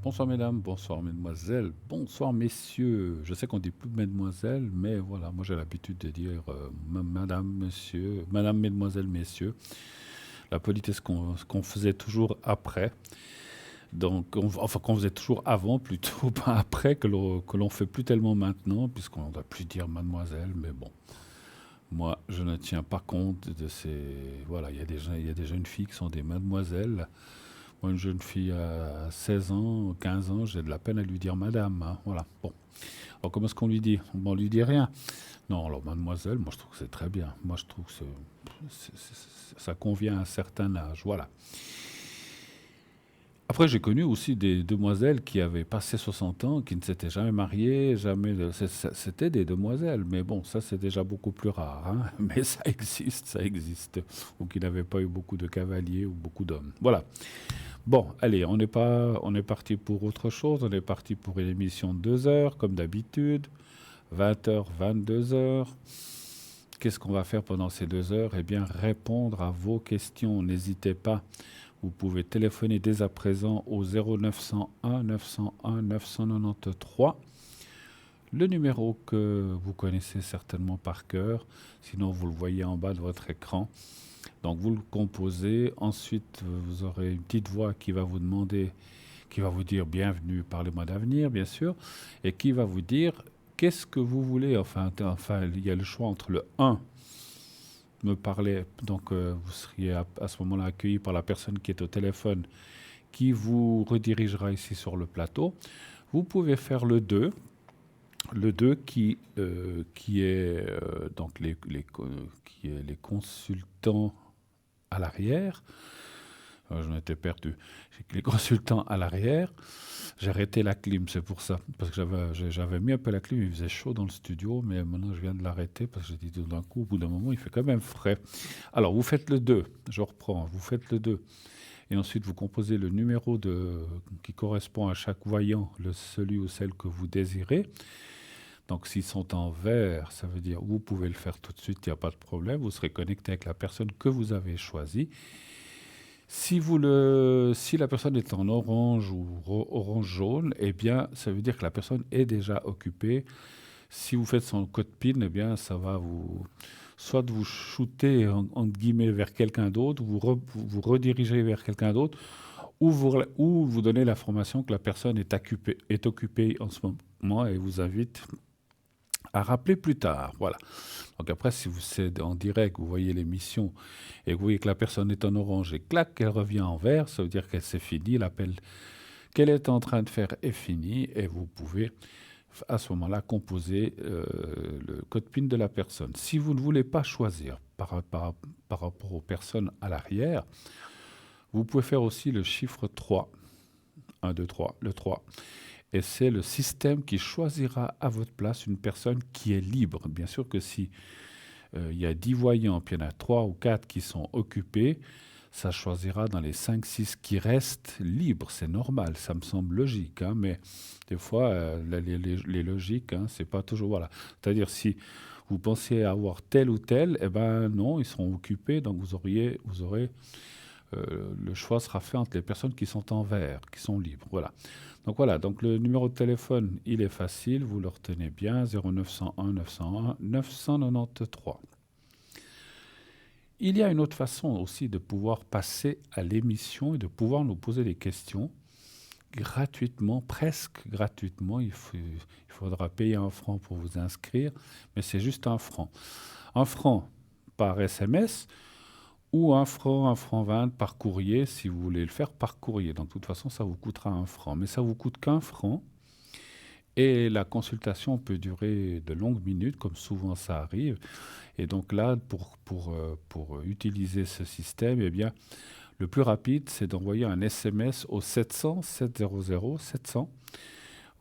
Bonsoir mesdames, bonsoir mesdemoiselles, bonsoir messieurs. Je sais qu'on dit plus mesdemoiselles, mais voilà, moi j'ai l'habitude de dire madame, monsieur, madame, mesdemoiselles, messieurs. La politesse qu'on faisait toujours après, enfin qu'on faisait toujours avant plutôt, pas après, que l'on fait plus tellement maintenant, puisqu'on ne doit plus dire mademoiselle, mais bon. Moi, je ne tiens pas compte de ces... Voilà, il y a des jeunes filles qui sont des mademoiselles. Moi, une jeune fille à 16 ans, 15 ans, j'ai de la peine à lui dire madame, hein, voilà. Bon. Alors, comment est-ce qu'on lui dit? Bon, on lui dit rien. Non, alors, mademoiselle, moi, je trouve que c'est très bien. Moi, je trouve que ça convient à un certain âge, voilà. Après, j'ai connu aussi des demoiselles qui avaient passé 60 ans, qui ne s'étaient jamais mariées, jamais. C'était des demoiselles, mais bon, ça c'est déjà beaucoup plus rare, hein. Mais ça existe, ça existe. Ou qui n'avaient pas eu beaucoup de cavaliers ou beaucoup d'hommes. Voilà. Bon, allez, on est parti pour autre chose. On est parti pour une émission de 2 heures, comme d'habitude. 20 h, 22 h. Qu'est-ce qu'on va faire pendant ces 2 heures? Eh bien, répondre à vos questions. N'hésitez pas. Vous pouvez téléphoner dès à présent au 0901 901 993, le numéro que vous connaissez certainement par cœur, sinon vous le voyez en bas de votre écran. Donc vous le composez, ensuite vous aurez une petite voix qui va vous demander, qui va vous dire bienvenue, parlez-moi d'avenir bien sûr, et qui va vous dire qu'est-ce que vous voulez. Enfin, il y a le choix entre le 1, me parler, donc vous seriez à ce moment-là accueilli par la personne qui est au téléphone qui vous redirigera ici sur le plateau. Vous pouvez faire le 2 qui est donc qui est les consultants à l'arrière. Je m'étais perdu. Les consultants à l'arrière. J'ai arrêté la clim, c'est pour ça. Parce que j'avais mis un peu la clim, il faisait chaud dans le studio, mais maintenant je viens de l'arrêter parce que j'ai dit tout d'un coup, au bout d'un moment, il fait quand même frais. Alors, vous faites le 2, je reprends, vous faites le 2. Et ensuite, vous composez le numéro qui correspond à chaque voyant, celui ou celle que vous désirez. Donc, s'ils sont en vert, ça veut dire vous pouvez le faire tout de suite, il n'y a pas de problème. Vous serez connecté avec la personne que vous avez choisie. Si la personne est en orange ou orange-jaune, eh bien, ça veut dire que la personne est déjà occupée. Si vous faites son code PIN, eh bien, ça va soit vous shooter entre guillemets vers quelqu'un d'autre, vous rediriger vers quelqu'un d'autre, ou vous donner l'information que la personne est occupée en ce moment et vous invite à rappeler plus tard. Voilà. Donc après, si vous êtes en direct, vous voyez l'émission et vous voyez que la personne est en orange et clac, qu'elle revient en vert, ça veut dire qu'elle s'est finie, l'appel qu'elle est en train de faire est fini et vous pouvez à ce moment-là composer le code PIN de la personne. Si vous ne voulez pas choisir par rapport aux personnes à l'arrière, vous pouvez faire aussi le chiffre 3. 1, 2, 3, le 3. Et c'est le système qui choisira à votre place une personne qui est libre. Bien sûr que si il y a 10 voyants, puis il y en a 3 ou 4 qui sont occupés, ça choisira dans les 5, 6 qui restent libres. C'est normal, ça me semble logique. Hein, mais des fois, les logiques, hein, c'est pas toujours... Voilà. C'est-à-dire, si vous pensez avoir tel ou tel, eh ben non, ils seront occupés, donc vous aurez le choix sera fait entre les personnes qui sont en vert, qui sont libres. Voilà, donc le numéro de téléphone, il est facile, vous le retenez bien, 0901 901 993. Il y a une autre façon aussi de pouvoir passer à l'émission et de pouvoir nous poser des questions gratuitement, presque gratuitement. Il faudra payer 1 franc pour vous inscrire, mais c'est juste 1 franc. 1 franc par SMS, ou 1 franc, 1 franc 20 par courrier, si vous voulez le faire par courrier. Donc, de toute façon, ça vous coûtera 1 franc. Mais ça vous coûte qu'1 franc. Et la consultation peut durer de longues minutes, comme souvent ça arrive. Et donc là, pour utiliser ce système, eh bien, le plus rapide, c'est d'envoyer un SMS au 700 700 700.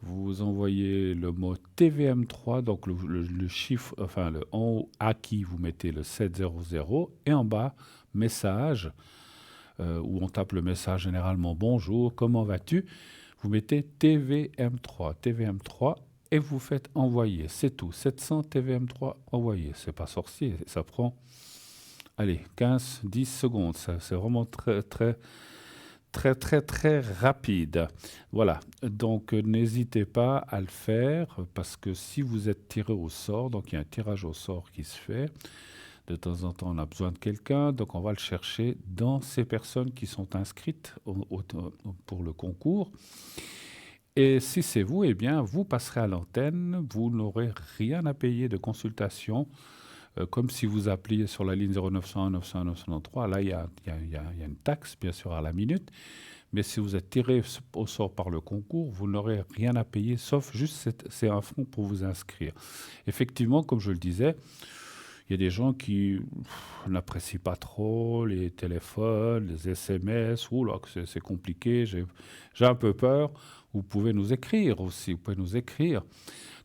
Vous envoyez le mot TVM3, donc le chiffre, enfin en haut acquis, vous mettez le 700 et en bas, message, où on tape le message généralement bonjour, comment vas-tu? Vous mettez TVM3, TVM3 et vous faites envoyer, c'est tout. 700 TVM3 envoyé, c'est pas sorcier, ça prend, allez, 15, 10 secondes, c'est vraiment très, très, très très très rapide. Voilà, donc n'hésitez pas à le faire parce que si vous êtes tiré au sort, donc il y a un tirage au sort qui se fait, de temps en temps on a besoin de quelqu'un, donc on va le chercher dans ces personnes qui sont inscrites pour le concours. Et si c'est vous, eh bien vous passerez à l'antenne, vous n'aurez rien à payer de consultation, comme si vous appeliez sur la ligne 0901 901 993, là il y a une taxe bien sûr à la minute. Mais si vous êtes tiré au sort par le concours, vous n'aurez rien à payer, sauf juste c'est un fonds pour vous inscrire. Effectivement, comme je le disais, il y a des gens qui n'apprécient pas trop les téléphones, les SMS. Ouh là, c'est compliqué, j'ai un peu peur. Vous pouvez nous écrire aussi, vous pouvez nous écrire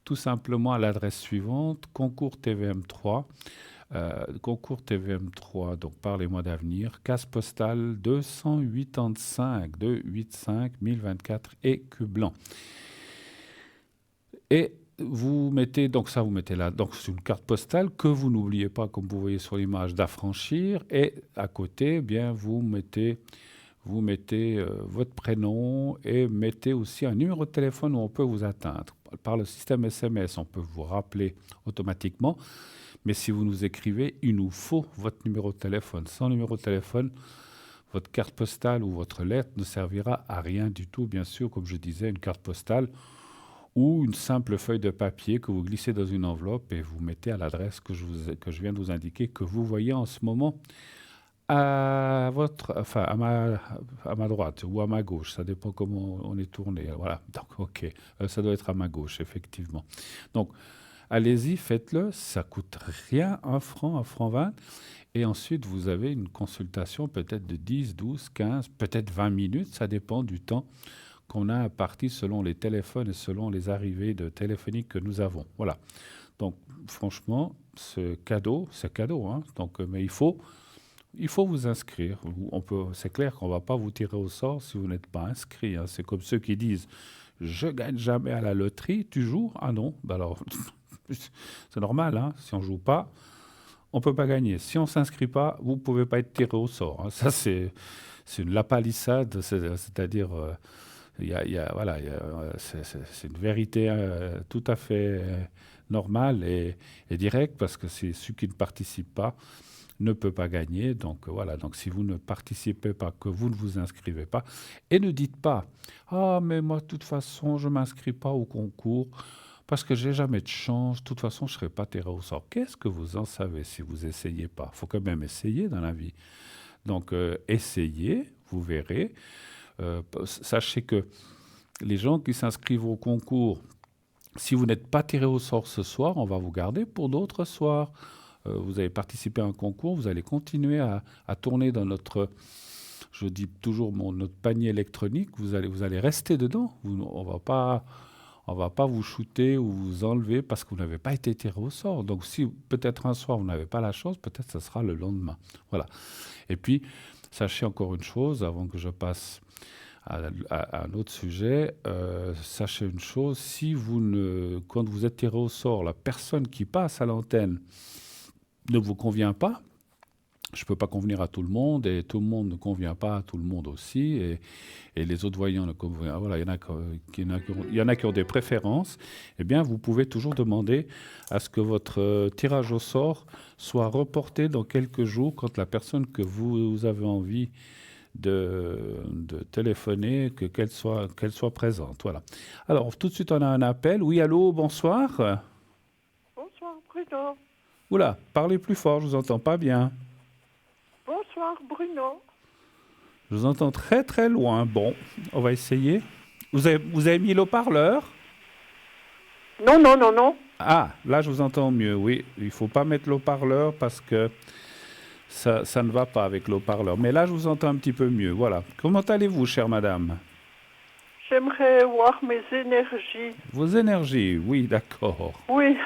tout simplement à l'adresse suivante, concours TVM3. Concours TVM3, donc parlez-moi d'avenir, case postale 285 285 1024 Écublens. Et vous mettez, donc ça vous mettez là, donc c'est une carte postale que vous n'oubliez pas, comme vous voyez sur l'image, d'affranchir. Et à côté, eh bien vous mettez votre prénom et mettez aussi un numéro de téléphone où on peut vous atteindre. Par le système SMS, on peut vous rappeler automatiquement. Mais si vous nous écrivez, il nous faut votre numéro de téléphone. Sans numéro de téléphone, votre carte postale ou votre lettre ne servira à rien du tout. Bien sûr, comme je disais, une carte postale ou une simple feuille de papier que vous glissez dans une enveloppe et vous mettez à l'adresse que je viens de vous indiquer, que vous voyez en ce moment à ma droite ou à ma gauche. Ça dépend comment on est tourné. Voilà. Donc, ok. Ça doit être à ma gauche, effectivement. Donc, allez-y, faites-le, ça coûte rien, 1 franc 20. Et ensuite, vous avez une consultation peut-être de 10, 12, 15, peut-être 20 minutes, ça dépend du temps qu'on a imparti selon les téléphones et selon les arrivées de téléphoniques que nous avons. Voilà. Donc, franchement, c'est cadeau, hein. Donc, mais il faut vous inscrire. C'est clair qu'on ne va pas vous tirer au sort si vous n'êtes pas inscrit, hein. C'est comme ceux qui disent « Je gagne jamais à la loterie, tu joues ?» Ah non, ben alors... C'est normal, hein. Si on ne joue pas, on ne peut pas gagner. Si on ne s'inscrit pas, vous ne pouvez pas être tiré au sort, hein. Ça, c'est une lapalissade, c'est-à-dire, voilà, c'est une vérité tout à fait normale et directe, parce que c'est celui qui ne participe pas ne peut pas gagner. Donc voilà, donc si vous ne participez pas, que vous ne vous inscrivez pas, et ne dites pas « Ah, mais moi, de toute façon, je ne m'inscris pas au concours. » Parce que j'ai jamais de chance, de toute façon, je ne serai pas tiré au sort. Qu'est-ce que vous en savez si vous essayez pas? Il faut quand même essayer dans la vie. Donc, essayez, vous verrez. Sachez que les gens qui s'inscrivent au concours, si vous n'êtes pas tiré au sort ce soir, on va vous garder pour d'autres soirs. Vous avez participé à un concours, vous allez continuer à tourner dans notre... Je dis toujours notre panier électronique, vous allez rester dedans. On ne va pas vous shooter ou vous enlever parce que vous n'avez pas été tiré au sort. Donc si peut-être un soir vous n'avez pas la chance, peut-être ce sera le lendemain. Voilà. Et puis, sachez encore une chose, avant que je passe à un autre sujet, sachez une chose, quand vous êtes tiré au sort, la personne qui passe à l'antenne ne vous convient pas, je ne peux pas convenir à tout le monde et tout le monde ne convient pas à tout le monde aussi. Et les autres voyants ne conviennent pas. Voilà, il y en a qui ont des préférences. Eh bien, vous pouvez toujours demander à ce que votre tirage au sort soit reporté dans quelques jours quand la personne que vous avez envie de téléphoner, qu'elle soit présente. Voilà. Alors, tout de suite, on a un appel. Oui, allô, bonsoir. Bonsoir, Bruno. Oula, parlez plus fort, je vous entends pas bien. Bonsoir, Bruno. Je vous entends très très loin. Bon, on va essayer. Vous avez mis l'haut-parleur? Non, non, non, non. Ah, là je vous entends mieux, oui. Il ne faut pas mettre l'haut-parleur parce que ça ne va pas avec l'haut-parleur. Mais là je vous entends un petit peu mieux, voilà. Comment allez-vous, chère madame? J'aimerais voir mes énergies. Vos énergies, oui, d'accord. Oui.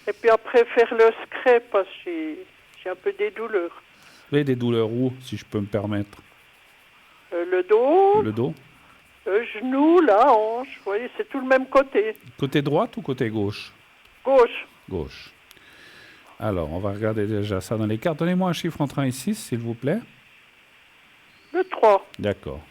Et puis après faire le scrap parce que j'ai un peu des douleurs. Vous avez des douleurs où, si je peux me permettre? Le dos. Le dos? Le genou, la hanche. Vous voyez, c'est tout le même côté. Côté droite ou côté gauche? Gauche. Gauche. Alors, on va regarder déjà ça dans les cartes. Donnez-moi un chiffre entre 1 et 6, s'il vous plaît. Le 3. D'accord.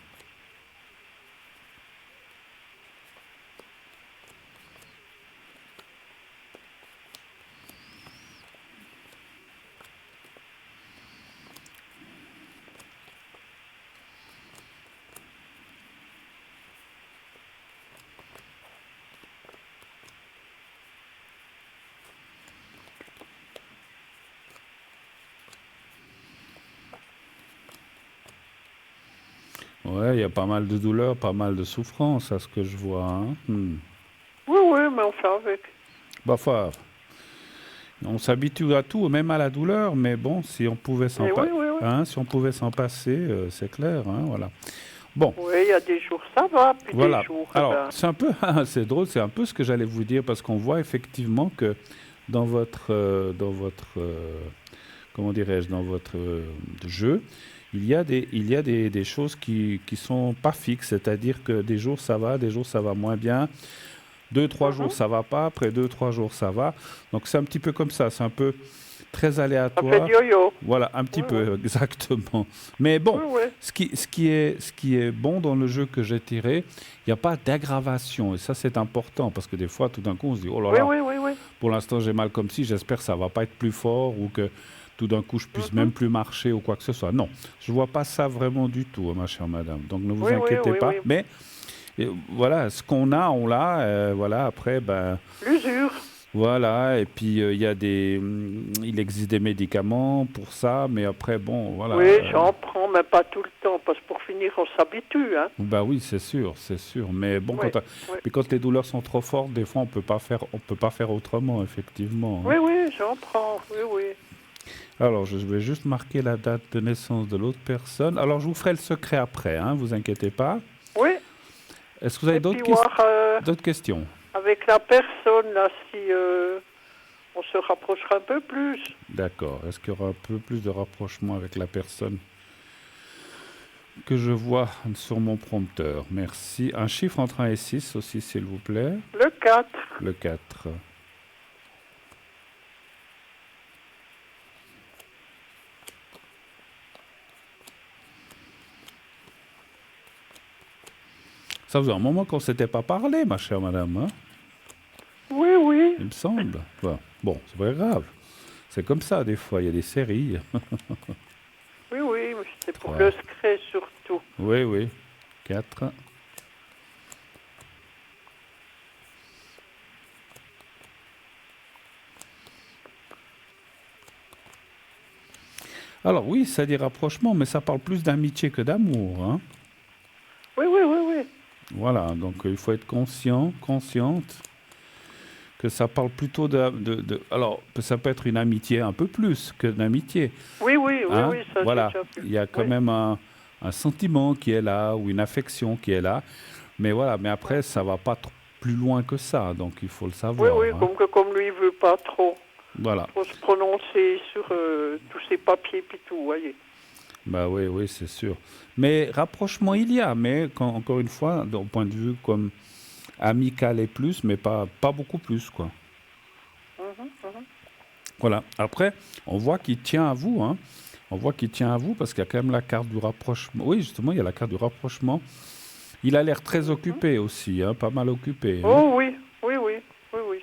Ouais, il y a pas mal de douleurs, pas mal de souffrances à ce que je vois, hein. Oui, oui, mais on fait avec. Bah, enfin, on s'habitue à tout, même à la douleur, mais bon, si on pouvait Mais oui, oui, oui. hein, si on pouvait s'en passer, c'est clair, hein, voilà. Bon, Oui, il y a des jours ça va, puis des voilà. jours, eh Alors, ben, c'est un peu, c'est drôle, c'est un peu ce que j'allais vous dire, parce qu'on voit effectivement que dans votre, comment dirais-je, dans votre jeu, il y a des choses qui sont pas fixes, c'est-à-dire que des jours ça va, des jours ça va moins bien. Deux, trois jours, mhm. ça va pas. Après deux, trois jours, ça va. Donc c'est un petit peu comme ça. C'est un peu très Ça fait du aléatoire. yo-yo. Voilà, un petit Oui, oui, peu, exactement. Mais oui, bon, oui. ce qui est bon dans le jeu que j'ai tiré, il n'y a pas d'aggravation. Et ça, c'est important parce que des fois, tout d'un coup, on se dit, oh là Oui, là, oui, oui, oui. pour l'instant, j'ai mal comme si. J'espère que ça va pas être plus fort ou que tout d'un coup, je puisse Mhm. même plus marcher ou quoi que ce soit. Non, je vois pas ça vraiment du tout, ma chère madame. Donc ne vous Oui, oui, inquiétez oui, pas. oui. Mais voilà, ce qu'on a, on l'a. Voilà, après, ben. L'usure. Voilà, et puis il existe des médicaments pour ça, mais après, bon, voilà. Oui, j'en prends, mais pas tout le temps, parce que pour finir, on s'habitue, hein. Bah oui, c'est sûr. Mais bon, Oui, oui. mais quand les douleurs sont trop fortes, des fois, on peut pas faire autrement, effectivement, hein. Oui, oui, j'en prends, oui, oui. Alors, je vais juste marquer la date de naissance de l'autre personne. Alors, je vous ferai le secret après, hein, vous inquiétez pas. Oui, Est-ce que vous avez et puis voir d'autres questions? avec la personne, là, si on se rapprochera un peu plus. D'accord. Est-ce qu'il y aura un peu plus de rapprochement avec la personne que je vois sur mon prompteur? Merci. Un chiffre entre 1 et 6 aussi, s'il vous plaît. Le 4. Le 4. Ça faisait un moment qu'on ne s'était pas parlé, ma chère madame, hein, Oui, oui. il me semble. Enfin, bon, c'est pas grave. C'est comme ça, des fois, il y a des séries. Oui, oui, mais c'est pour 3. le secret surtout. Oui, oui. 4. Alors oui, ça dit rapprochement, mais ça parle plus d'amitié que d'amour, hein. Oui, oui, oui, oui. Voilà, donc il faut être consciente que ça parle plutôt alors, ça peut être une amitié un peu plus que une amitié, Oui, oui, oui, hein. oui, ça j'ai Voilà, déjà vu. il y a quand Oui, même un sentiment qui est là, ou une affection qui est là. Mais voilà, mais après, ça va pas plus loin que ça, donc il faut le oui, oui, savoir, hein. comme lui, il veut pas Voilà, trop se prononcer sur tous ses papiers puis tout, vous voyez. bah oui, oui, c'est sûr. Mais rapprochement, il y a, mais encore une fois, d'un point de vue comme amical et plus, mais pas beaucoup plus, quoi. Mhm, mhm. Voilà. Après, on voit qu'il tient à vous, hein. On voit qu'il tient à vous parce qu'il y a quand même la carte du rapprochement. Oui, justement, il y a la carte du rapprochement. Il a l'air très occupé aussi, hein, pas mal occupé, hein. Oh oui, oui, oui, oui, oui.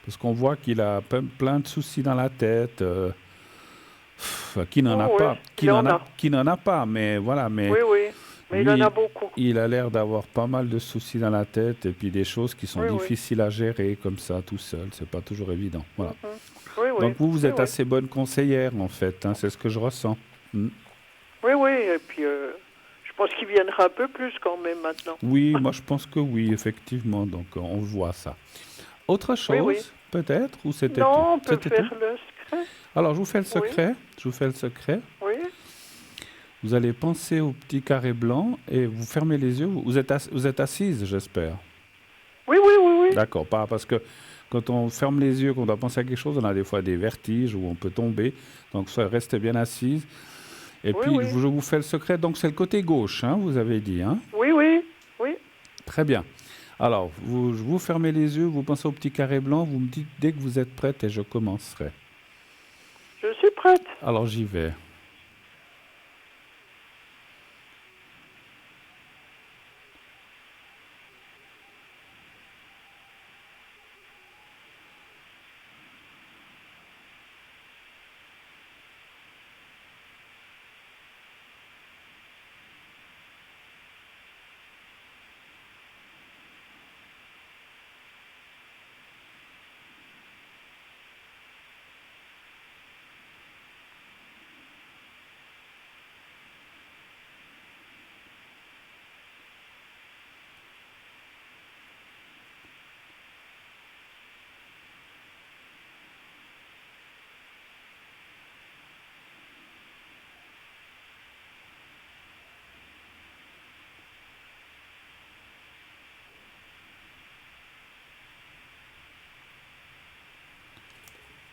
Parce qu'on voit qu'il a plein de soucis dans la tête, qui n'en a Oh oui, pas, il en a. qui n'en a pas, mais voilà, mais Oui, oui, mais il en a lui, beaucoup. il a l'air d'avoir pas mal de soucis dans la tête et puis des choses qui sont Oui, oui. difficiles à gérer comme ça, tout seul. C'est pas toujours évident. Voilà. Mhm. Oui, oui, Donc vous oui, êtes oui. assez bonne conseillère en fait, hein, c'est ce que je ressens. Mm. Oui, oui, et puis je pense qu'il viendra un peu plus quand même maintenant. Oui, moi je pense que oui, effectivement. Donc on voit ça. Autre Oui, oui. chose, peut-être, ou c'était tout? Non, on peut C'était tout? faire le secret. Alors je vous fais le Oui, secret. Je vous fais le secret. oui. Vous allez penser au petit carré blanc et vous fermez les yeux. Vous êtes assise, j'espère. Oui, oui, oui, oui. D'accord, pas parce que quand on ferme les yeux, qu'on doit penser à quelque chose, on a des fois des vertiges où on peut tomber. Donc restez bien assise. Et Oui, puis oui. je vous fais le secret. Donc c'est le côté gauche, hein, vous avez dit, hein. Oui, oui, oui. Très bien. Alors vous fermez les yeux, vous pensez au petit carré blanc, vous me dites dès que vous êtes prête et je commencerai. Je suis prête. Alors j'y vais.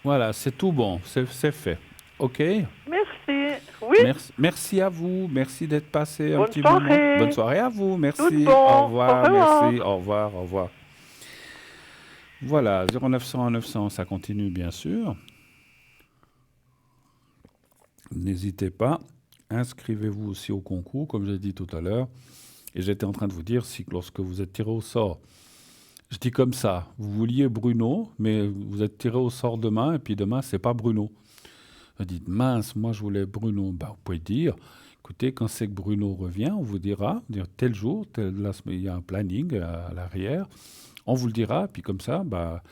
Voilà, c'est tout bon, c'est fait. OK? Merci. Oui, Merci à vous, merci d'être passé un bonne petit moment. Bonne soirée. soirée à vous, Tout merci. Au bon. Au revoir, merci, revoir. au revoir, au revoir. Voilà, 0900 900, ça continue bien sûr. N'hésitez pas. Inscrivez-vous aussi au concours, comme j'ai dit tout à l'heure. Et j'étais en train de vous dire, si lorsque vous êtes tiré au sort, je dis comme ça, vous vouliez Bruno, mais vous êtes tiré au sort demain, et puis demain, c'est pas Bruno. Vous dites, mince, moi je voulais Bruno. Ben, vous pouvez dire, écoutez, quand c'est que Bruno revient, on vous dira, dire tel jour, là, il y a un planning à l'arrière, on vous le dira, puis comme ça, bah,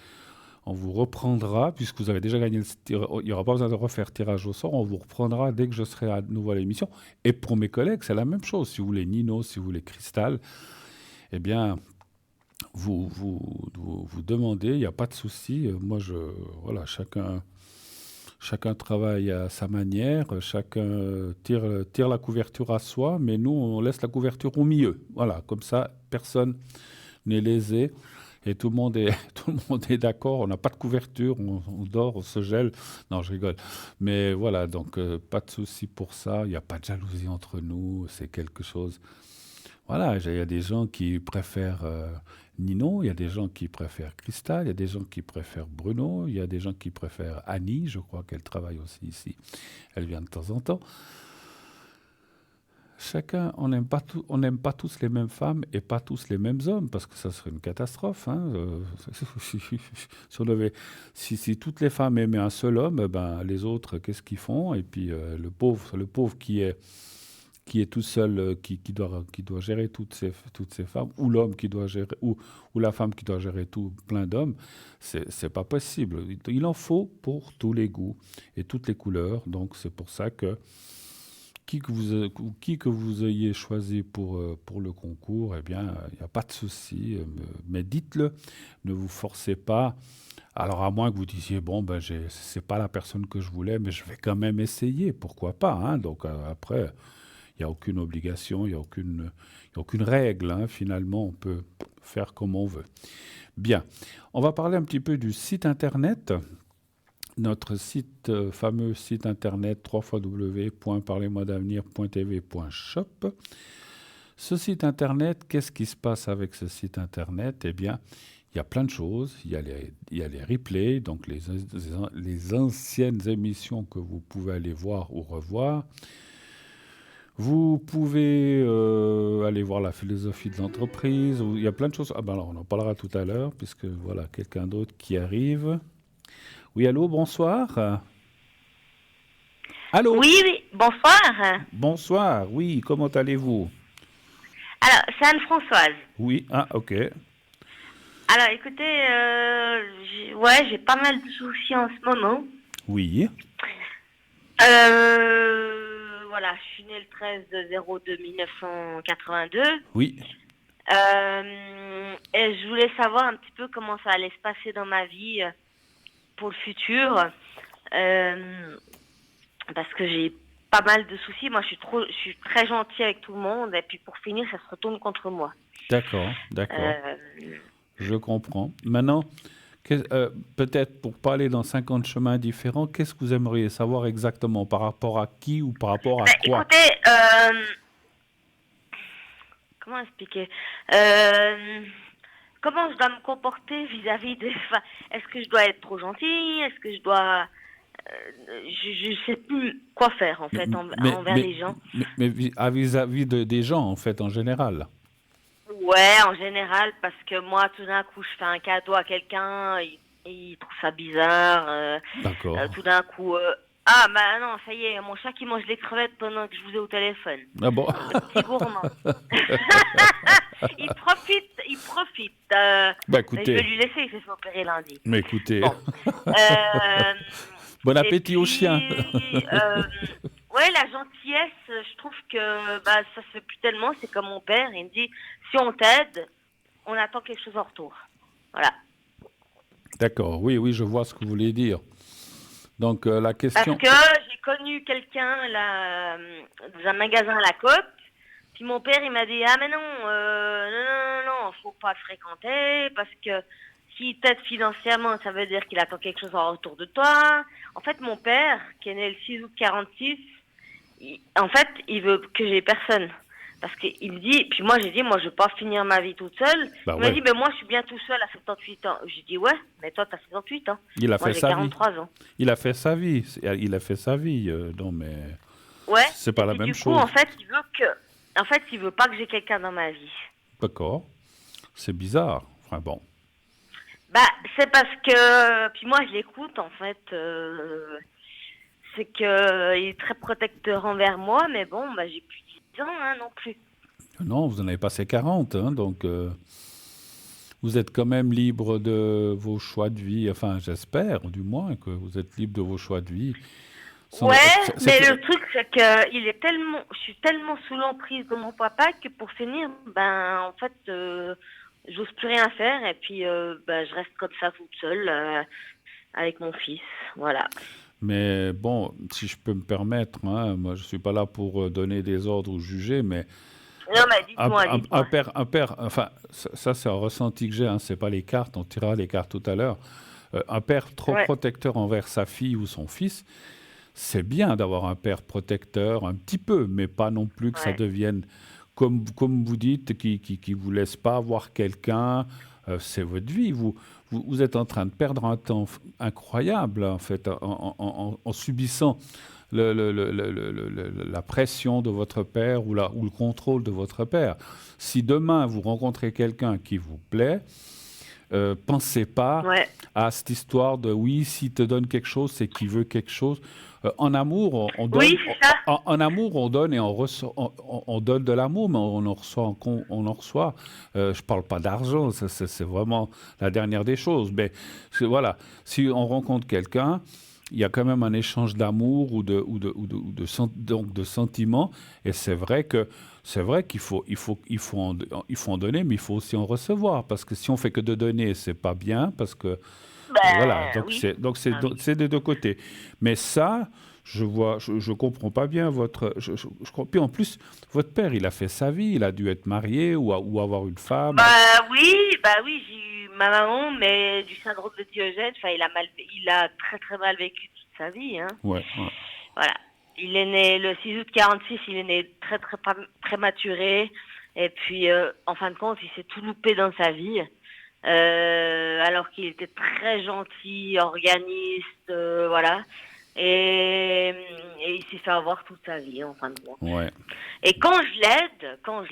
on vous reprendra, puisque vous avez déjà gagné le tirage, il n'y aura pas besoin de refaire tirage au sort, on vous reprendra dès que je serai à nouveau à l'émission. Et pour mes collègues, c'est la même chose. Si vous voulez Nino, si vous voulez Cristal, eh bien, vous demandez, il n'y a pas de souci. Moi, voilà, chacun travaille à sa manière, chacun tire la couverture à soi, mais nous, on laisse la couverture au milieu. Voilà, comme ça, personne n'est lésé. Et tout le monde est, tout le monde est d'accord, on n'a pas de couverture, on dort, on se gèle. Non, je rigole. Mais voilà, donc pas de souci pour ça, il n'y a pas de jalousie entre nous, c'est quelque chose. Voilà, il y a des gens qui préfèrent Nino, il y a des gens qui préfèrent Cristal, il y a des gens qui préfèrent Bruno, il y a des gens qui préfèrent Annie, je crois qu'elle travaille aussi ici, elle vient de temps en temps. Chacun, on n'aime pas tous les mêmes femmes et pas tous les mêmes hommes, parce que ça serait une catastrophe. Hein. Si, si toutes les femmes aimaient un seul homme, ben, les autres, qu'est-ce qu'ils font? Et puis le pauvre qui est tout seul, qui doit gérer toutes ces femmes, ou l'homme qui doit gérer, ou la femme qui doit gérer tout plein d'hommes, c'est pas possible. Il en faut pour tous les goûts et toutes les couleurs. Donc c'est pour ça que qui que vous ayez choisi pour le concours, eh bien, il n'y a pas de souci, mais dites-le, ne vous forcez pas. Alors, à moins que vous disiez, bon, ben, c'est pas la personne que je voulais, mais je vais quand même essayer, pourquoi pas, hein. Donc, après, il n'y a aucune obligation, il y a aucune règle, hein. Finalement, on peut faire comme on veut. Bien, on va parler un petit peu du site internet. Notre site, fameux site internet www.parlez-moi-d'avenir.tv.shop. Ce site internet, qu'est-ce qui se passe avec ce site internet? Eh bien, il y a plein de choses. Il y a les replays, donc les anciennes émissions que vous pouvez aller voir ou revoir. Vous pouvez aller voir la philosophie de l'entreprise. Il y a plein de choses. Ah ben alors, on en parlera tout à l'heure, puisque voilà, quelqu'un d'autre qui arrive. Oui, allô, bonsoir. Allô, Oui, oui, bonsoir. bonsoir, oui, comment allez-vous? Alors, c'est Anne-Françoise. Oui, ah, ok. Alors, écoutez, j'ai pas mal de soucis en ce moment. Oui, Voilà, je suis née le 13 de 02 1982. oui, Et je voulais savoir un petit peu comment ça allait se passer dans ma vie pour le futur. Parce que j'ai pas mal de soucis. Moi, je suis très gentille avec tout le monde. Et puis, pour finir, ça se retourne contre moi. d'accord, d'accord, Euh, je comprends. Maintenant, peut-être pour pas aller dans 50 chemins différents, qu'est-ce que vous aimeriez savoir exactement par rapport à qui ou par rapport à quoi? Écoutez, comment expliquer comment je dois me comporter vis-à-vis des femmes? Est-ce que je dois être trop gentille? Est-ce que je dois... je sais plus quoi faire, en fait, envers les gens. Mais vis-à-vis des gens, en fait, en général. Ouais, en général, parce que moi, tout d'un coup, je fais un cadeau à quelqu'un, il trouve ça bizarre. D'accord. Tout d'un coup... ah, bah non, ça y est, mon chat qui mange des crevettes pendant que je vous ai au téléphone. Ah bon? Petit gourmand. Il profite. Bah Mais je écoutez, vais lui laisser, il s'est fait opérer lundi. mais écoutez, Bon. Euh, bon et appétit aux chiens. ouais, la gentillesse, je trouve que bah, ça se fait plus tellement. C'est comme mon père, il me dit, si on t'aide, on attend quelque chose en retour. Voilà. D'accord, oui, oui, je vois ce que vous voulez dire. Donc la Parce question... que j'ai connu quelqu'un là, dans un magasin à la Côte. Puis mon père, il m'a dit, ah mais non, non, faut pas fréquenter parce que qui t'aide financièrement, ça veut dire qu'il attend quelque chose en retour de toi. En fait, mon père, qui est né le 6 août 46, en fait, il veut que j'ai personne. Parce qu'il me dit, puis moi j'ai dit, moi je veux pas finir ma vie toute seule. Bah Il m'a ouais. dit, mais moi je suis bien tout seul à 78 ans. J'ai dit, ouais, mais toi t'as 78 ans. Il a Moi fait j'ai sa vie. 43 ans. Il a fait sa vie. Il a fait sa vie. Non, mais Ouais. c'est pas Et la puis, même du coup, chose. en fait, il veut pas que j'ai quelqu'un dans ma vie. D'accord. C'est bizarre. Enfin bon. Bah, c'est parce que, puis moi je l'écoute en fait. C'est que il est très protecteur envers moi, mais bon, bah j'ai plus 10 ans hein, non plus. Non, vous en avez passé 40, hein, donc vous êtes quand même libre de vos choix de vie. Enfin, j'espère, du moins, que vous êtes libre de vos choix de vie. Sans- Ouais, mais c'est- le truc c'est que je suis tellement sous l'emprise de mon papa que pour finir, ben en fait, j'ose plus rien faire et puis ben, je reste comme ça toute seule avec mon fils, voilà. Mais bon, si je peux me permettre, hein, moi je suis pas là pour donner des ordres ou juger, mais Non mais un, dites-moi, un- dites-moi. un père, enfin, ça c'est un ressenti que j'ai, hein, c'est pas les cartes, on tirera les cartes tout à l'heure. Un père trop Ouais, protecteur envers sa fille ou son fils, c'est bien d'avoir un père protecteur, un petit peu, mais pas non plus que ça ouais. devienne, comme vous dites, qui vous laisse pas voir quelqu'un. C'est votre vie. Vous êtes en train de perdre un temps incroyable, en fait, en subissant la pression de votre père ou le contrôle de votre père. Si demain vous rencontrez quelqu'un qui vous plaît, pensez pas Ouais. à cette histoire de oui, s'il te donne quelque chose, c'est qu'il veut quelque chose. En amour, on donne, Oui, c'est ça. en amour, on donne et on reçoit, on donne de l'amour, mais on en reçoit, on en reçoit. Je parle pas d'argent, ça, c'est vraiment la dernière des choses. Mais voilà, si on rencontre quelqu'un, il y a quand même un échange d'amour donc de sentiments. Et c'est vrai il faut en donner, mais il faut aussi en recevoir. Parce que si on fait que de donner, c'est pas bien. Parce que voilà, Ben oui. Ah oui. c'est des deux côtés. Mais ça, je comprends pas bien puis en plus, votre père, il a fait sa vie, il a dû être marié ou avoir une femme. Bah oui, j'ai eu ma maman, mais du syndrome de Diogène, enfin, il a très très mal vécu toute sa vie, hein. Ouais, ouais. Voilà. Il est né le 6 août 46, il est né très très prématuré, et puis en fin de compte, il s'est tout loupé dans sa vie, alors qu'il était très gentil, organiste, voilà. Et il s'est fait avoir toute sa vie, en fin de compte. Ouais. Et quand je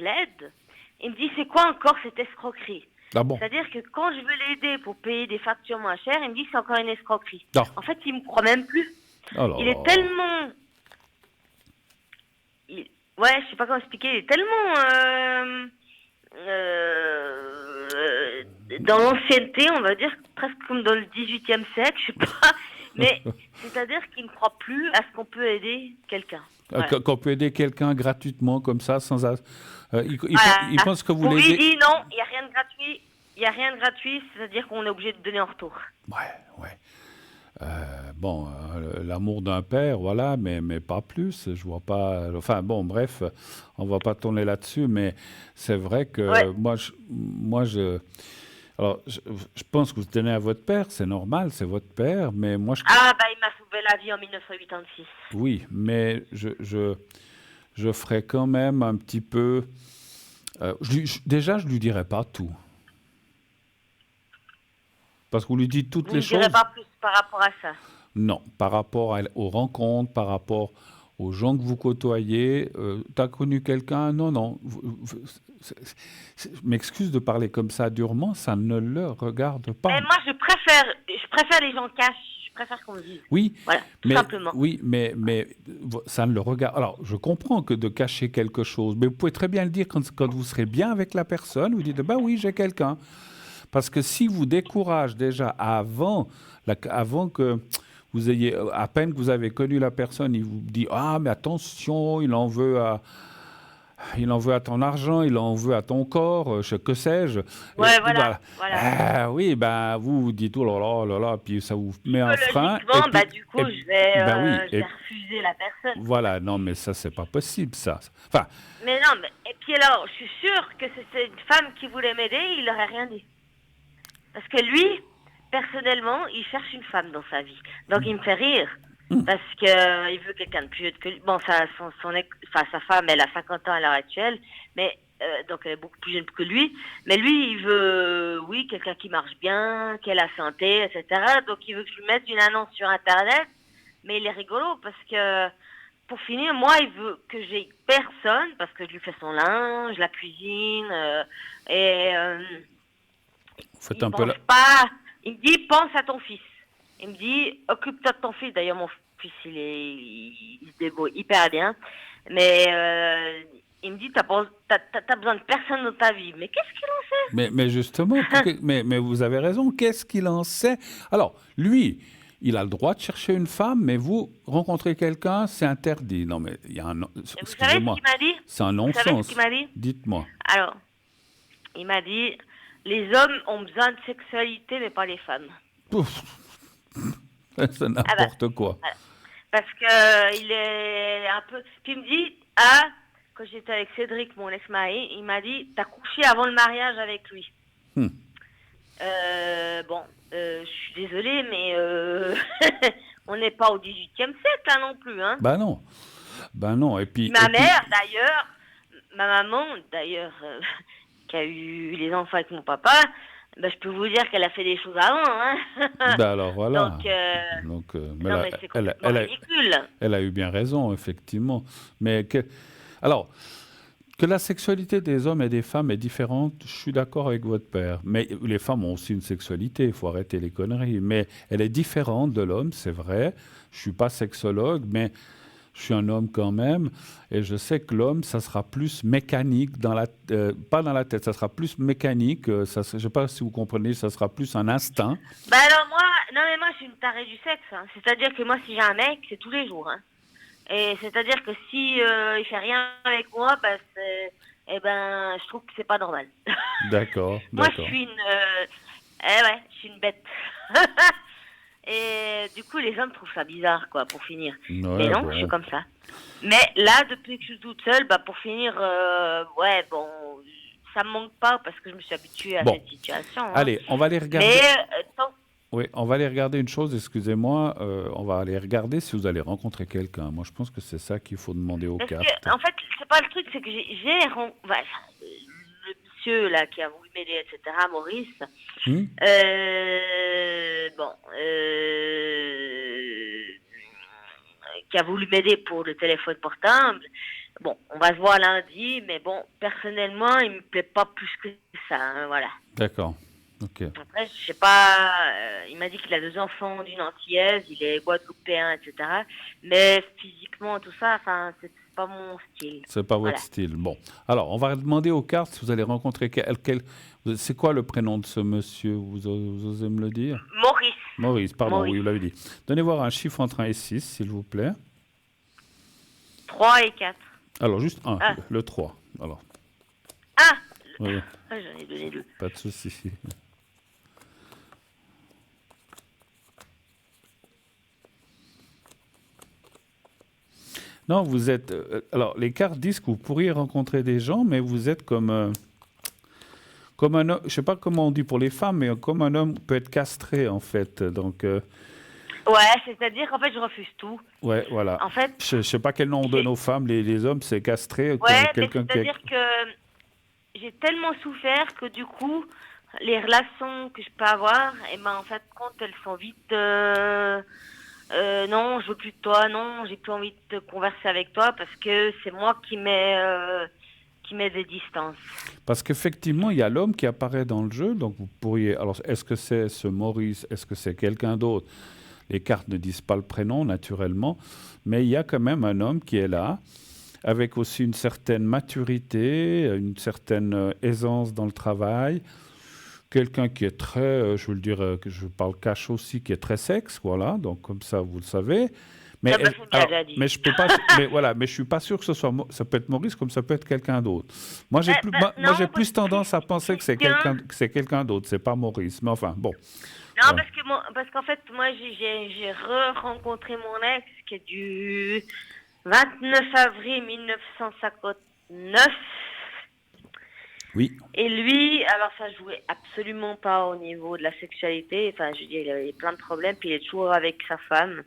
l'aide, il me dit, c'est quoi encore cette escroquerie? Ah bon? C'est-à-dire que quand je veux l'aider pour payer des factures moins chères, il me dit, c'est encore une escroquerie. Non. En fait, il me croit même plus. Oh là Il là. est tellement... Ouais, je sais pas comment expliquer, il est tellement... dans l'ancienneté, on va dire, presque comme dans le 18e siècle, je sais pas. Mais c'est-à-dire qu'il ne croit plus à ce qu'on peut aider quelqu'un. Voilà. Qu'on peut aider quelqu'un gratuitement comme ça, il Voilà. pense que vous Pour lui, il l'aidez. dit non, il n'y a rien de gratuit. Il n'y a rien de gratuit, c'est-à-dire qu'on est obligé de donner en retour. Ouais, ouais. Bon, l'amour d'un père, voilà, mais pas plus. Je vois pas. Enfin, bon, bref, on va pas tourner là-dessus, mais c'est vrai que Ouais. alors, je pense que vous tenez à votre père, c'est normal, c'est votre père, mais moi, Ah, bah, il m'a sauvé la vie en 1986. oui, mais je ferais quand même un petit peu. Déjà, je lui dirais pas tout. Parce que vous lui dites toutes Vous les ne direz choses. pas plus par rapport à ça. Non, par rapport aux rencontres, par rapport aux gens que vous côtoyez. T'as connu quelqu'un? Non, non. Je m'excuse de parler comme ça durement, ça ne le regarde pas. Mais moi, je préfère les gens cachent. Je préfère qu'on me dise. Oui, Voilà, tout mais, simplement. oui, mais ça ne le regarde. Alors, je comprends que de cacher quelque chose, mais vous pouvez très bien le dire quand vous serez bien avec la personne, vous dites, bah oui, j'ai quelqu'un. Parce que si vous décourage déjà avant que vous ayez, à peine que vous avez connu la personne, il vous dit, ah, mais attention, il en veut à ton argent, il en veut à ton corps, que sais-je. Ouais, Et voilà. oui, ben vous dites oh là là, puis ça vous met un frein. Logiquement, Et bah, puis- du coup, et- je vais oui, refuser la personne. voilà, non, mais ça c'est pas possible, ça. Enfin, Mais non, mais et puis alors, je suis sûre que c'est une femme qui voulait m'aider, il n'aurait rien dit. Parce que lui, personnellement, il cherche une femme dans sa vie. Donc il me fait rire. Parce que il veut quelqu'un de plus jeune que lui. Bon, sa femme, elle a 50 ans à l'heure actuelle, mais donc elle est beaucoup plus jeune que lui. Mais lui, il veut, oui, quelqu'un qui marche bien, qui a la santé, etc. Donc il veut que je lui mette une annonce sur Internet. Mais il est rigolo parce que, pour finir, moi, il veut que j'ai personne parce que je lui fais son linge, la cuisine, et Vous faites il un peu pense pas. Il me dit, pense à ton fils. Il me dit, occupe-toi de ton fils. D'ailleurs, mon fils, il se débrouille hyper bien. Mais il me dit, t'as besoin de personne dans ta vie. Mais qu'est-ce qu'il en sait? Mais justement, mais vous avez raison, qu'est-ce qu'il en sait? Alors, lui, il a le droit de chercher une femme, mais vous, rencontrer quelqu'un, c'est interdit. Non, mais il y a un... Et vous savez ce Excusez-moi, qu'il m'a dit? c'est un Vous savez ce non-sens. qu'il m'a dit? Dites-moi. Alors, il m'a dit, les hommes ont besoin de sexualité, mais pas les femmes. Pouf. C'est Ah bah, n'importe quoi. voilà. Parce que il est un peu... Puis il me dit, quand j'étais avec Cédric, mon ex-mari, il m'a dit, t'as couché avant le mariage avec lui. Hmm. Je suis désolée, mais on n'est pas au XVIIIe siècle là non plus, hein. Ben non. Ben non. Et puis... Ma mère, d'ailleurs, ma maman, d'ailleurs, qui a eu les enfants avec mon papa, ben, je peux vous dire qu'elle a fait des choses avant, hein. Ben alors voilà. Donc, mais non, là, mais c'est complètement ridicule. elle a eu bien raison, effectivement. Mais alors, que la sexualité des hommes et des femmes est différente, je suis d'accord avec votre père. Mais les femmes ont aussi une sexualité, il faut arrêter les conneries. Mais elle est différente de l'homme, c'est vrai. Je suis pas sexologue, mais je suis un homme quand même. Et je sais que l'homme, ça sera plus mécanique, pas dans la tête, ça sera plus mécanique. Je ne sais pas si vous comprenez, ça sera plus un instinct. Bah alors moi je suis une tarée du sexe, hein. C'est-à-dire que moi si j'ai un mec, c'est tous les jours, hein. Et c'est-à-dire que si il fait rien avec moi, bah je trouve que c'est pas normal. D'accord, Moi d'accord. je suis je suis une bête. Et du coup les hommes trouvent ça bizarre quoi pour finir. Ouais, Mais non, bon. je suis comme ça. Mais là depuis que je suis toute seule, bah pour finir ça me manque pas parce que je me suis habituée à Bon. cette situation, hein. Allez, on va aller regarder. Mais Oui, on va aller regarder une chose, excusez-moi. On va aller regarder si vous allez rencontrer quelqu'un. Moi, je pense que c'est ça qu'il faut demander aux parce cartes. que, en fait, c'est pas le truc, c'est que le monsieur là qui a voulu m'aider, etc., Maurice, Hmm. qui a voulu m'aider pour le téléphone portable. Bon, on va se voir lundi, mais bon, personnellement, il me plaît pas plus que ça, hein, voilà. D'accord. Ok. Après, je sais pas, il m'a dit qu'il a 2 enfants d'une Antillaise, il est guadeloupéen, etc. Mais physiquement, tout ça, enfin, c'est pas mon style. C'est pas Voilà. votre style. Bon. Alors, on va demander aux cartes si vous allez rencontrer c'est quoi le prénom de ce monsieur? Vous osez me le dire? Maurice. Maurice, pardon, Maurice. oui, vous l'avez dit. Donnez voir un chiffre entre 1 et 6, s'il vous plaît. 3 et 4. Alors, juste un, Ah. le 3. Alors, Ah, oui, j'en ai donné 2. pas de souci. Non, vous êtes... alors, les cartes disent que vous pourriez rencontrer des gens, mais vous êtes comme un homme, je sais pas comment on dit pour les femmes, mais comme un homme peut être castré, en fait. Donc, Ouais, c'est-à-dire qu'en fait, je refuse tout. ouais, voilà. En fait, Je sais pas quel nom on donne aux femmes, les hommes, c'est castré. ouais, mais quelqu'un qui c'est-à-dire que j'ai tellement souffert que du coup, les relations que je peux avoir, en fait, compte, elles sont vite... non, je veux plus de toi, non, j'ai plus envie de converser avec toi parce que c'est moi qui mets des distances. Parce qu'effectivement, il y a l'homme qui apparaît dans le jeu, donc vous pourriez... Alors, est-ce que c'est ce Maurice? Est-ce que c'est quelqu'un d'autre? Les cartes ne disent pas le prénom, naturellement, mais il y a quand même un homme qui est là, avec aussi une certaine maturité, une certaine aisance dans le travail, quelqu'un qui est très, je veux le dire, que je parle cash aussi, qui est très sexe, voilà, donc comme ça, vous le savez. Mais, Ça me fait bien déjà dit. mais je peux pas, mais voilà, mais je suis pas sûr que ce soit, ça peut être Maurice comme ça peut être quelqu'un d'autre. Moi, j'ai non, j'ai plus parce que tendance à penser que c'est quelqu'un d'autre, c'est pas Maurice. Mais enfin, bon. Non, Ouais. parce qu'en fait, moi, j'ai re-rencontré mon ex qui est du 29 avril 1959. Oui. Et lui, alors ça jouait absolument pas au niveau de la sexualité. Enfin, je veux dire, il avait plein de problèmes, puis il est toujours avec sa femme.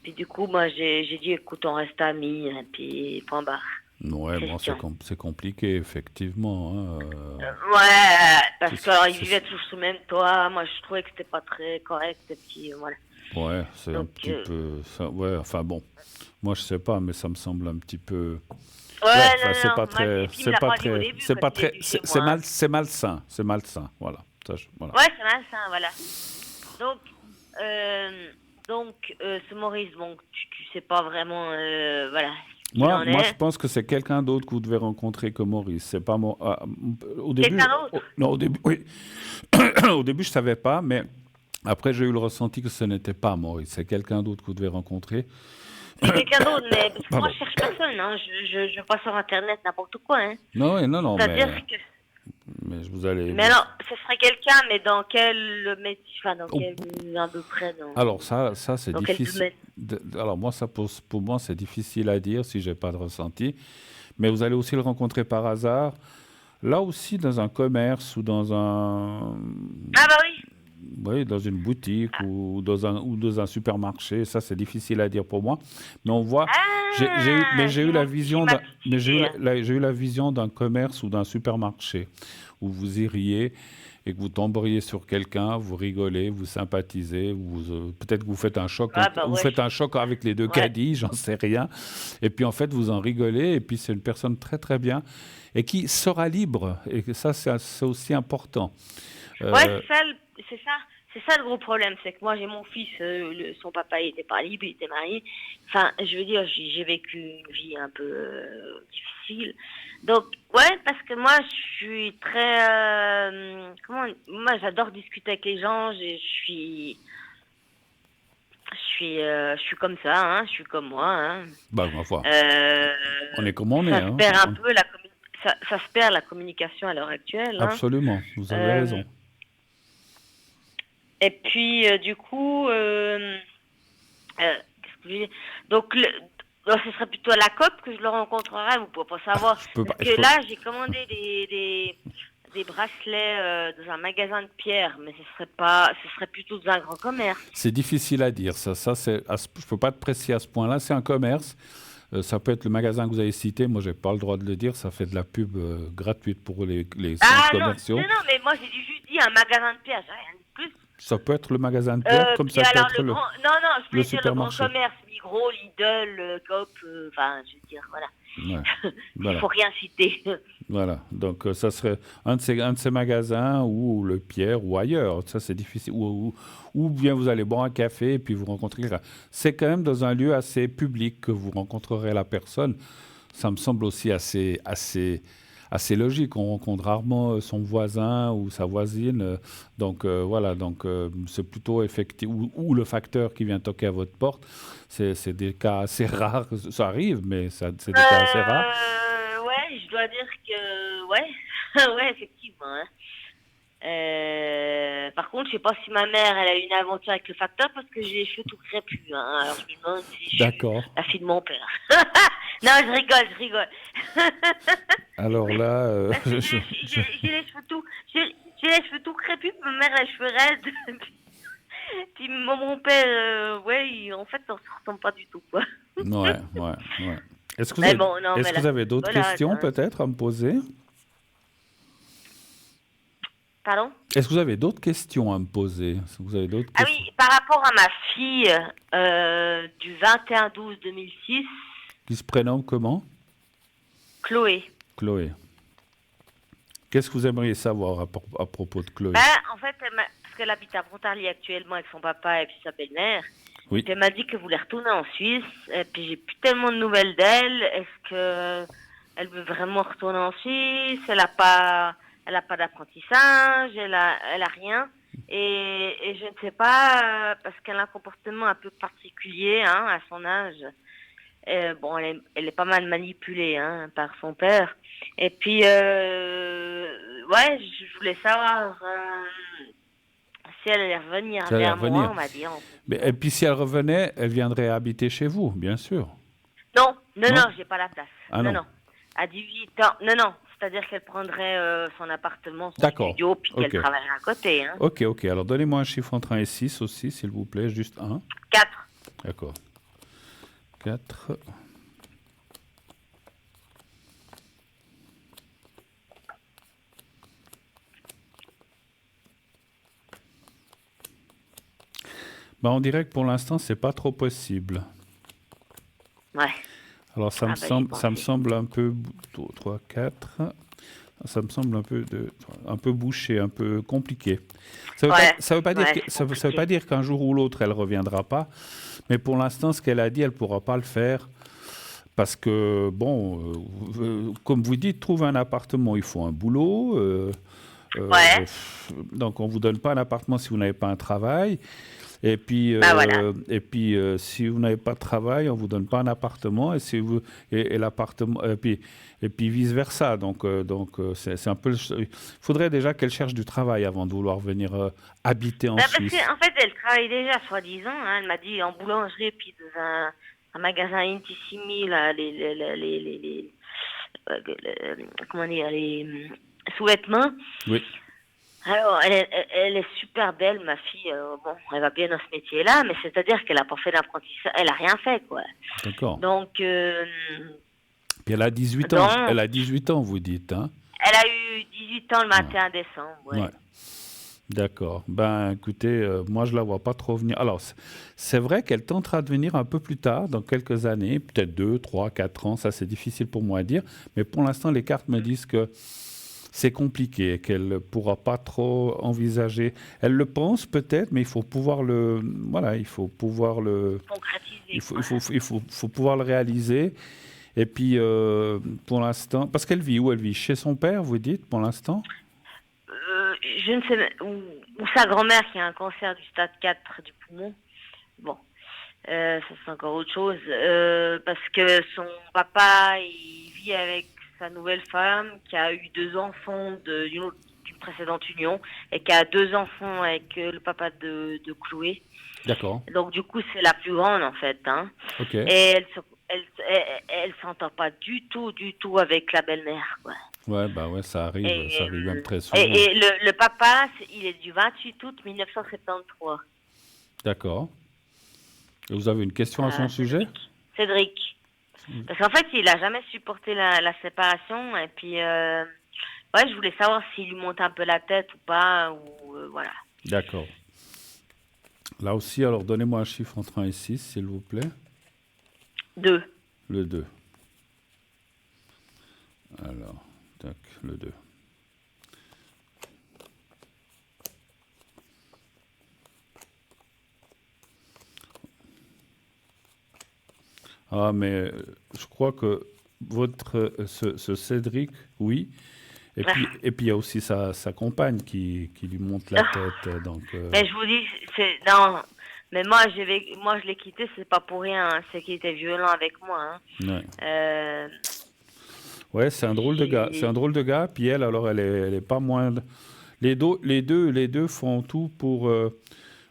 Puis du coup, moi, j'ai dit, écoute, on reste amis, et puis point barre. Ouais, bon, Question. c'est compliqué, effectivement. Hein, Ouais, parce c'est- qu'ils c'est- vivaient tous sous le même toit. Moi, je trouvais que c'était pas très correct, et puis voilà. ouais, c'est un Donc, petit peu... ouais, enfin bon, moi je sais pas, mais ça me semble un petit peu... Ouais, ouais, enfin, non, non, moi, et puis il me l'a pas dit au début quand il est venu chez moi. Hein. c'est malsain, voilà. Ça, voilà. Ouais, c'est malsain, voilà. Donc, ce Maurice, bon, tu sais pas vraiment, voilà, ce qu'il en Moi, je est. pense que c'est quelqu'un d'autre que vous devez rencontrer que Maurice. C'est pas moi. Au début, Quelqu'un d'autre? non, au début, oui. Au début, je savais pas, mais après, j'ai eu le ressenti que ce n'était pas Maurice. C'est quelqu'un d'autre que vous devez rencontrer. C'est quelqu'un d'autre, mais parce que moi, Pardon. je cherche personne, hein. Je vais pas sur Internet n'importe quoi, hein. Non, oui, non, C'est-à-dire mais, que... mais je vous allez. Mais non, ce serait quelqu'un, mais dans quel métier, enfin, dans Oh, quel, à peu près, alors ça c'est dans quel difficile. domaine? Alors moi, pour moi, c'est difficile à dire si j'ai pas de ressenti. Mais vous allez aussi le rencontrer par hasard. Là aussi, dans un commerce ou dans un, Ah bah oui. oui, dans une boutique ou dans un supermarché, ça c'est difficile à dire pour moi. Mais on voit, Ah, j'ai eu la j'ai vision ma d'un, petite mais idée, hein. j'ai eu la vision d'un commerce ou d'un supermarché où vous iriez et que vous tomberiez sur quelqu'un, vous rigolez, vous sympathisez, peut-être que vous faites un choc, Ah bah vous ouais. faites un choc avec les deux Ouais. caddies, j'en sais rien. Et puis en fait, vous en rigolez et puis c'est une personne très très bien et qui sera libre. Et que ça, c'est aussi important. Ouais, Euh, c'est ça le gros problème, c'est que moi j'ai mon fils, son papa il était pas libre, il était marié. Enfin, je veux dire, j'ai vécu une vie un peu difficile. Donc, ouais, parce que moi je suis très, moi j'adore discuter avec les gens, je suis comme ça, hein, je suis comme moi, hein. Bah, ma foi, Euh, on est comme on est. Ça se Hein. perd un peu ça se perd la communication à l'heure actuelle, hein. Absolument, vous avez Euh, raison. Et puis, du coup, qu'est-ce que je veux dire? Donc, donc, ce serait plutôt à la COP que je le rencontrerai, vous ne pouvez pas savoir. Je peux pas, Parce je que peux- là, j'ai commandé des bracelets dans un magasin de pierre, mais ce serait plutôt dans un grand commerce. C'est difficile à dire. Je peux pas te préciser à ce point-là. C'est un commerce. Ça peut être le magasin que vous avez cité. Moi, j'ai pas le droit de le dire. Ça fait de la pub gratuite pour les centres Ah non, commerciaux. non, mais moi j'ai juste dit un magasin de pierre, j'ai rien de plus. Ça peut être le magasin de pierre, comme Puis ça peut alors être non, non, je le voulais dire le grand supermarché. commerce, Migros, Lidl, Coop, enfin, je veux dire, voilà. Ouais. Il Voilà. faut rien citer. Voilà. Donc, ça serait un de ces magasins ou le Pierre ou ailleurs. Ça, c'est difficile. Ou bien vous allez boire un café et puis vous rencontrez quelqu'un. C'est quand même dans un lieu assez public que vous rencontrerez la personne. Ça me semble aussi assez logique. On rencontre rarement son voisin ou sa voisine. Donc, voilà. Donc, c'est plutôt effectif. Ou le facteur qui vient toquer à votre porte. C'est des cas assez rares. Ça arrive, mais c'est des cas assez rares. Ouais, je dois dire que, ouais, ouais, effectivement. Hein. Par contre, je sais pas si ma mère, elle a eu une aventure avec le facteur parce que j'ai les cheveux tout crépus. Hein. Alors je me demande si je suis D'accord. la fille de mon père. Non, je rigole. Alors là, Parce que j'ai les cheveux tout, j'ai les cheveux tout crépus, ma mère a les cheveux raides. Puis mon père, ouais, en fait, on se ressemble pas du tout, quoi. ouais. Est-ce que vous Mais avez, bon, non, est-ce mais que vous là, avez d'autres voilà, questions hein. peut-être à me poser? Pardon? Est-ce que vous avez d'autres questions à me poser? Est-ce que vous avez d'autres Ah questions oui, par rapport à ma fille du 21/12/2006, qui se prénomment comment? Chloé. Chloé. Qu'est-ce que vous aimeriez savoir à propos de Chloé? Ben, en fait, parce qu'elle habite à Pontarlier actuellement avec son papa et puis sa belle-mère. Oui. Puis elle m'a dit qu'elle voulait retourner en Suisse. Et puis j'ai plus tellement de nouvelles d'elle. Est-ce que elle veut vraiment retourner en Suisse? Elle a pas d'apprentissage. Elle a rien. Et je ne sais pas parce qu'elle a un comportement un peu particulier, hein, à son âge. Bon, elle est pas mal manipulée, hein, par son père. Et puis, ouais, je voulais savoir si elle allait revenir Si elle allait vers revenir. moi, on m'a dit. Et puis si elle revenait, elle viendrait habiter chez vous, bien sûr. Non, Non? j'ai pas la place. Ah non, non. non. À 18 ans, non, c'est-à-dire qu'elle prendrait son appartement, son D'accord. studio, puis qu'elle Ok. travaillerait à côté. Hein. Ok. Alors, donnez-moi un chiffre entre 1 et 6 aussi, s'il vous plaît. Juste un. 4. D'accord. 4. Bah, on dirait que pour l'instant, c'est pas trop possible. Ouais. Alors, ça me J'y semble pensais. un peu 3, 4. Ça me semble un peu bouché, un peu compliqué. Ouais, Ça veut pas dire ouais, que, c'est ça veut pas compliqué. dire qu'un jour ou l'autre, elle reviendra pas. Mais pour l'instant, ce qu'elle a dit, elle pourra pas le faire parce que, bon, comme vous dites, trouver un appartement, il faut un boulot. Ouais, Donc, on vous donne pas un appartement si vous n'avez pas un travail. bah voilà. Si vous n'avez pas de travail, on vous donne pas un appartement et l'appartement et puis vice versa. C'est un peu. Il faudrait déjà qu'elle cherche du travail avant de vouloir venir habiter en Bah parce Suisse. qu'en fait, elle travaille déjà, soi-disant. Hein, elle m'a dit en boulangerie, puis dans un magasin Intissimi, là, comment dire, les sous-vêtements. Oui, Alors, elle est super belle, ma fille. Bon, elle va bien dans ce métier-là, mais c'est-à-dire qu'elle a pas fait d'apprentissage, elle a rien fait, quoi. d'accord. Donc, Puis elle a 18 ans. donc, Elle a 18 ans, vous dites, hein? elle a eu 18 ans le Ouais. 21 décembre, Ouais. ouais. D'accord. Ben, écoutez, moi, je la vois pas trop venir. Alors, c'est vrai qu'elle tentera de venir un peu plus tard, dans quelques années, peut-être 2, 3, 4 ans. Ça, c'est difficile pour moi à dire. Mais pour l'instant, les cartes me disent que c'est compliqué, qu'elle ne pourra pas trop envisager. Elle le pense peut-être, mais il faut pouvoir le, voilà, il faut pouvoir le, Concrétiser, quoi. faut pouvoir le réaliser. Et puis, pour l'instant, parce qu'elle vit où? Elle vit chez son père, vous dites, pour l'instant? Je ne sais ou sa grand-mère qui a un cancer du stade 4 du poumon. Bon, ça c'est encore autre chose. Parce que son papa, il vit avec sa nouvelle femme qui a eu 2 enfants d'une précédente union et qui a 2 enfants avec le papa de Chloé. D'accord. Donc du coup, c'est la plus grande en fait. Hein. Ok. Et elle s'entend pas du tout avec la belle-mère, quoi. Ouais, bah ouais, ça Et, arrive même très et, souvent. et le papa, il est du 28 août 1973. D'accord. Et vous avez une question à son sujet? Cédric. Cédric. Parce qu'en fait, il a jamais supporté la séparation. Et puis, ouais, je voulais savoir s'il lui monte un peu la tête ou pas. Ou, voilà. D'accord. Là aussi, alors donnez-moi un chiffre entre 1 et 6, s'il vous plaît. 2. Le 2. Alors, tac, le 2. Ah, mais je crois que ce Cédric, oui. Et puis il y a aussi sa compagne qui lui monte la tête. Mais je vous dis, non. Mais moi, je l'ai quitté, c'est pas pour rien. Hein. C'est qu'il était violent avec moi. Hein. Ouais. Euh, Ouais, c'est un drôle de gars. C'est un drôle de gars. Puis elle, alors, elle est pas moins. Les deux font tout pour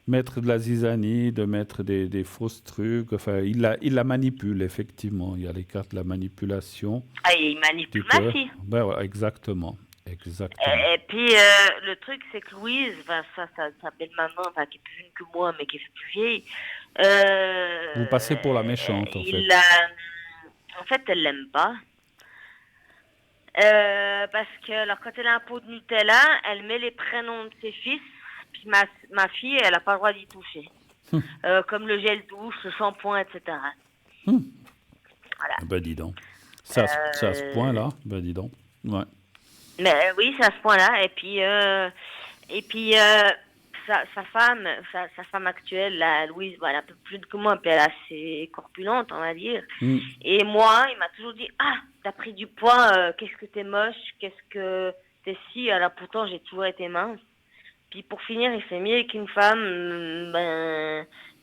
mettre de la zizanie, de mettre des fausses trucs. Enfin, il la manipule, effectivement. Il y a les cartes de la manipulation. Ah, il manipule ma fille. Ben, ouais, exactement. Exactement. Et puis, le truc, c'est que Louise, enfin, sa belle-maman, enfin, qui est plus jeune que moi, mais qui est plus vieille, Vous passez pour la méchante, en fait. en fait, elle l'aime pas. Parce que, alors, quand elle a un pot de Nutella, elle met les prénoms de ses fils, puis ma fille, elle n'a pas le droit d'y toucher. Comme le gel douche, le shampoing, etc. Voilà. Ben, dis donc. C'est à ce point-là. Ben, dis donc. Ouais. Mais oui, c'est à ce point-là. Et puis sa femme actuelle, la Louise, voilà, un peu plus que moi, puis elle est assez corpulente, on va dire. Et moi, il m'a toujours dit, ah, t'as pris du poids, qu'est-ce que t'es moche, qu'est-ce que t'es si. Alors pourtant, j'ai toujours été mince. Puis pour finir, il s'est mis avec une femme,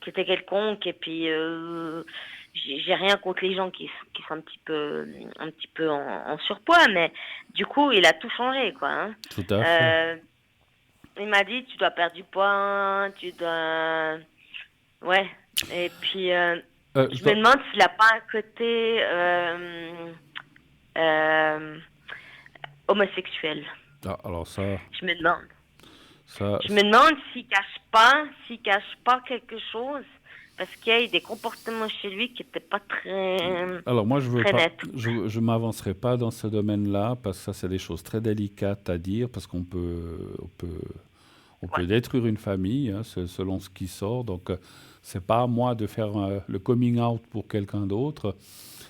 qui était quelconque. Et puis j'ai rien contre les gens qui sont un petit peu en surpoids, mais du coup, il a tout changé, quoi. Hein. Tout à fait. Il m'a dit, tu dois perdre du poids, tu dois... Ouais. Et puis, je me demande s'il n'a pas un côté... homosexuel. Ah, alors Je me demande. ça, Je me demande s'il cache pas quelque chose, parce qu'il y a eu des comportements chez lui qui n'étaient pas alors moi je veux très pas, nets. je m'avancerai pas dans ce domaine-là parce que ça c'est des choses très délicates à dire parce on Ouais. peut détruire une famille hein, selon ce qui sort. Donc c'est pas à moi de faire le coming out pour quelqu'un d'autre.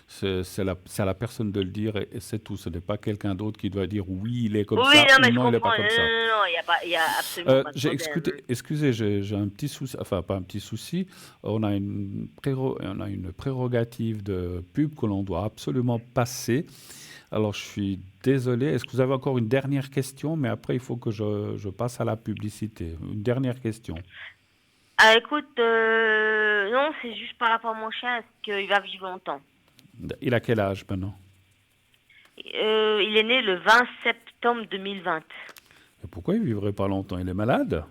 C'est à la personne de le dire et c'est tout. Ce n'est pas quelqu'un d'autre qui doit dire oui il est comme Oui, ça non, ou mais je non il n'est pas comprends. comme ça. Non, il y a absolument pas de problème. Excusez, j'ai un petit souci, enfin pas un petit souci, on a une prérogative de pub que l'on doit absolument passer. Alors je suis désolé, est-ce que vous avez encore une dernière question? Mais après il faut que je passe à la publicité. Une dernière question. Ah, écoute, non, c'est juste par rapport à mon chien, est-ce qu'il va vivre longtemps? Il a quel âge maintenant? Il est né le 20 septembre 2020. Et pourquoi il vivrait pas longtemps? Il est malade?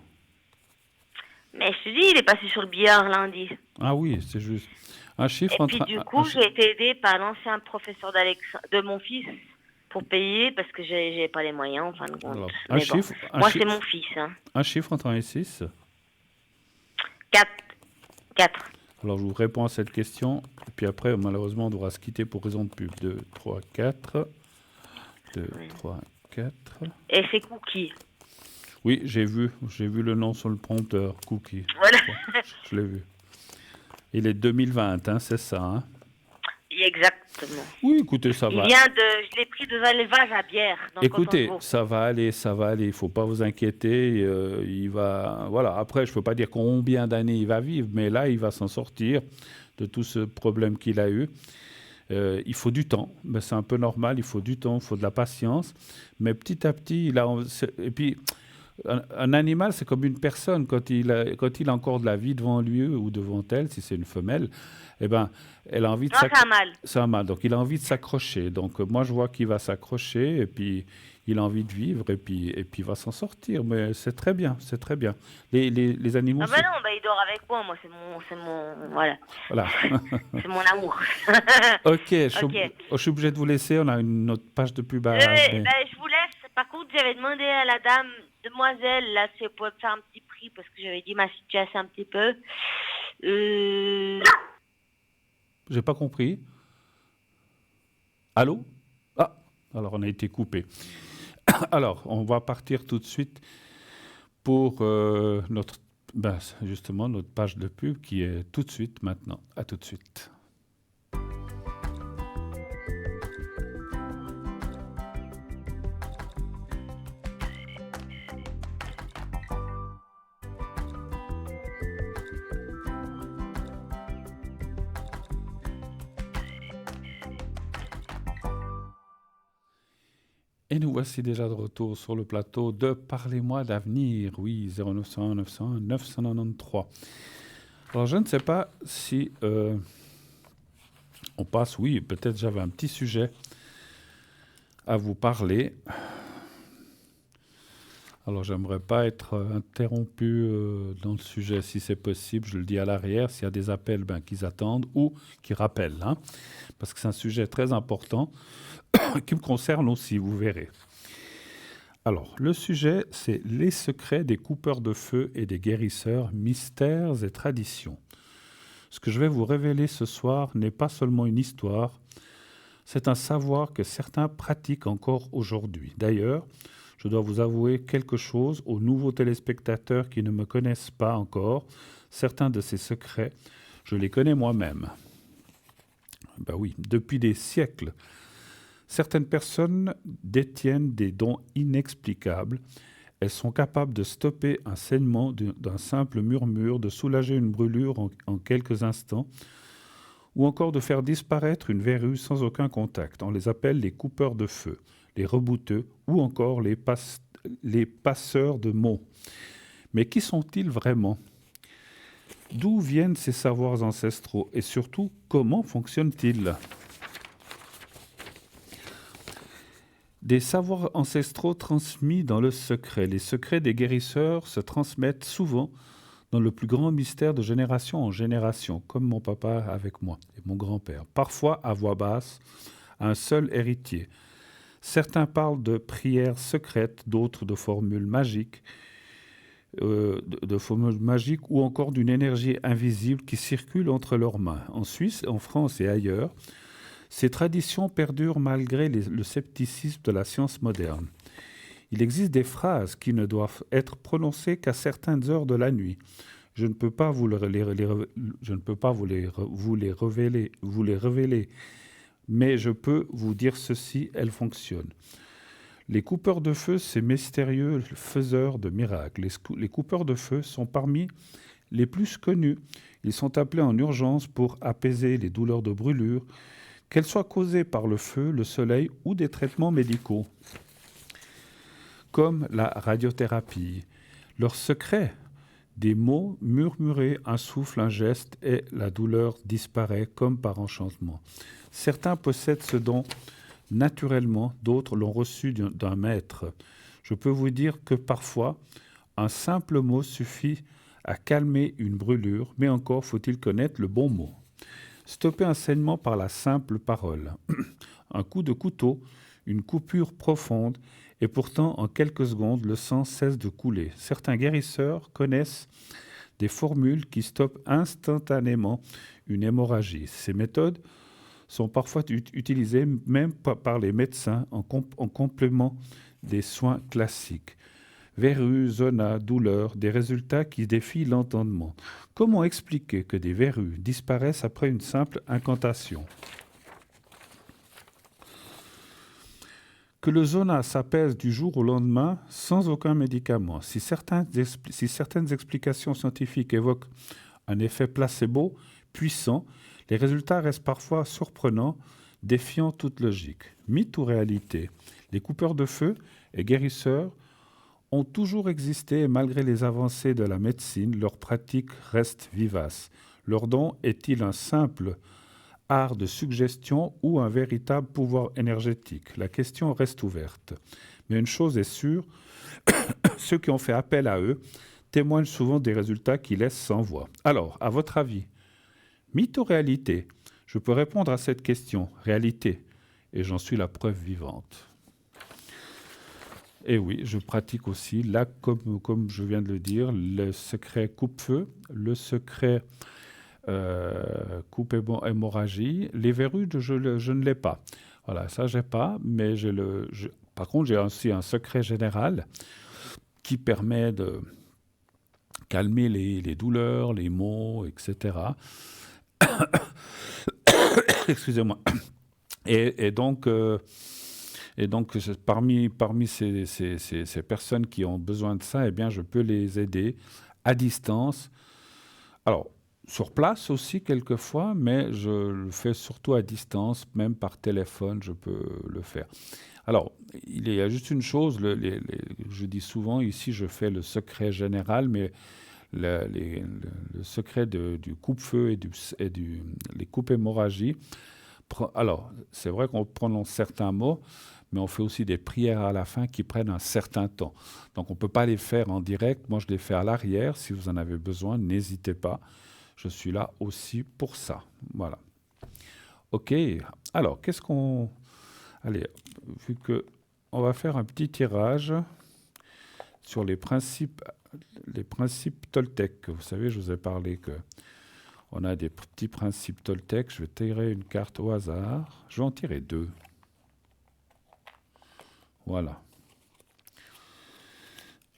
Mais je te dis, il est passé sur le billard lundi. Ah oui, c'est juste. Un chiffre Et puis du coup, j'ai été aidée par l'ancien professeur de mon fils pour payer parce que j'ai pas les moyens en fin de compte. Alors, Mais bon, moi c'est mon fils. Hein. Un chiffre entre 1 et 6. 4. 4. Alors je vous réponds à cette question. Et puis après, malheureusement, on devra se quitter pour raison de pub. 2, 3, 4. 2, 3, 4. Et c'est Cookie. Oui, j'ai vu le nom sur le prompteur. Cookie. Voilà. Je l'ai vu. Il est 2020, hein, c'est ça. Hein? Exactement. Oui, écoutez, ça va. Je l'ai pris devant l'élevage à bière. Écoutez, ça va aller. Il ne faut pas vous inquiéter. Il va, voilà. Après, je ne peux pas dire combien d'années il va vivre, mais là, il va s'en sortir de tout ce problème qu'il a eu. Il faut du temps, ben, c'est un peu normal, il faut du temps, il faut de la patience, mais petit à petit, et puis un animal, c'est comme une personne, quand il a encore de la vie devant lui ou devant elle, si c'est une femelle, eh ben, elle a envie de s'accrocher. C'est un mâle. C'est un mâle, donc il a envie de s'accrocher. Donc moi, je vois qu'il va s'accrocher, et puis il a envie de vivre, et puis il va s'en sortir. Mais c'est très bien, c'est très bien. Les animaux... Ah ben non, il dort avec moi, voilà. Voilà. C'est mon amour. Ok, je suis obligé de vous laisser, on a une autre page de pub à... je vous laisse. Par contre, j'avais demandé à la dame, demoiselle, là, si elle pouvait me faire un petit prix, parce que j'avais dit ma situation un petit peu. J'ai pas compris. Allô? Ah, alors on a été coupé. Alors, on va partir tout de suite pour justement notre page de pub qui est tout de suite maintenant. À tout de suite. Et nous voici déjà de retour sur le plateau de Parlez-moi d'avenir. Oui, 0901 901 993. Alors, je ne sais pas si on passe. Oui, peut-être j'avais un petit sujet à vous parler. Alors, j'aimerais pas être interrompu dans le sujet si c'est possible. Je le dis à l'arrière. S'il y a des appels, qu'ils attendent ou qu'ils rappellent. Hein, parce que c'est un sujet très important qui me concerne aussi, vous verrez. Alors, le sujet, c'est les secrets des coupeurs de feu et des guérisseurs, mystères et traditions. Ce que je vais vous révéler ce soir n'est pas seulement une histoire, c'est un savoir que certains pratiquent encore aujourd'hui. D'ailleurs, je dois vous avouer quelque chose aux nouveaux téléspectateurs qui ne me connaissent pas encore. Certains de ces secrets, je les connais moi-même. Ben oui, depuis des siècles, certaines personnes détiennent des dons inexplicables. Elles sont capables de stopper un saignement d'un simple murmure, de soulager une brûlure en quelques instants, ou encore de faire disparaître une verrue sans aucun contact. On les appelle les coupeurs de feu, les rebouteux, ou encore les passeurs de mots. Mais qui sont-ils vraiment ? D'où viennent ces savoirs ancestraux ? Et surtout, comment fonctionnent-ils ? Des savoirs ancestraux transmis dans le secret. Les secrets des guérisseurs se transmettent souvent dans le plus grand mystère de génération en génération, comme mon papa avec moi et mon grand-père. Parfois à voix basse, à un seul héritier. Certains parlent de prières secrètes, d'autres de formules magiques, de formules magiques ou encore d'une énergie invisible qui circule entre leurs mains. En Suisse, en France et ailleurs, ces traditions perdurent malgré le scepticisme de la science moderne. Il existe des phrases qui ne doivent être prononcées qu'à certaines heures de la nuit. Je ne peux pas je ne peux pas vous les révéler, mais je peux vous dire ceci, elles fonctionnent. Les coupeurs de feu, ces mystérieux faiseurs de miracles. Les coupeurs de feu sont parmi les plus connus. Ils sont appelés en urgence pour apaiser les douleurs de brûlure, qu'elles soient causées par le feu, le soleil ou des traitements médicaux, comme la radiothérapie. Leur secret, des mots murmurés, un souffle, un geste, et la douleur disparaît comme par enchantement. Certains possèdent ce don naturellement, d'autres l'ont reçu d'un maître. Je peux vous dire que parfois, un simple mot suffit à calmer une brûlure, mais encore faut-il connaître le bon mot. Stopper un saignement par la simple parole. Un coup de couteau, une coupure profonde, et pourtant, en quelques secondes, le sang cesse de couler. Certains guérisseurs connaissent des formules qui stoppent instantanément une hémorragie. Ces méthodes sont parfois utilisées même par les médecins en complément des soins classiques. Verrues, zonas, douleurs, des résultats qui défient l'entendement. Comment expliquer que des verrues disparaissent après une simple incantation ? Que le zona s'apaise du jour au lendemain sans aucun médicament. Si certaines explications scientifiques évoquent un effet placebo puissant, les résultats restent parfois surprenants, défiant toute logique. Mythe ou réalité ? Les coupeurs de feu et guérisseurs ont toujours existé et malgré les avancées de la médecine, leur pratique reste vivace. Leur don est-il un simple art de suggestion ou un véritable pouvoir énergétique ? La question reste ouverte. Mais une chose est sûre, ceux qui ont fait appel à eux témoignent souvent des résultats qui laissent sans voix. Alors, à votre avis, mythe ou réalité ? Je peux répondre à cette question, réalité, et j'en suis la preuve vivante. Et oui, je pratique aussi, là, comme je viens de le dire, le secret coupe-feu, le secret coupe hémorragie. Les verrues, je ne l'ai pas. Voilà, ça, j'ai pas, mais par contre, j'ai aussi un secret général qui permet de calmer les douleurs, les maux, etc. Excusez-moi. Et donc, parmi ces personnes qui ont besoin de ça, eh bien, je peux les aider à distance. Alors, sur place aussi quelquefois, mais je le fais surtout à distance, même par téléphone, je peux le faire. Alors, il y a juste une chose, je dis souvent, ici je fais le secret général, mais le secret du coupe-feu et les coupes hémorragie. Alors, c'est vrai qu'on prononce certains mots, mais on fait aussi des prières à la fin qui prennent un certain temps. Donc, on ne peut pas les faire en direct. Moi, je les fais à l'arrière. Si vous en avez besoin, n'hésitez pas. Je suis là aussi pour ça. Voilà. OK. Alors, qu'est-ce qu'on... Allez, vu qu'on va faire un petit tirage sur les principes Toltec. Vous savez, je vous ai parlé qu'on a des petits principes Toltec. Je vais tirer une carte au hasard. Je vais en tirer 2. Voilà.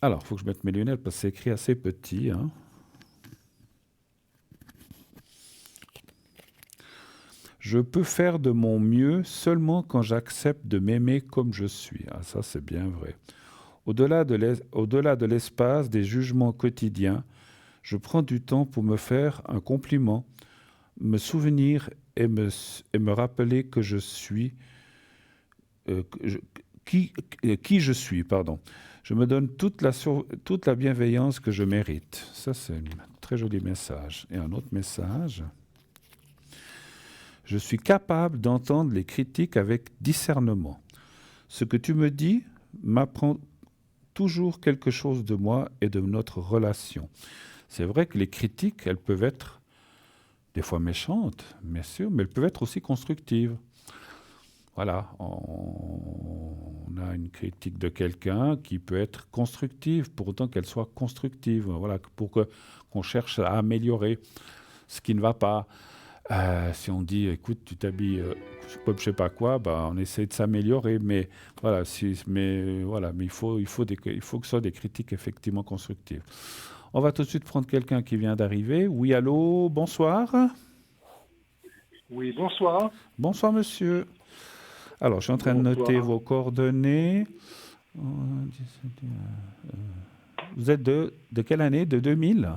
Alors, il faut que je mette mes lunettes parce que c'est écrit assez petit. Hein. Je peux faire de mon mieux seulement quand j'accepte de m'aimer comme je suis. Ah, ça, c'est bien vrai. Au-delà de l'espace des jugements quotidiens, je prends du temps pour me faire un compliment, me souvenir et me rappeler que je suis... qui je suis, pardon. Je me donne toute la bienveillance que je mérite. Ça, c'est un très joli message. Et un autre message. Je suis capable d'entendre les critiques avec discernement. Ce que tu me dis m'apprend toujours quelque chose de moi et de notre relation. C'est vrai que les critiques, elles peuvent être des fois méchantes, bien sûr, mais elles peuvent être aussi constructives. voilà, on a une critique de quelqu'un qui peut être constructive, pour autant qu'elle soit constructive. Voilà, qu'on cherche à améliorer ce qui ne va pas. Si on dit, écoute, tu t'habilles comme je sais pas quoi, bah, on essaie de s'améliorer, mais voilà, mais il faut que ce soit des critiques effectivement constructives. On va tout de suite prendre quelqu'un qui vient d'arriver. Oui, allô, bonsoir. Oui, bonsoir. Bonsoir, monsieur. Alors, je suis en train de noter Bonsoir. vos coordonnées. Vous êtes de quelle année? De 2000?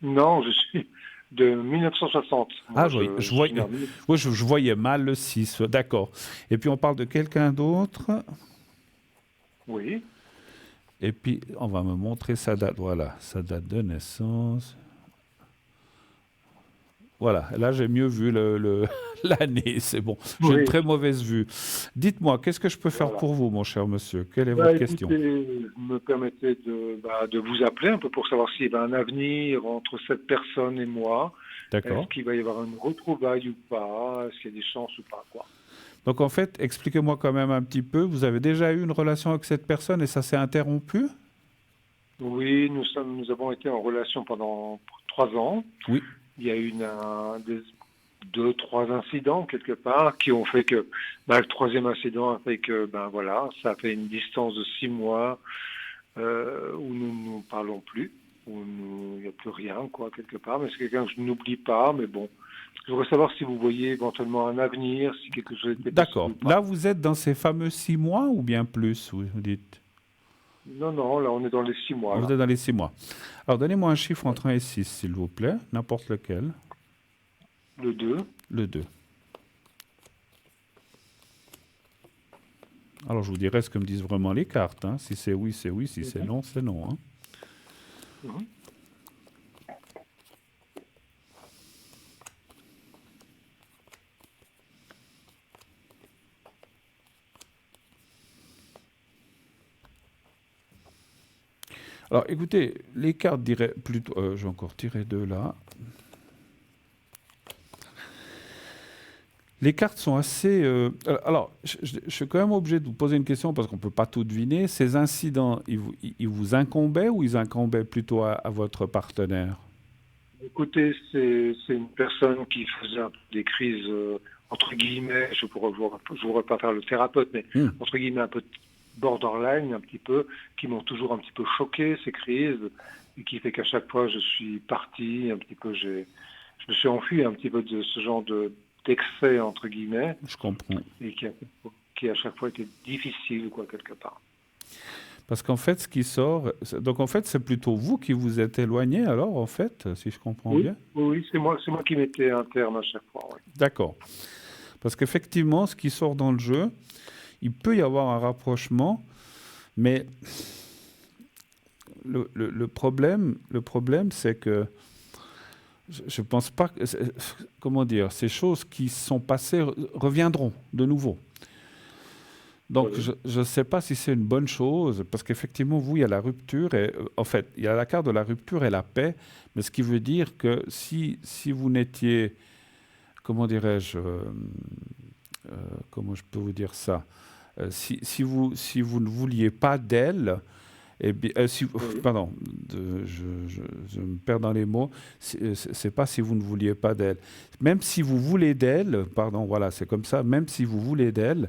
Non, je suis de 1960. Ah, Moi, oui, je suis né en 1960. oui, je voyais mal le 6, d'accord. Et puis, on parle de quelqu'un d'autre. Oui. Et puis, on va me montrer sa date. Voilà, sa date de naissance. Voilà, là, j'ai mieux vu l'année, c'est bon. J'ai une Oui. très mauvaise vue. Dites-moi, qu'est-ce que je peux faire Voilà. pour vous, mon cher monsieur? Quelle est Bah, votre écoutez, question? me permettez de vous appeler un peu pour savoir s'il y a un avenir entre cette personne et moi. Est-ce D'accord. qu'il va y avoir une retrouvaille ou pas? Est-ce qu'il y a des chances ou pas, quoi? Donc, en fait, expliquez-moi quand même un petit peu. Vous avez déjà eu une relation avec cette personne et ça s'est interrompu? Oui, nous avons été en relation pendant 3 ans. Oui. Il y a eu deux, trois incidents quelque part qui ont fait que le troisième incident a fait que voilà, ça a fait une distance de 6 mois où nous ne nous parlons plus, il n'y a plus rien quoi quelque part. Mais c'est quelqu'un que je n'oublie pas. Mais bon, je voudrais savoir si vous voyez éventuellement un avenir, si quelque chose était D'accord. possible ou Là, pas. vous êtes dans ces fameux 6 mois ou bien plus, vous dites? Non, non, là on est dans les 6 mois Vous là. êtes dans les 6 mois. Alors, donnez-moi un chiffre entre 1 et 6, s'il vous plaît. N'importe lequel. Le 2. Le 2. Alors, je vous dirai ce que me disent vraiment les cartes, hein. Si c'est oui, c'est oui. Si c'est non, c'est non, hein. Mhm. Alors, écoutez, les cartes diraient plutôt... je vais encore tirer deux là. Les cartes sont assez... alors, je suis quand même obligé de vous poser une question parce qu'on ne peut pas tout deviner. Ces incidents, ils vous incombaient ou ils incombaient plutôt à votre partenaire? Écoutez, c'est une personne qui faisait un peu des crises, entre guillemets, je ne pourrais pas faire le thérapeute, mais Hmm. entre guillemets un peu borderline, un petit peu, qui m'ont toujours un petit peu choqué, ces crises, et qui fait qu'à chaque fois je suis parti, un petit peu, je me suis enfui un petit peu de ce genre d'excès, entre guillemets, Je comprends. et qui à chaque fois était difficile, quoi, quelque part. Parce qu'en fait, ce qui sort... Donc, en fait, c'est plutôt vous qui vous êtes éloigné, alors, en fait, si je comprends Oui, bien? oui, c'est moi qui mettais un terme à chaque fois, oui. D'accord. Parce qu'effectivement, ce qui sort dans le jeu, il peut y avoir un rapprochement, mais le problème, c'est que je pense pas que... Comment dire? Ces choses qui sont passées reviendront de nouveau. Donc, Oui. je ne sais pas si c'est une bonne chose, parce qu'effectivement, vous, il y a la rupture, et en fait, il y a la carte de la rupture et la paix, mais ce qui veut dire que si vous n'étiez, comment dirais-je, comment je peux vous dire ça, si vous ne vouliez pas d'elle, eh bien, Oui. pardon, je me perds dans les mots, c'est pas si vous ne vouliez pas d'elle. Même si vous voulez d'elle, pardon, voilà, c'est comme ça, même si vous voulez d'elle,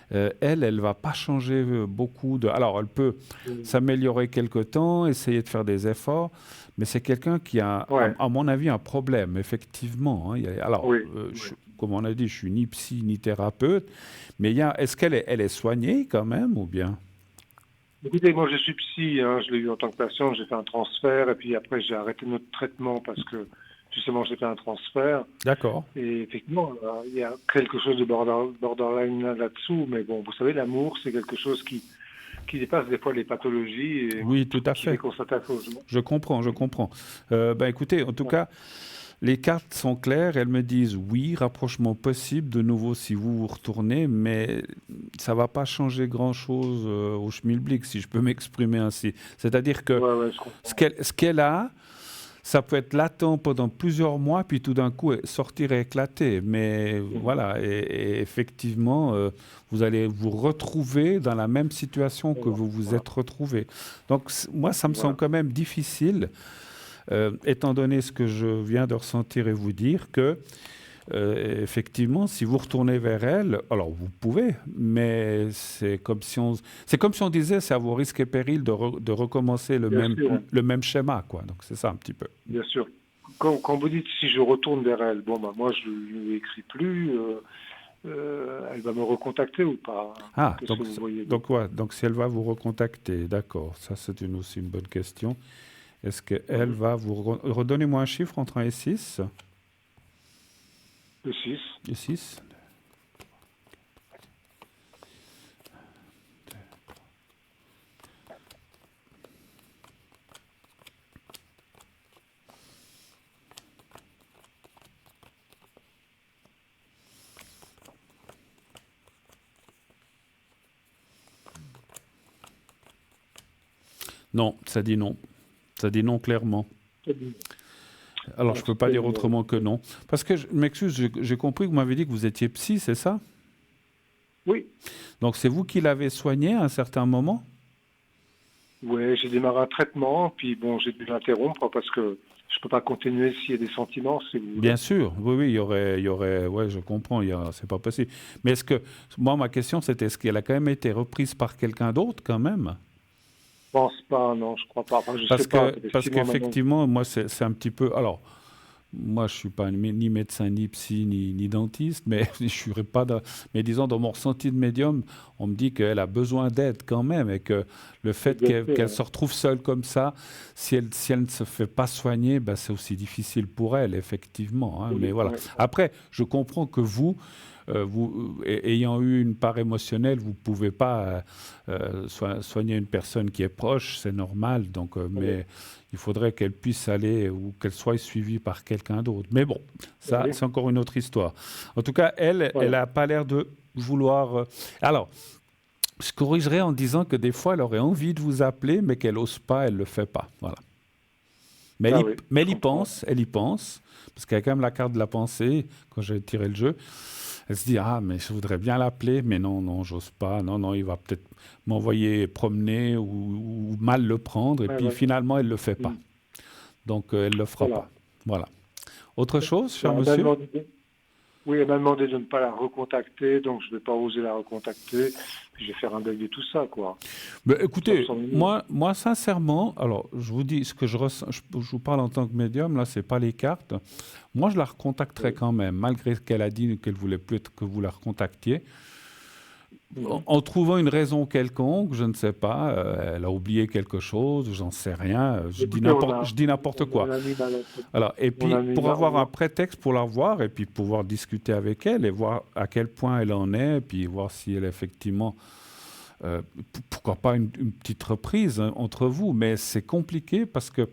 elle va pas changer beaucoup de... Alors, elle peut s'améliorer quelque temps, essayer de faire des efforts, mais c'est quelqu'un qui a, Ouais. à mon avis, un problème, effectivement, hein. Alors, Oui, oui. comme on a dit, je suis ni psy ni thérapeute, mais est-ce qu'elle elle est soignée quand même, ou bien? Écoutez, moi je suis psy, hein, je l'ai eu en tant que patient, j'ai fait un transfert et puis après j'ai arrêté notre traitement parce que justement j'ai fait un transfert D'accord. et effectivement il y a quelque chose de borderline là-dessous, mais bon, vous savez, l'amour c'est quelque chose qui dépasse des fois les pathologies et Oui, tout à qui fait fait. qu'on s'attache aux gens. Je comprends, je comprends. Écoutez, en tout cas, les cartes sont claires. Elles me disent oui, rapprochement possible de nouveau si vous vous retournez, mais ça va pas changer grand-chose au schmilblick, si je peux m'exprimer ainsi. C'est-à-dire que Ouais, je comprends. ce qu'elle a, ça peut être latent pendant plusieurs mois, puis tout d'un coup sortir et éclater. Mais voilà, et effectivement, vous allez vous retrouver dans la même situation que vous vous êtes retrouvé. Donc moi, ça me semble quand même difficile, étant donné ce que je viens de ressentir et vous dire, que effectivement, si vous retournez vers elle, alors vous pouvez, mais c'est comme si on disait, c'est à vos risques et périls de recommencer le même schéma, quoi. Donc c'est ça un petit peu. Bien sûr. Quand vous dites si je retourne vers elle, bon, bah, moi je ne lui écris plus, elle va me recontacter ou pas? Ah, Qu'est-ce que vous voyez? donc si elle va vous recontacter, d'accord, ça c'est aussi une bonne question. Est-ce qu'elle va vous... Redonnez-moi un chiffre entre 1 et 6. Le 6. Le 6. Non, ça dit non. Ça dit non clairement. Alors, je ne peux pas dire autrement que non. Parce que, je m'excuse, j'ai compris que vous m'avez dit que vous étiez psy, c'est ça? Oui. Donc, c'est vous qui l'avez soigné à un certain moment? Oui, j'ai démarré un traitement, puis bon, j'ai dû l'interrompre parce que je ne peux pas continuer s'il y a des sentiments, si vous voulez. Bien sûr, oui, il y aurait, ouais, je comprends, c'est pas possible. Mais est-ce que, moi, ma question, c'était, est-ce qu'elle a quand même été reprise par quelqu'un d'autre, quand même? Je pense pas, non, je crois pas. Enfin, Parce qu'effectivement, moi, c'est un petit peu... Alors, moi, je ne suis pas ni médecin, ni psy, ni dentiste, mais je suis pas... mais disons, dans mon ressenti de médium, on me dit qu'elle a besoin d'aide quand même, et que le fait qu'elle se retrouve seule comme ça, si elle ne se fait pas soigner, ben, c'est aussi difficile pour elle, effectivement. Hein, mais voilà. Après, je comprends que vous, ayant eu une part émotionnelle, vous ne pouvez pas soigner une personne qui est proche, c'est normal. Donc, mais il faudrait qu'elle puisse aller ou qu'elle soit suivie par quelqu'un d'autre. Mais bon, ça, c'est encore une autre histoire. En tout cas, elle n'a pas l'air de vouloir... Alors, je corrigerai en disant que des fois, elle aurait envie de vous appeler, mais qu'elle n'ose pas, elle ne le fait pas. Voilà. Mais elle y pense, parce qu'il y a quand même la carte de la pensée, quand j'ai tiré le jeu. Elle se dit, ah, mais je voudrais bien l'appeler, mais non, j'ose pas. Non, il va peut-être m'envoyer promener ou mal le prendre. Et puis finalement, elle ne le fait pas. Donc, elle ne le fera pas. Voilà. Autre chose, cher monsieur? Oui, elle m'a demandé de ne pas la recontacter, donc je ne vais pas oser la recontacter. Puis je vais faire un deuil de tout ça, quoi. Mais écoutez, moi, sincèrement, alors je vous dis ce que je ressens, je vous parle en tant que médium, là, c'est pas les cartes. Moi, je la recontacterai quand même, malgré qu'elle a dit qu'elle voulait plus que vous la recontactiez. En trouvant une raison quelconque, je ne sais pas, elle a oublié quelque chose, j'en sais rien, je dis n'importe quoi. Alors, et puis, pour avoir un prétexte pour la revoir et puis pouvoir discuter avec elle et voir à quel point elle en est, et puis voir si elle est effectivement, pourquoi pas une petite reprise entre vous, mais c'est compliqué parce que,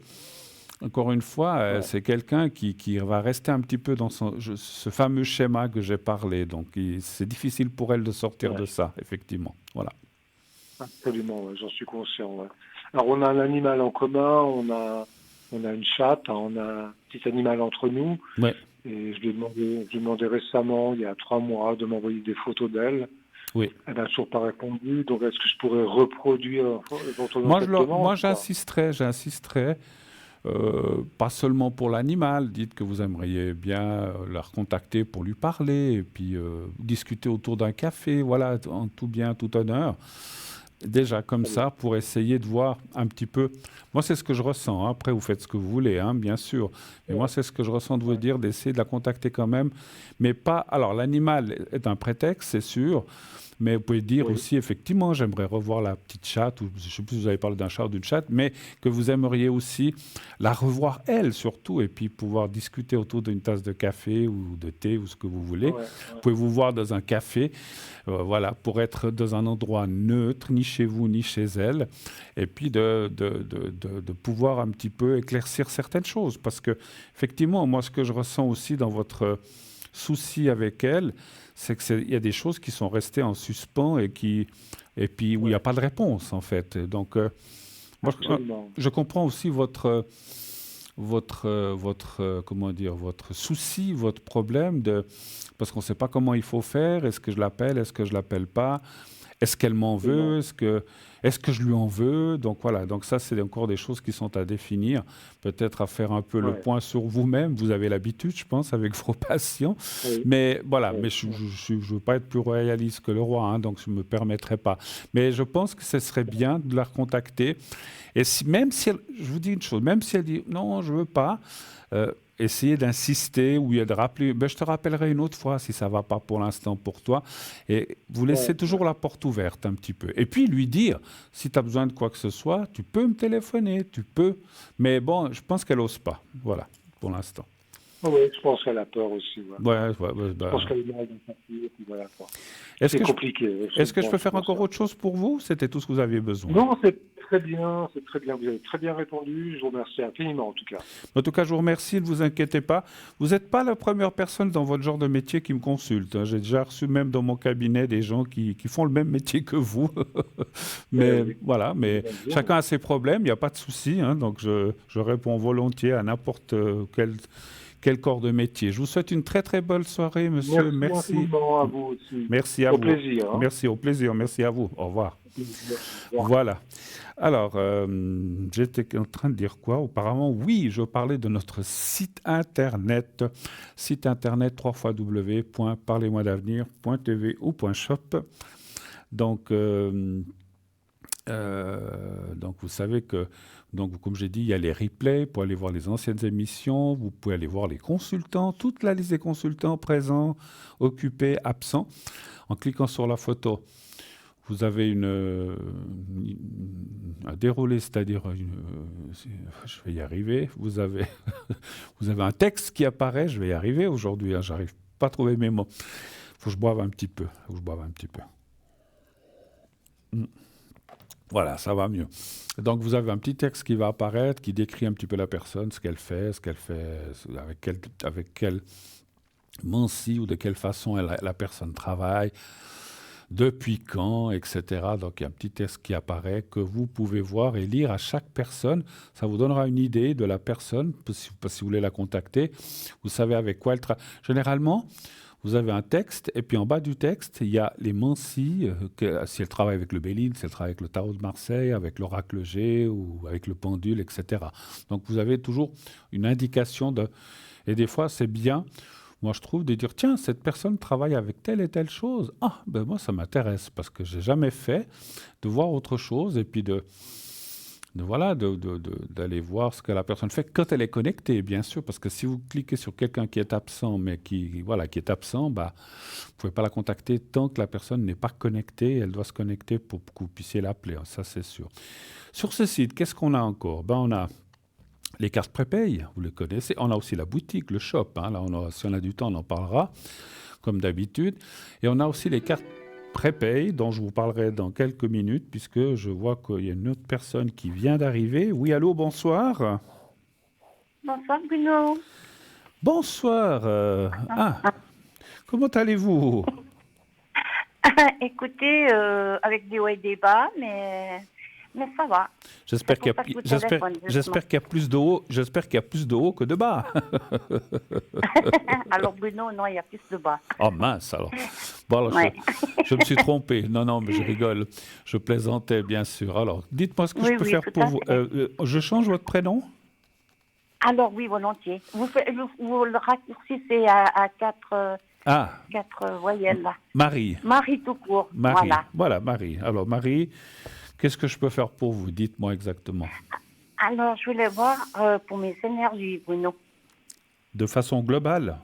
encore une fois, c'est quelqu'un qui va rester un petit peu dans ce fameux schéma que j'ai parlé. Donc, c'est difficile pour elle de sortir de ça, effectivement. Voilà. Absolument, j'en suis conscient. Ouais. Alors, on a un animal en commun, on a une chatte, on a un petit animal entre nous. Ouais. Et je lui ai demandé récemment, il y a 3 mois, de m'envoyer des photos d'elle. Oui. Elle n'a toujours pas répondu. Donc, est-ce que je pourrais reproduire éventuellement? Moi, j'insisterai. Pas seulement pour l'animal, dites que vous aimeriez bien la recontacter pour lui parler et puis discuter autour d'un café, voilà, en tout bien, tout honneur. Déjà comme ça, pour essayer de voir un petit peu... Moi, c'est ce que je ressens. Hein. Après, vous faites ce que vous voulez, hein, bien sûr. Mais moi, c'est ce que je ressens de vous dire, d'essayer de la contacter quand même. Mais pas... Alors, l'animal est un prétexte, c'est sûr. Mais vous pouvez dire aussi, effectivement, j'aimerais revoir la petite chatte, ou je ne sais plus si vous avez parlé d'un chat ou d'une chatte, mais que vous aimeriez aussi la revoir, elle, surtout, et puis pouvoir discuter autour d'une tasse de café ou de thé ou ce que vous voulez. Vous pouvez vous voir dans un café, voilà, pour être dans un endroit neutre, ni chez vous, ni chez elle, et puis de pouvoir un petit peu éclaircir certaines choses. Parce que, effectivement, moi, ce que je ressens aussi dans votre souci avec elle, c'est qu'il y a des choses qui sont restées en suspens et puis où il n'y a pas de réponse, en fait. Donc, moi, je comprends aussi votre comment dire, votre souci, votre problème parce qu'on ne sait pas comment il faut faire. Est-ce que je l'appelle? Est-ce que je l'appelle pas? Est-ce qu'elle m'en veut? Est-ce que je lui en veux? Donc voilà, donc ça, c'est encore des choses qui sont à définir, peut-être à faire un peu le Ouais. point sur vous-même. Vous avez l'habitude, je pense, avec vos patients. Oui. Mais voilà, Oui. mais je ne veux pas être plus royaliste que le roi, hein, donc je ne me permettrai pas. Mais je pense que ce serait bien de la recontacter. Et même si je vous dis une chose, même si elle dit non, je ne veux pas, essayez d'insister ou de rappeler, ben, je te rappellerai une autre fois si ça ne va pas pour l'instant pour toi. Et vous laissez Ouais. toujours la porte ouverte un petit peu. Et puis lui dire, si tu as besoin de quoi que ce soit, tu peux me téléphoner, tu peux. Mais bon, je pense qu'elle n'ose pas. Voilà, pour l'instant. Oui, je pense qu'elle a peur aussi. Ouais. Je pense qu'elle est mal dans sa vie, et puis voilà, quoi. Est-ce C'est que je, compliqué. est-ce que je peux faire pense encore ça. autre chose pour vous? C'était tout ce que vous aviez besoin. Non, c'est très bien, c'est très bien. Vous avez très bien répondu. Je vous remercie infiniment, en tout cas. En tout cas, je vous remercie, ne vous inquiétez pas. Vous n'êtes pas la première personne dans votre genre de métier qui me consulte, hein. J'ai déjà reçu même dans mon cabinet des gens qui font le même métier que vous. Mais Oui. voilà, mais Bien. chacun a ses problèmes, il n'y a pas de souci, hein. Donc je réponds volontiers à n'importe quel corps de métier. Je vous souhaite une très très bonne soirée, monsieur. Merci Merci. infiniment à vous aussi. Merci à Au vous. plaisir. Hein. Merci, au plaisir. Merci à vous. Au revoir. Au plaisir. Au revoir. Voilà. Alors, j'étais en train de dire quoi auparavant? Oui, je parlais de notre site internet. Site internet www.parlez-moi-d'avenir.tv ou .shop. Donc, donc vous savez que, donc, comme j'ai dit, il y a les replays pour aller voir les anciennes émissions. Vous pouvez aller voir les consultants, toute la liste des consultants présents, occupés, absents. En cliquant sur la photo, vous avez un déroulé, c'est-à-dire, je vais y arriver, vous avez un texte qui apparaît, je vais y arriver aujourd'hui, hein, j'arrive pas à trouver mes mots. Faut que je boive un petit peu, Voilà, ça va mieux. Donc vous avez un petit texte qui va apparaître, qui décrit un petit peu la personne, ce qu'elle fait, avec quel manci ou de quelle façon la personne travaille, depuis quand, etc. Donc il y a un petit texte qui apparaît que vous pouvez voir et lire à chaque personne. Ça vous donnera une idée de la personne, si vous voulez la contacter. Vous savez avec quoi elle travaille. Généralement, vous avez un texte, et puis en bas du texte, il y a les mancis, si elle travaille avec le Béline, si elle travaille avec le Tarot de Marseille, avec l'Oracle G, ou avec le Pendule, etc. Donc vous avez toujours une indication et des fois, c'est bien, moi je trouve, de dire, tiens, cette personne travaille avec telle et telle chose. Ah, ben moi ça m'intéresse, parce que j'ai jamais fait, de voir autre chose, et puis d'aller voir ce que la personne fait quand elle est connectée, bien sûr, parce que si vous cliquez sur quelqu'un qui est absent, mais qui est absent, bah, vous ne pouvez pas la contacter tant que la personne n'est pas connectée. Elle doit se connecter pour que vous puissiez l'appeler, ça c'est sûr. Sur ce site, qu'est-ce qu'on a encore? Ben, on a les cartes prépay, vous les connaissez. On a aussi la boutique, le shop, hein. Là, si on a du temps, on en parlera, comme d'habitude. Et on a aussi les cartes prépay, dont je vous parlerai dans quelques minutes, puisque je vois qu'il y a une autre personne qui vient d'arriver. Oui, allô, bonsoir. Bonsoir Bruno. Bonsoir. Comment allez-vous? Écoutez, avec des hauts et des bas, mais ça va. J'espère qu'il y a plus de haut, que de bas. Alors Bruno, non, il y a plus de bas. Oh mince alors. Bon, alors Ouais. je me suis trompé. Non, mais je rigole. Je plaisantais, bien sûr. Alors, dites-moi ce que je peux faire tout pour à vous. fait. Je change votre prénom? Alors oui, volontiers. Vous le raccourcissez à quatre voyelles là. Marie. Marie tout court. Marie. Voilà. Marie. Alors, Marie, qu'est-ce que je peux faire pour vous? Dites-moi exactement. Alors je voulais voir pour mes énergies, Bruno. De façon globale?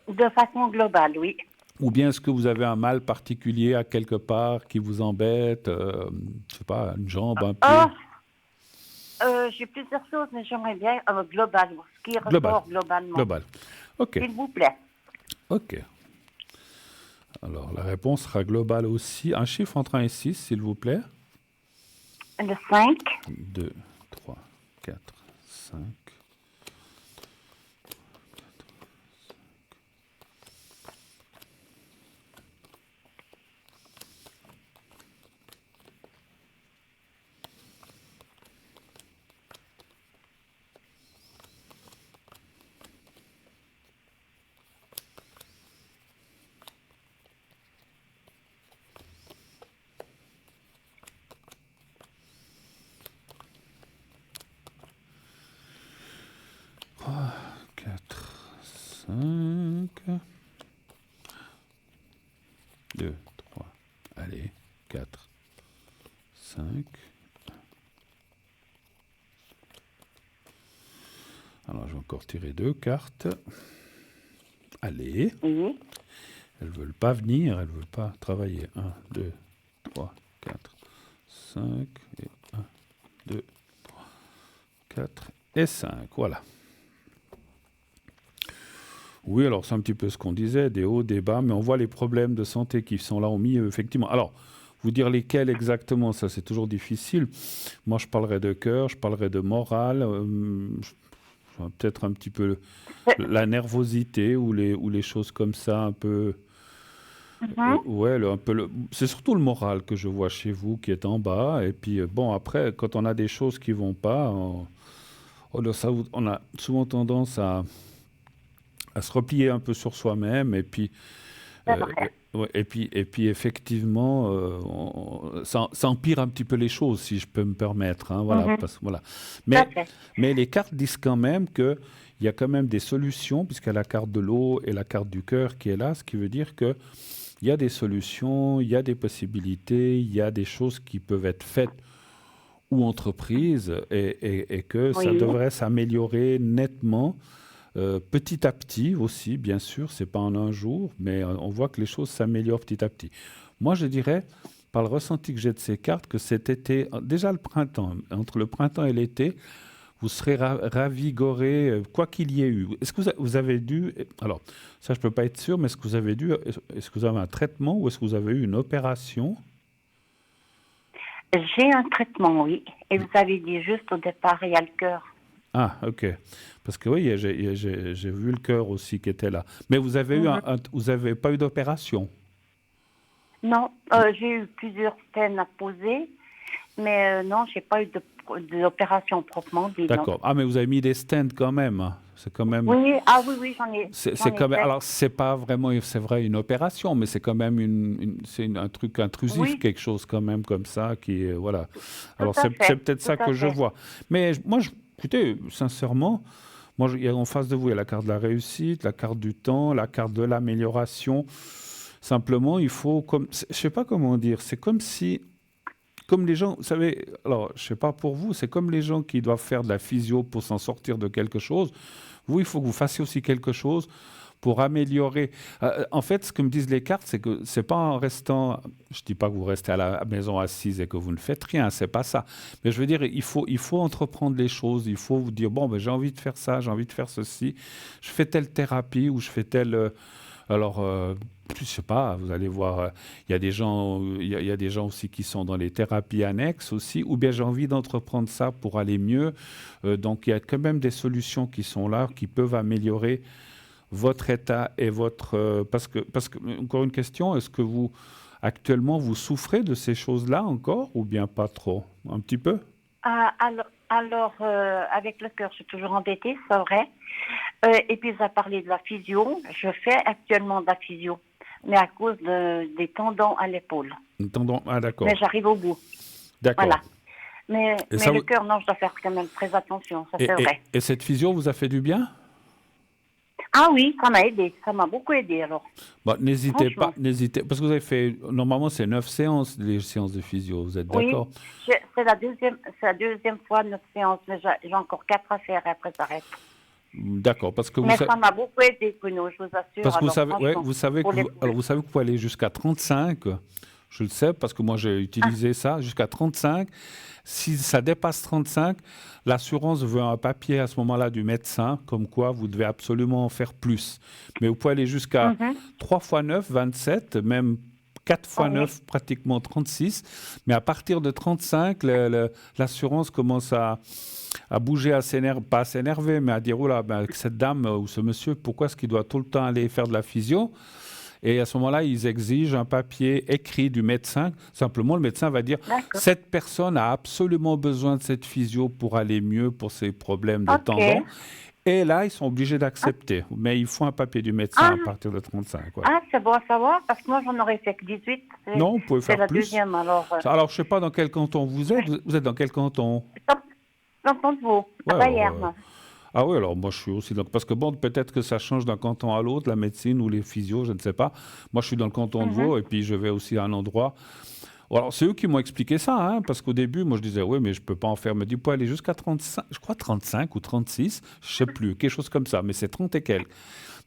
De façon globale, oui. Ou bien est-ce que vous avez un mal particulier à quelque part qui vous embête? Je sais pas, une jambe, un pied? J'ai plusieurs choses, mais j'aimerais bien global, ce qui Global. ressort globalement. Global. OK. S'il vous plaît. OK. Alors, la réponse sera globale aussi. Un chiffre entre 1 et 6, s'il vous plaît. Le 5. 2, 3, 4, 5. 5, 2, 3, allez, 4, 5. Alors, je vais encore tirer 2 cartes. Allez. Oui. Elles ne veulent pas venir, elles ne veulent pas travailler. 1, 2, 3, 4, 5, et 1, 2, 3, 4 et 5. Voilà. Oui, alors c'est un petit peu ce qu'on disait, des hauts, des bas, mais on voit les problèmes de santé qui sont là au milieu, effectivement. Alors, vous dire lesquels exactement, ça c'est toujours difficile. Moi, je parlerai de cœur, je parlerai de morale, peut-être un petit peu la nervosité ou les choses comme ça, un peu... ouais, c'est surtout le moral que je vois chez vous qui est en bas. Et puis, bon, après, quand on a des choses qui ne vont pas, on a souvent tendance à se replier un peu sur soi-même. Et puis, ouais, et puis effectivement, ça empire un petit peu les choses, si je peux me permettre. Hein, voilà, voilà. Mais les cartes disent quand même qu'il y a quand même des solutions, puisqu'il y a la carte de l'eau et la carte du cœur qui est là, ce qui veut dire que il y a des solutions, il y a des possibilités, il y a des choses qui peuvent être faites ou entreprises et que ça devrait s'améliorer nettement, petit à petit aussi, bien sûr, c'est pas en un jour, mais on voit que les choses s'améliorent petit à petit. Moi, je dirais, par le ressenti que j'ai de ces cartes, que cet été, déjà le printemps, entre le printemps et l'été, vous serez ravigoré, quoi qu'il y ait eu. Est-ce que vous avez dû... Alors, ça, je ne peux pas être sûr, mais est-ce que vous avez un traitement ou est-ce que vous avez eu une opération? J'ai un traitement, oui. Et vous avez dit juste au départ, il y a le cœur. Ah, ok. Parce que oui, j'ai vu le cœur aussi qui était là. Mais vous avez vous avez pas eu d'opération? Non, j'ai eu plusieurs stents à poser, mais non, j'ai pas eu d'opération proprement dit. D'accord. Ah, mais vous avez mis des stents quand même. Hein. C'est quand même. Oui, oui, j'en ai. C'est quand même. Alors, c'est pas vraiment, c'est vrai, une opération, mais c'est quand même un truc intrusif, quelque chose quand même comme ça qui, voilà. Alors, c'est peut-être ça que je vois. Mais moi, écoutez, sincèrement, moi, en face de vous, il y a la carte de la réussite, la carte du temps, la carte de l'amélioration. Simplement, il faut, je sais pas comment dire, c'est comme les gens, vous savez, alors je sais pas pour vous, c'est comme les gens qui doivent faire de la physio pour s'en sortir de quelque chose. Vous, il faut que vous fassiez aussi quelque chose pour améliorer. En fait, ce que me disent les cartes, c'est que c'est pas en restant, je dis pas que vous restez à la maison assise et que vous ne faites rien, c'est pas ça. Mais je veux dire, il faut entreprendre les choses, il faut vous dire, bon, ben, j'ai envie de faire ça, j'ai envie de faire ceci, je fais telle thérapie ou je fais telle... alors, je sais pas, vous allez voir, il y a des gens aussi qui sont dans les thérapies annexes aussi, ou bien j'ai envie d'entreprendre ça pour aller mieux. Donc, il y a quand même des solutions qui sont là, qui peuvent améliorer votre état et votre... parce que, encore une question, est-ce que actuellement, vous souffrez de ces choses-là encore, ou bien pas trop? Un petit peu? Alors, avec le cœur, je suis toujours embêtée, c'est vrai. Et puis, vous avez parlé de la physio. Je fais actuellement de la physio, mais à cause des tendons à l'épaule. Tendons, ah d'accord. Mais j'arrive au bout. D'accord. Voilà. Mais le cœur, non, je dois faire quand même très attention, ça c'est vrai. Et cette physio vous a fait du bien? Ah oui, ça m'a aidé, ça m'a beaucoup aidé alors. Bon, n'hésitez pas, parce que vous avez fait, normalement c'est 9 séances, les séances de physio, vous êtes d'accord? Oui, c'est la deuxième fois 9 séances, mais j'ai encore 4 à faire et après j'arrête. D'accord, parce que mais ça m'a beaucoup aidé, Bruno, je vous assure. Parce que alors, vous savez que vous pouvez aller jusqu'à 35, je le sais, parce que moi j'ai utilisé ça, jusqu'à 35. Si ça dépasse 35, l'assurance veut un papier à ce moment-là du médecin, comme quoi vous devez absolument en faire plus. Mais vous pouvez aller jusqu'à 3 x 9, 27, même 4 x 9, pratiquement 36. Mais à partir de 35, l'assurance commence à bouger, pas à s'énerver, mais à dire, oh là, cette dame ou ce monsieur, pourquoi est-ce qu'il doit tout le temps aller faire de la physio? Et à ce moment-là, ils exigent un papier écrit du médecin. Simplement, le médecin va dire, cette personne a absolument besoin de cette physio pour aller mieux pour ses problèmes de tendons. Et là, ils sont obligés d'accepter. Mais il faut un papier du médecin à partir de 35. Ouais. Ah, c'est bon à savoir, parce que moi, j'en aurais fait que 18. Non, vous pouvez faire plus. C'est la deuxième, alors. Alors, je ne sais pas dans quel canton vous êtes. Vous êtes dans quel canton? Canton de Vaud, à Bayern. Ah oui, alors moi je suis aussi parce que bon, peut-être que ça change d'un canton à l'autre, la médecine ou les physios, je ne sais pas. Moi je suis dans le canton de Mhm. Vaud et puis je vais aussi à un endroit. Alors c'est eux qui m'ont expliqué ça, hein, parce qu'au début, moi je disais, oui, mais je peux pas en faire. Me dit, vous pouvez aller jusqu'à 35, je crois 35 ou 36, je sais plus, quelque chose comme ça, mais c'est 30 et quelques.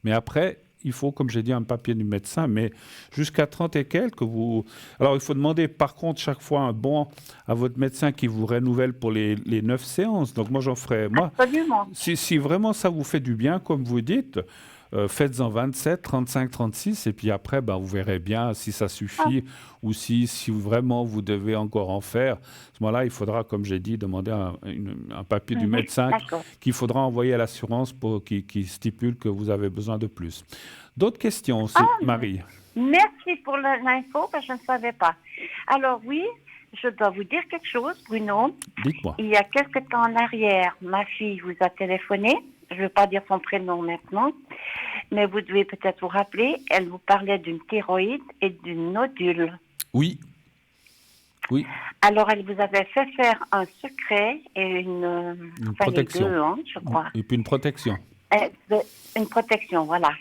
Mais après, il faut, comme j'ai dit, un papier du médecin, mais jusqu'à 30 et quelques, vous... Alors, il faut demander, par contre, chaque fois un bon à votre médecin qui vous renouvelle pour les 9 séances. Donc, moi, j'en ferai... Moi, Absolument. si vraiment ça vous fait du bien, comme vous dites, faites-en 27, 35, 36, et puis après, ben, vous verrez bien si ça Ah, suffit ou si vraiment vous devez encore en faire. À ce moment-là, il faudra, comme j'ai dit, demander un papier du mhm. médecin D'accord. qu'il faudra envoyer à l'assurance pour qui stipule que vous avez besoin de plus. D'autres questions aussi, Ah, Marie? merci pour l'info, parce que je ne savais pas. Alors oui, je dois vous dire quelque chose, Bruno. Dites-moi. Il y a quelque temps en arrière, ma fille vous a téléphoné. Je ne vais pas dire son prénom maintenant, mais vous devez peut-être vous rappeler. Elle vous parlait d'une thyroïde et d'une nodule. Oui, oui, Alors, elle vous avait fait faire un secret et une enfin les protection. deux, hein, je crois. Et puis une protection. Une protection, voilà.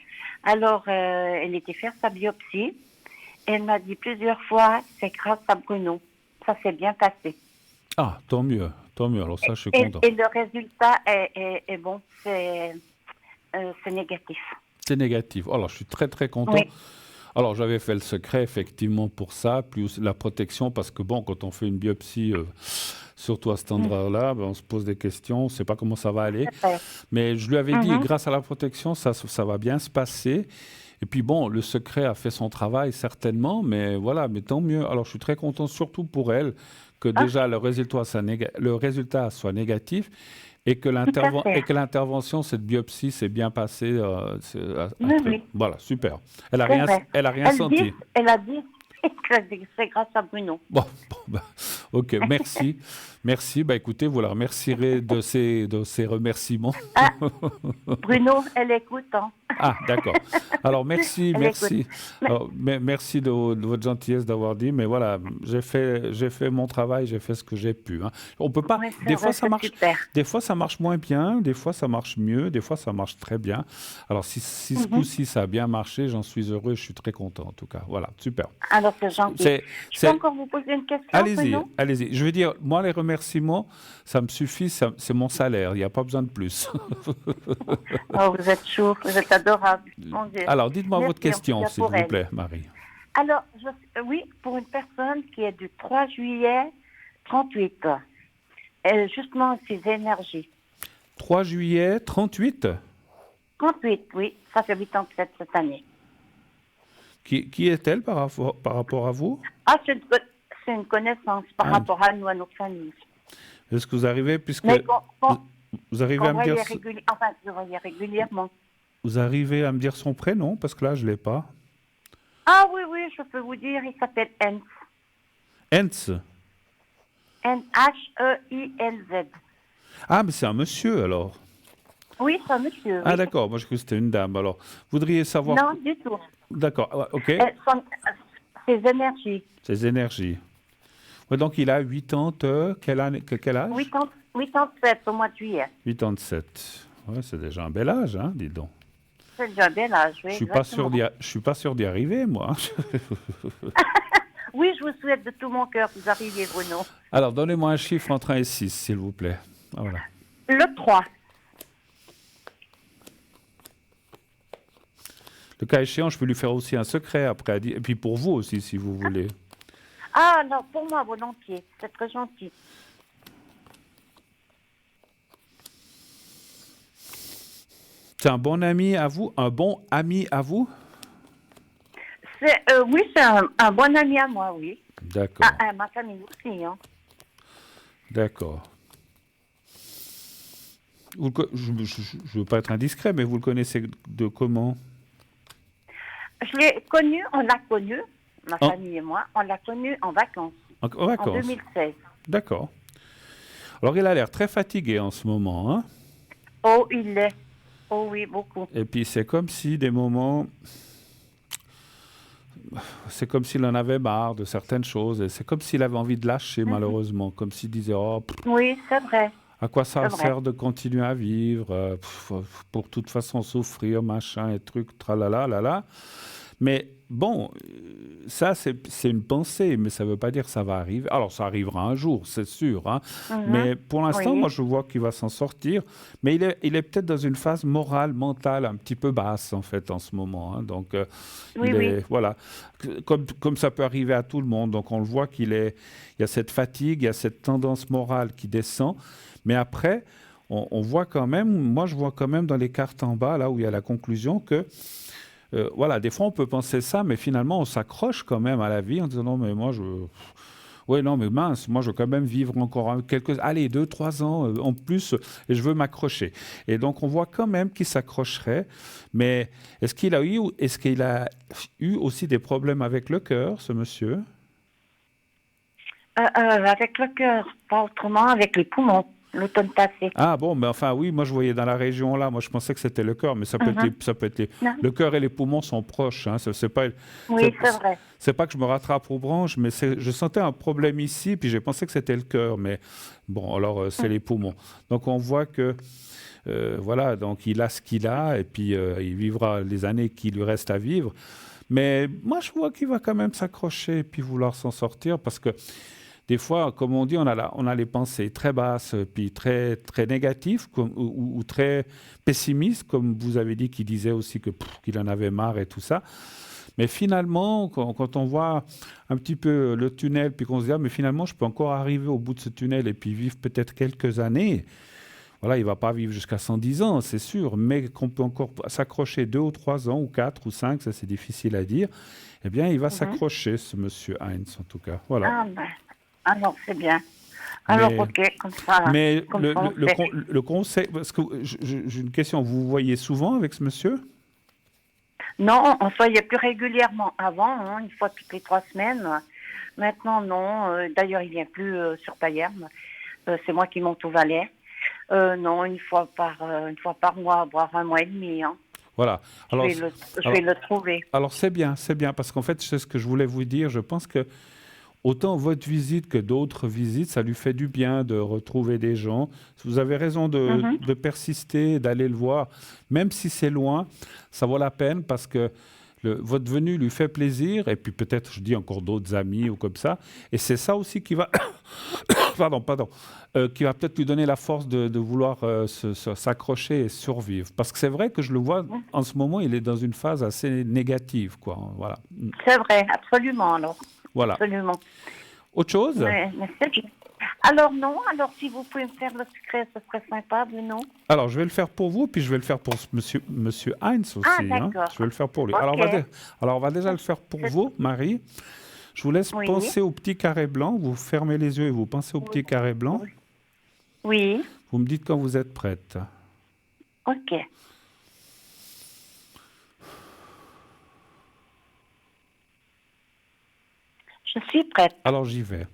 Alors, elle était faire sa biopsie. Elle m'a dit plusieurs fois, c'est grâce à Bruno. Ça s'est bien passé. Ah, tant mieux, tant mieux. Alors ça, je suis Et, content. et le résultat est bon, c'est négatif. C'est négatif. Alors, je suis très, très content. Oui. Alors, j'avais fait le secret, effectivement, pour ça, plus la protection, parce que, bon, quand on fait une biopsie, surtout à cet endroit-là, ben, on se pose des questions, on ne sait pas comment ça va aller. C'est vrai. Mais je lui avais dit, Mhm. grâce à la protection, ça va bien se passer. Et puis, bon, le secret a fait son travail, certainement, mais voilà, mais tant mieux. Alors, je suis très content, surtout pour elle, que Ah, déjà le résultat soit négatif et que tout à fait. l'intervention, cette biopsie, s'est bien passée. Oui, oui, Voilà, super. c'est vrai. Elle a rien senti. Elle a dit que c'est grâce à Bruno. Bon, bah, ok, merci. Merci. Bah, écoutez, vous la remercierez de ces remerciements. Ah, Bruno, elle écoute, hein. Ah, d'accord. Alors, merci, Elle écoute. merci. Alors, merci de votre gentillesse d'avoir dit, mais voilà, j'ai fait mon travail, j'ai fait ce que j'ai pu, hein. On peut pas. Oui, c'est Des vrai, fois, ça c'est marche. super. Des fois, ça marche moins bien. Des fois, ça marche mieux. Des fois, ça marche très bien. Alors, si ce Mhm. coup-ci ça a bien marché, j'en suis heureux. Je suis très content, en tout cas. Voilà, super. Alors, c'est gentil. C'est, Je peux c'est- encore vous poser une question, Allez-y, Bruno? allez-y. Je veux dire, moi, les remerciements, ça me suffit. C'est mon salaire. Il n'y a pas besoin de plus. Oh, vous êtes chou, vous êtes adorable. Mon Dieu. Alors, dites-moi Merci, votre en tout question, cas, s'il pour vous elle. plaît, Marie. Alors, oui, pour une personne qui est du 3 juillet 38, justement, ses énergies. 3 juillet 38. 38, oui, ça fait 87 cette année. Qui est-elle par rapport à vous? Ah, c'est une connaissance par Ah. rapport à nous, à notre famille. Est-ce que vous arrivez, puisque Mais vous arrivez qu'on à me dire, voyait enfin, je voyais régulièrement. vous arrivez à me dire son prénom, parce que là, je l'ai pas. Ah oui, oui, je peux vous dire, il s'appelle Hens. Hens. N-H-E-I-L-Z. Ah, mais c'est un monsieur, alors. Oui, c'est un monsieur, Ah, oui. d'accord. Moi, je crois que c'était une dame. Alors, vous voudriez savoir... Non, du tout. D'accord, ouais, ok. Ses énergies. Ses énergies. Ouais, donc, il a 80... quel âge? 87 au mois de juillet. 87. Ouais, c'est déjà un bel âge, hein, dis donc. C'est déjà un bel âge, oui. Je suis pas sûr exactement. je suis pas sûr d'y arriver, moi. Oui, je vous souhaite de tout mon cœur que vous arriviez, Bruno. Alors, donnez-moi un chiffre entre 1 et 6, s'il vous plaît. Ah, voilà. Le 3. Le cas échéant, je peux lui faire aussi un secret après. Et puis pour vous aussi, si vous voulez. Ah, non, pour moi, volontiers. C'est très gentil. C'est un bon ami à vous? Un bon ami à vous? Oui, c'est un bon ami à moi, oui. D'accord, Ma famille aussi, hein. d'accord. Je ne veux pas être indiscret, mais vous le connaissez de comment? Je l'ai connu, on l'a connu, ma Oh. famille et moi, on l'a connu en vacances, En en vacances. 2016. D'accord. Alors, il a l'air très fatigué en ce moment, hein? Oh, il l'est. Oh oui, beaucoup. Et puis, c'est comme si des moments... C'est comme s'il en avait marre de certaines choses. Et c'est comme s'il avait envie de lâcher, malheureusement. Comme s'il disait, oh, pff. Oui, c'est vrai. À quoi ça c'est vrai. sert de continuer à vivre pour toute façon souffrir, machin et trucs, tralala, lala. Mais bon, ça c'est une pensée, mais ça ne veut pas dire que ça va arriver. Alors ça arrivera un jour, c'est sûr, hein. Mhm. Mais pour l'instant, moi Oui, je vois qu'il va s'en sortir. Mais il est peut-être dans une phase morale, mentale un petit peu basse en fait en ce moment, hein. Donc oui, il oui. est, voilà, comme ça peut arriver à tout le monde. Donc on le voit il y a cette fatigue, il y a cette tendance morale qui descend. Mais après, on voit quand même, moi je vois quand même dans les cartes en bas, là où il y a la conclusion, que voilà, des fois on peut penser ça, mais finalement on s'accroche quand même à la vie en disant non, mais moi je. Oui, non, mais mince, moi je veux quand même vivre encore allez, 2, 3 ans en plus, et je veux m'accrocher. Et donc on voit quand même qu'il s'accrocherait, mais est-ce qu'il a eu aussi des problèmes avec le cœur, ce monsieur? Avec le cœur, pas autrement, avec les poumons, l'automne passé. Ah bon, mais enfin oui, moi je voyais dans la région là, moi je pensais que c'était le cœur, mais Mhm. ça peut être Non. le cœur et les poumons sont proches, hein, Oui, c'est, c'est vrai. c'est pas que je me rattrape aux branches, mais je sentais un problème ici, puis j'ai pensé que c'était le cœur, mais bon, alors c'est Mhm. les poumons. Donc on voit que voilà, donc il a ce qu'il a, et puis il vivra les années qui lui restent à vivre. Mais moi je vois qu'il va quand même s'accrocher et puis vouloir s'en sortir, parce que des fois, comme on dit, on a les pensées très basses, puis très, très négatives ou très pessimistes, comme vous avez dit, qu'il disait aussi qu'il en avait marre et tout ça. Mais finalement, quand on voit un petit peu le tunnel, puis qu'on se dit, ah, mais finalement, je peux encore arriver au bout de ce tunnel et puis vivre peut-être quelques années. Voilà, il ne va pas vivre jusqu'à 110 ans, c'est sûr, mais qu'on peut encore s'accrocher 2 ou 3 ans, ou 4 ou 5, ça c'est difficile à dire, eh bien, il va Mhm. s'accrocher, ce monsieur Heinz, en tout cas. Voilà. Ah ben, alors c'est bien. Alors Mais ok, comme ça on fait. le conseil, parce que j'ai une question, vous vous voyez souvent avec ce monsieur? Non, on se voyait plus régulièrement avant, hein, une fois toutes les 3 semaines. Maintenant, non. D'ailleurs, il vient plus sur Payerne. C'est moi qui monte au Valais. Non, une fois par mois, voire un mois et demi. Hein. Voilà. Je Alors, vais le, je vais alors, le trouver. alors c'est bien, parce qu'en fait, c'est ce que je voulais vous dire. Je pense que autant votre visite que d'autres visites, ça lui fait du bien de retrouver des gens. Vous avez raison Mhm, de persister, d'aller le voir, même si c'est loin, ça vaut la peine parce que votre venue lui fait plaisir, et puis peut-être, je dis encore d'autres amis ou comme ça, et c'est ça aussi qui va, pardon, qui va peut-être lui donner la force de vouloir s'accrocher et survivre. Parce que c'est vrai que je le vois, mhm. en ce moment, il est dans une phase assez négative, quoi. Voilà. C'est vrai, absolument, alors. Voilà. Absolument. Autre chose? Mais c'est bien. Alors non, alors si vous pouvez me faire le secret, ce serait sympa, Bruno. Alors, je vais le faire pour vous, puis je vais le faire pour monsieur Heinz Ah, aussi, hein. d'accord. Je vais le faire pour lui. Ok. Alors, on va déjà le faire pour vous, Marie. Je vous laisse Oui. penser au petit carré blanc. Vous fermez les yeux et vous pensez au petit carré blanc. Oui. Vous me dites quand vous êtes prête. Ok. Je suis prête. Alors, j'y vais.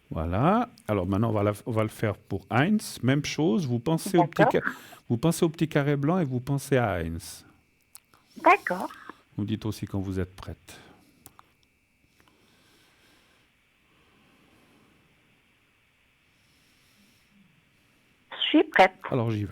Voilà. Alors maintenant, on va le faire pour Heinz. Même chose. D'accord. Vous pensez au petit carré blanc et vous pensez à Heinz. D'accord. Vous me dites aussi quand vous êtes prête. Je suis prête. Alors, j'y vais.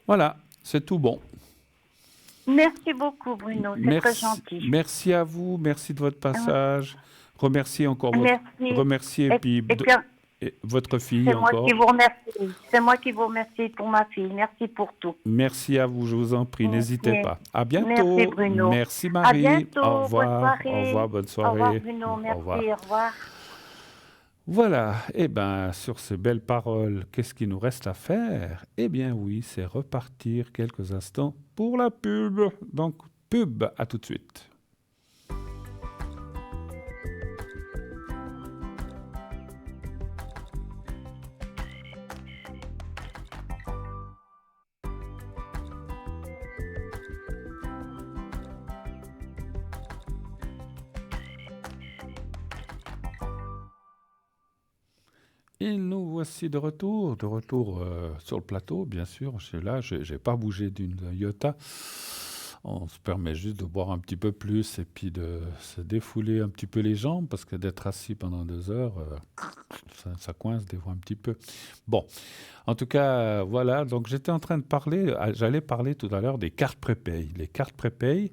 Voilà, c'est tout bon. Merci beaucoup, Bruno. C'est très gentil. Merci à vous, merci de votre passage. Remerciez encore Merci. remerciez et votre fille c'est encore. Moi qui vous remercie. C'est moi qui vous remercie pour ma fille. Merci pour tout. Merci à vous, je vous en prie, n'hésitez pas. À bientôt. Merci, Bruno. Merci, Marie. À bientôt. Au revoir. Bonne soirée. Au revoir, bonne soirée. Au revoir, Bruno. Merci. Au revoir. Voilà, et bien sur ces belles paroles, qu'est-ce qu'il nous reste à faire? Eh bien oui, c'est repartir quelques instants pour la pub. Donc, pub, à tout de suite. Et nous voici de retour sur le plateau, bien sûr. Je suis là, je n'ai pas bougé d'une iota. On se permet juste de boire un petit peu plus et puis de se défouler un petit peu les jambes, parce que d'être assis pendant 2 heures, ça coince des fois un petit peu. Bon, en tout cas, voilà. Donc j'étais en train de parler, j'allais parler tout à l'heure des cartes prépay. Les cartes prépay,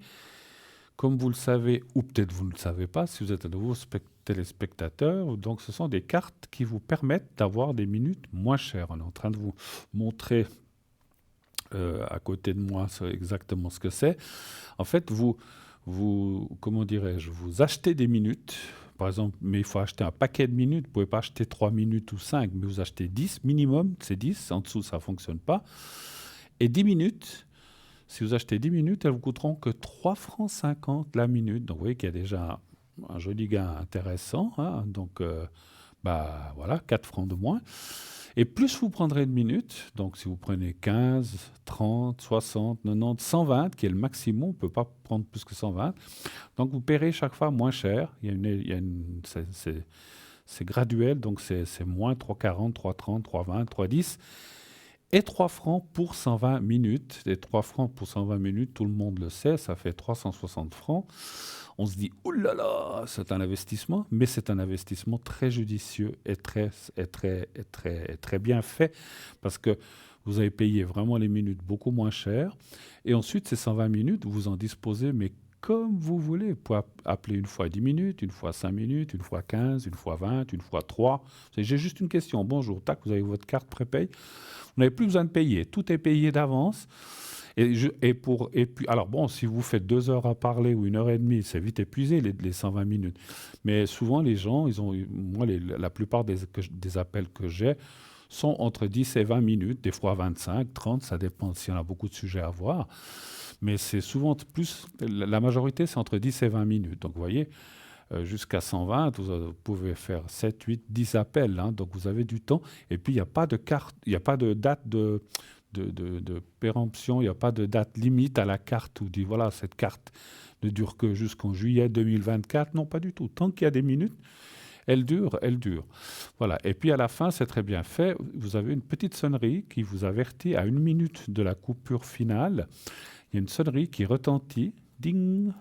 comme vous le savez, ou peut-être vous ne le savez pas, si vous êtes un nouveau téléspectateur, donc ce sont des cartes qui vous permettent d'avoir des minutes moins chères. On est en train de vous montrer à côté de moi exactement ce que c'est. En fait, vous comment dirais-je, vous achetez des minutes, par exemple, mais il faut acheter un paquet de minutes. Vous ne pouvez pas acheter 3 minutes ou 5, mais vous achetez 10 minimum, c'est 10, en dessous ça ne fonctionne pas. Et 10 minutes, si vous achetez 10 minutes, elles vous coûteront que 3,50 francs la minute. Donc vous voyez qu'il y a déjà un joli gain intéressant, hein. Donc voilà, 4 francs de moins. Et plus vous prendrez de minutes, donc si vous prenez 15, 30, 60, 90, 120, qui est le maximum, on ne peut pas prendre plus que 120, donc vous paierez chaque fois moins cher. C'est graduel, donc c'est moins 3,40, 3,30, 3,20, 3,10. Et 3 francs pour 120 minutes. Et 3 francs pour 120 minutes, tout le monde le sait, ça fait 360 francs. On se dit, oulala, c'est un investissement, mais c'est un investissement très judicieux et très bien fait, parce que vous avez payé vraiment les minutes beaucoup moins cher. Et ensuite, ces 120 minutes, vous en disposez, mais comme vous voulez. Vous pouvez appeler une fois 10 minutes, une fois 5 minutes, une fois 15, une fois 20, une fois 3. J'ai juste une question. Bonjour, tac, vous avez votre carte prépay. Vous n'avez plus besoin de payer. Tout est payé d'avance. Et puis, alors bon, si vous faites 2 heures à parler ou 1h30, c'est vite épuisé les 120 minutes. Mais souvent, les gens, la plupart des appels que j'ai sont entre 10 et 20 minutes, des fois 25, 30, ça dépend s'il y en a beaucoup de sujets à voir. Mais c'est souvent plus, la majorité, c'est entre 10 et 20 minutes. Donc, vous voyez, jusqu'à 120, vous pouvez faire 7, 8, 10 appels. Hein, donc, vous avez du temps. Et puis, il n'y a pas de carte, il n'y a pas de date de péremption, il n'y a pas de date limite à la carte où dit, voilà, cette carte ne dure que jusqu'en juillet 2024. Non, pas du tout. Tant qu'il y a des minutes, elle dure. Voilà. Et puis, à la fin, c'est très bien fait. Vous avez une petite sonnerie qui vous avertit à 1 minute de la coupure finale. Il y a une sonnerie qui retentit, ding,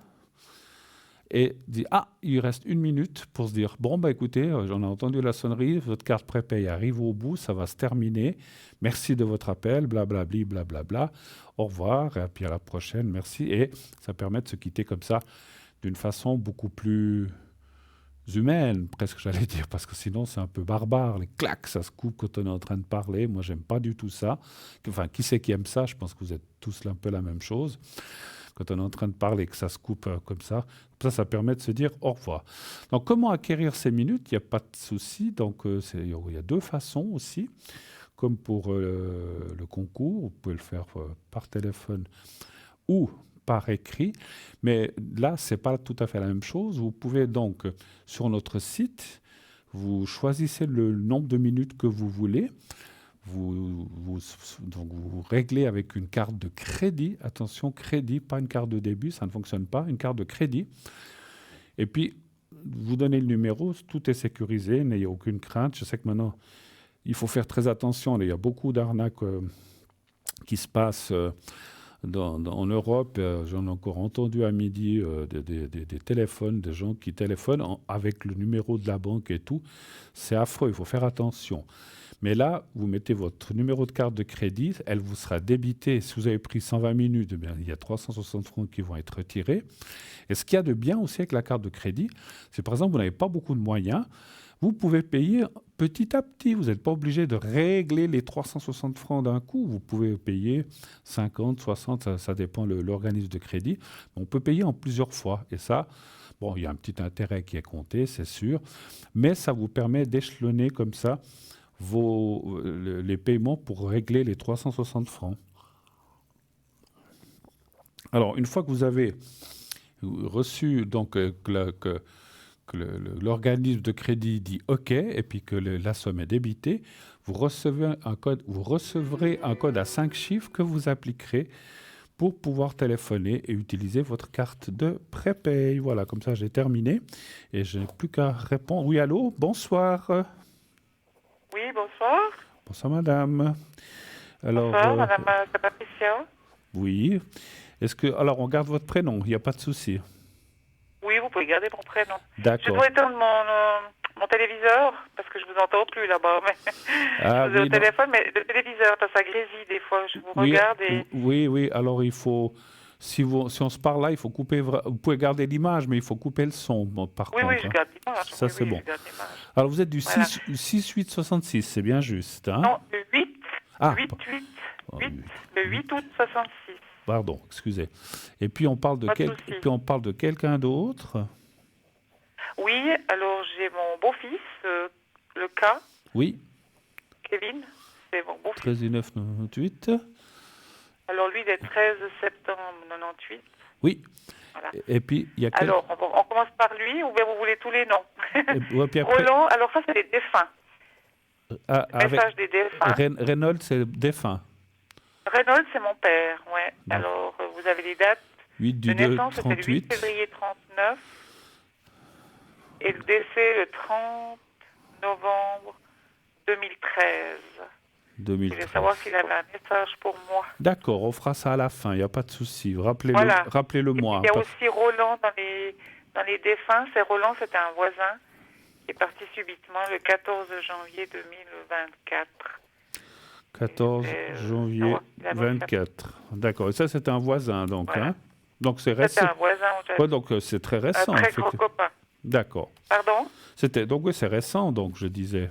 et dit « Ah, il reste 1 minute pour se dire « Bon, écoutez, j'en ai entendu la sonnerie, votre carte prépay arrive au bout, ça va se terminer. Merci de votre appel, blablabli, blablabla. Au revoir, et puis à la prochaine, merci. » Et ça permet de se quitter comme ça d'une façon beaucoup plus humaine, presque j'allais dire, parce que sinon c'est un peu barbare. Les claques, ça se coupe quand on est en train de parler. Moi, j'aime pas du tout ça. Enfin, qui c'est qui aime ça? Je pense que vous êtes tous un peu la même chose. Quand on est en train de parler, que ça se coupe comme ça permet de se dire au revoir. Donc, comment acquérir ces minutes? Il n'y a pas de souci. Donc, il y a 2 façons aussi. Comme pour le concours, vous pouvez le faire par téléphone ou par écrit. Mais là, ce n'est pas tout à fait la même chose. Vous pouvez donc, sur notre site, vous choisissez le nombre de minutes que vous voulez. Donc vous réglez avec une carte de crédit. Attention, crédit, pas une carte de débit, ça ne fonctionne pas. Une carte de crédit. Et puis, vous donnez le numéro, tout est sécurisé, n'ayez aucune crainte. Je sais que maintenant, il faut faire très attention. Il y a beaucoup d'arnaques qui se passent en Europe. J'en ai encore entendu à midi des téléphones, des gens qui téléphonent avec le numéro de la banque et tout. C'est affreux, il faut faire attention. Mais là, vous mettez votre numéro de carte de crédit, elle vous sera débitée. Si vous avez pris 120 minutes, eh bien, il y a 360 francs qui vont être retirés. Et ce qu'il y a de bien aussi avec la carte de crédit, c'est par exemple, vous n'avez pas beaucoup de moyens, vous pouvez payer petit à petit. Vous n'êtes pas obligé de régler les 360 francs d'un coup. Vous pouvez payer 50, 60, ça dépend de l'organisme de crédit. On peut payer en plusieurs fois. Et ça, bon, il y a un petit intérêt qui est compté, c'est sûr. Mais ça vous permet d'échelonner comme ça les paiements pour régler les 360 francs. Alors, une fois que vous avez reçu donc, que l'organisme de crédit dit OK et puis que la somme est débitée, vous recevrez un code à 5 chiffres que vous appliquerez pour pouvoir téléphoner et utiliser votre carte de prépaye. Voilà, comme ça j'ai terminé et je n'ai plus qu'à répondre. Oui, allô, bonsoir. Oui, bonsoir. Bonsoir madame. Alors, bonsoir, madame Patricia. Oui. Alors, on garde votre prénom, il n'y a pas de souci. Oui, vous pouvez garder mon prénom. D'accord. Je dois éteindre mon téléviseur, parce que je vous entends plus là-bas. Mais je vous ai au téléphone, mais le téléviseur, ça grésille des fois. Je vous regarde et... Oui, alors il faut... Si on se parle là, il faut couper... Vous pouvez garder l'image, mais il faut couper le son, par contre. Oui, je garde l'image. Ça, c'est bon. Alors, vous êtes du 6-8-66, c'est bien juste, hein? Non, le 8, ah, 8, le 8 août 66. Pardon, excusez. Et puis on parle de quelqu'un d'autre. Oui, alors j'ai mon beau-fils, le cas. Oui. Kevin, c'est mon beau-fils. 13 9 98. Alors lui, il est 13 septembre 98. Oui. Voilà. Et puis il y a. Alors on commence par lui, ou bien vous voulez tous les noms. Puis après... Roland, alors ça c'est les défunts. Message des défunts. Reynolds, c'est défunt. Reynolds, c'est mon père, ouais. Non. Alors, vous avez les dates. 8 du de naissance, 2, 38. C'était le 8 février 39. Et le décès, le 30 novembre 2013. Je voulais savoir s'il avait un message pour moi. D'accord, on fera ça à la fin, il n'y a pas de souci. Rappelez-le moi. Il y a aussi Roland dans les défunts. Roland, c'était un voisin qui est parti subitement le 14 janvier 2024. 14 janvier 24. D'accord. Et ça, c'est un voisin, donc. Voilà. Hein? Donc, c'est récent. C'est un voisin. Donc, c'est très récent. Un très gros copain. D'accord. Pardon? Donc, oui, c'est récent, donc, je disais.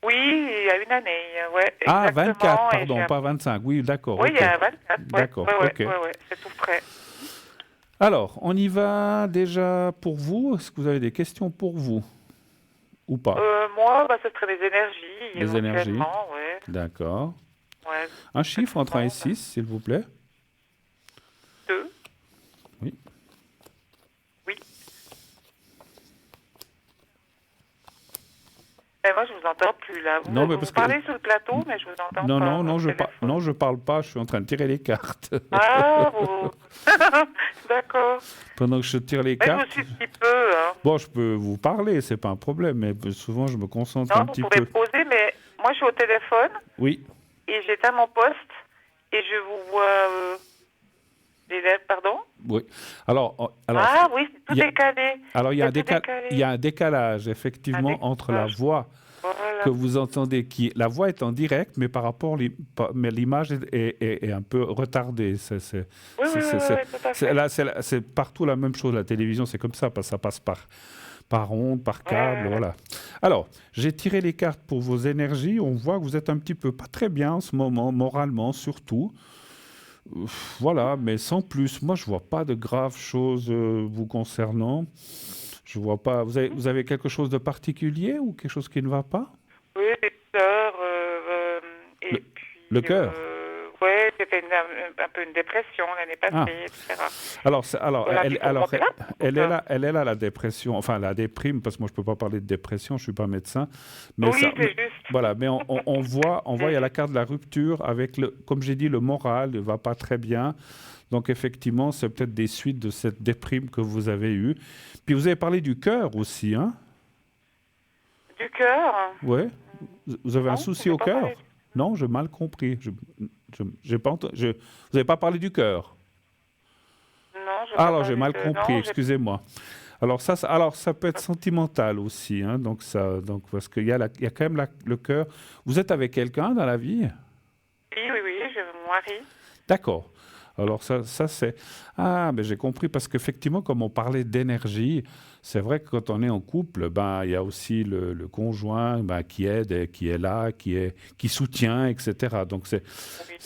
Oui, il y a une année. Ouais, ah, 24, pardon, pas 25. Oui, d'accord. Oui, il y a 24. D'accord, OK. Ouais, c'est tout près. Alors, on y va déjà pour vous. Est-ce que vous avez des questions pour vous? Ou pas? Moi, ce serait les énergies. Les énergies. Ouais. D'accord. Ouais. Un chiffre entre 1 et 6, s'il vous plaît. 2. Oui. Oui. Mais moi, je vous entends plus, là. Vous parlez sur le plateau, mais je vous entends pas. Non, je parle pas. Je suis en train de tirer les cartes. Ah, d'accord. Pendant que je tire les cartes... je suis un petit peu... Hein. Bon, je peux vous parler, c'est pas un problème, mais souvent, je me concentre un petit peu. Non, vous pouvez poser, mais moi, je suis au téléphone. Oui. Et j'éteins mon poste, et je vous vois... les lettres, pardon? Oui. Alors, ah oui, c'est tout décalé. Alors, il y a un décalage, effectivement, entre la voix que vous entendez, la voix est en direct, mais par rapport, mais l'image est un peu retardée. Là, c'est partout la même chose. La télévision, c'est comme ça, parce que ça passe par onde, par câble, voilà. Alors, j'ai tiré les cartes pour vos énergies. On voit que vous êtes un petit peu pas très bien en ce moment, moralement surtout. Voilà, mais sans plus. Moi, je vois pas de graves choses vous concernant. Je vois pas. Vous avez quelque chose de particulier ou quelque chose qui ne va pas? Oui, les cœurs. Le cœur. Oui, c'était un peu une dépression l'année passée, etc. Alors, elle est là, la dépression, enfin la déprime, parce que moi je peux pas parler de dépression, je suis pas médecin. Mais oui, c'est juste. Voilà, mais on voit, il y a la carte de la rupture avec comme j'ai dit, le moral ne va pas très bien. Donc effectivement, c'est peut-être des suites de cette déprime que vous avez eue. Puis vous avez parlé du cœur aussi, hein? Du cœur? Oui. Vous avez un souci au cœur? Non, j'ai mal compris. J'ai pas entendu. Vous n'avez pas parlé du cœur? Non, alors, j'ai mal compris, excusez-moi. Alors ça peut être sentimental aussi, hein, donc parce qu'il y a quand même le cœur. Vous êtes avec quelqu'un dans la vie? Oui, j'ai mon mari. D'accord. Alors ça c'est... Ah, mais j'ai compris, parce qu'effectivement, comme on parlait d'énergie, c'est vrai que quand on est en couple, ben, il y a aussi le conjoint qui aide, et qui est là, qui soutient, etc. Donc c'est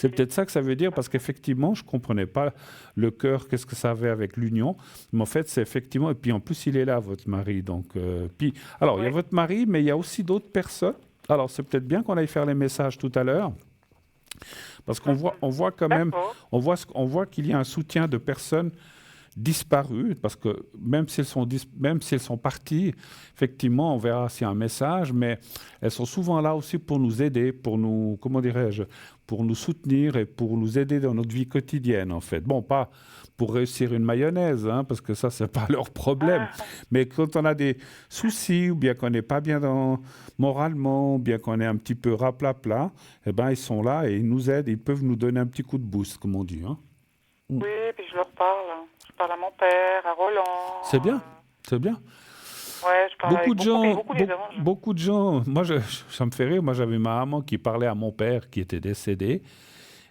peut-être ça que ça veut dire, parce qu'effectivement, je ne comprenais pas le cœur, qu'est-ce que ça avait avec l'union. Mais en fait, c'est effectivement... Et puis en plus, il est là, votre mari. Donc, alors, il y a votre mari, mais il y a aussi d'autres personnes. Alors, c'est peut-être bien qu'on aille faire les messages tout à l'heure. Parce qu'on voit quand même, on voit qu'il y a un soutien de personnes disparues, parce que même si elles sont parties, effectivement, on verra s'il y a un message, mais elles sont souvent là aussi pour nous aider, pour nous, comment dirais-je, pour nous soutenir et pour nous aider dans notre vie quotidienne, en fait. Bon, pas pour réussir une mayonnaise, hein, parce que ça, c'est pas leur problème. Mais quand on a des soucis, ou bien qu'on n'est pas bien moralement, ou bien qu'on est un petit peu raplapla, eh ben, ils sont là et ils nous aident, ils peuvent nous donner un petit coup de boost, comme on dit. Hein. Oui, puis je leur parle. Je parle à mon père, à Roland. C'est bien, c'est bien. Ouais, je parle Beaucoup beaucoup de gens, moi, ça me fait rire. Moi, j'avais ma maman qui parlait à mon père qui était décédé.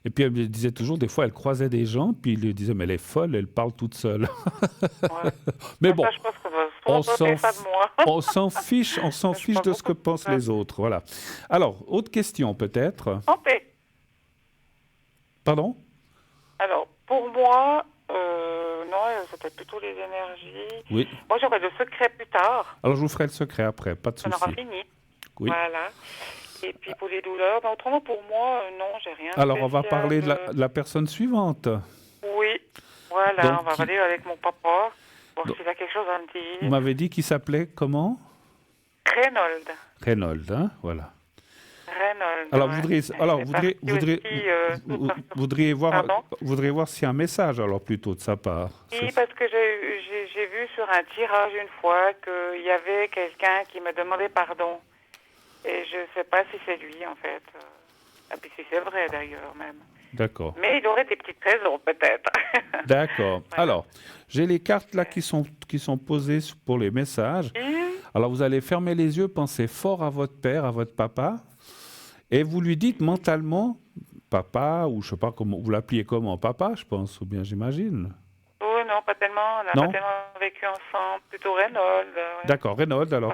Et puis, elle me disait toujours, des fois, elle croisait des gens, puis il lui disait, mais elle est folle, elle parle toute seule. Ouais. Mais bon, Ça, je pense que on s'en fiche de ce que pensent les autres. Voilà. Alors, autre question peut-être. En paix. Pardon? Alors, pour moi, non, c'était plutôt les énergies. Oui. Moi, j'aurais le secret plus tard. Alors, je vous ferai le secret après, pas de souci. On aura fini. Oui. Voilà. Et puis pour les douleurs, autrement pour moi, non, j'ai rien. Alors, on va parler de la personne suivante. Oui, voilà, Donc, on va aller avec mon papa, voir s'il a quelque chose à me dire. Vous m'avez dit qu'il s'appelait comment? Reynold, hein, voilà. Reynold. Alors, vous voudriez voir s'il y a un message, alors, plutôt, de sa part. Oui, parce que j'ai vu sur un tirage une fois qu'il y avait quelqu'un qui me demandait pardon. Et je ne sais pas si c'est lui, en fait. Et puis si c'est vrai, d'ailleurs, même. D'accord. Mais il aurait des petites raisons, peut-être. D'accord. Voilà. Alors, j'ai les cartes là qui sont posées pour les messages. Alors, vous allez fermer les yeux, pensez fort à votre père, à votre papa, et vous lui dites mentalement, papa, ou je ne sais pas comment, vous l'appeliez comment, papa, je pense, ou bien j'imagine. Oh non, pas tellement. On n'a pas tellement vécu ensemble. Plutôt Reynold. Ouais. D'accord, Reynold. Alors,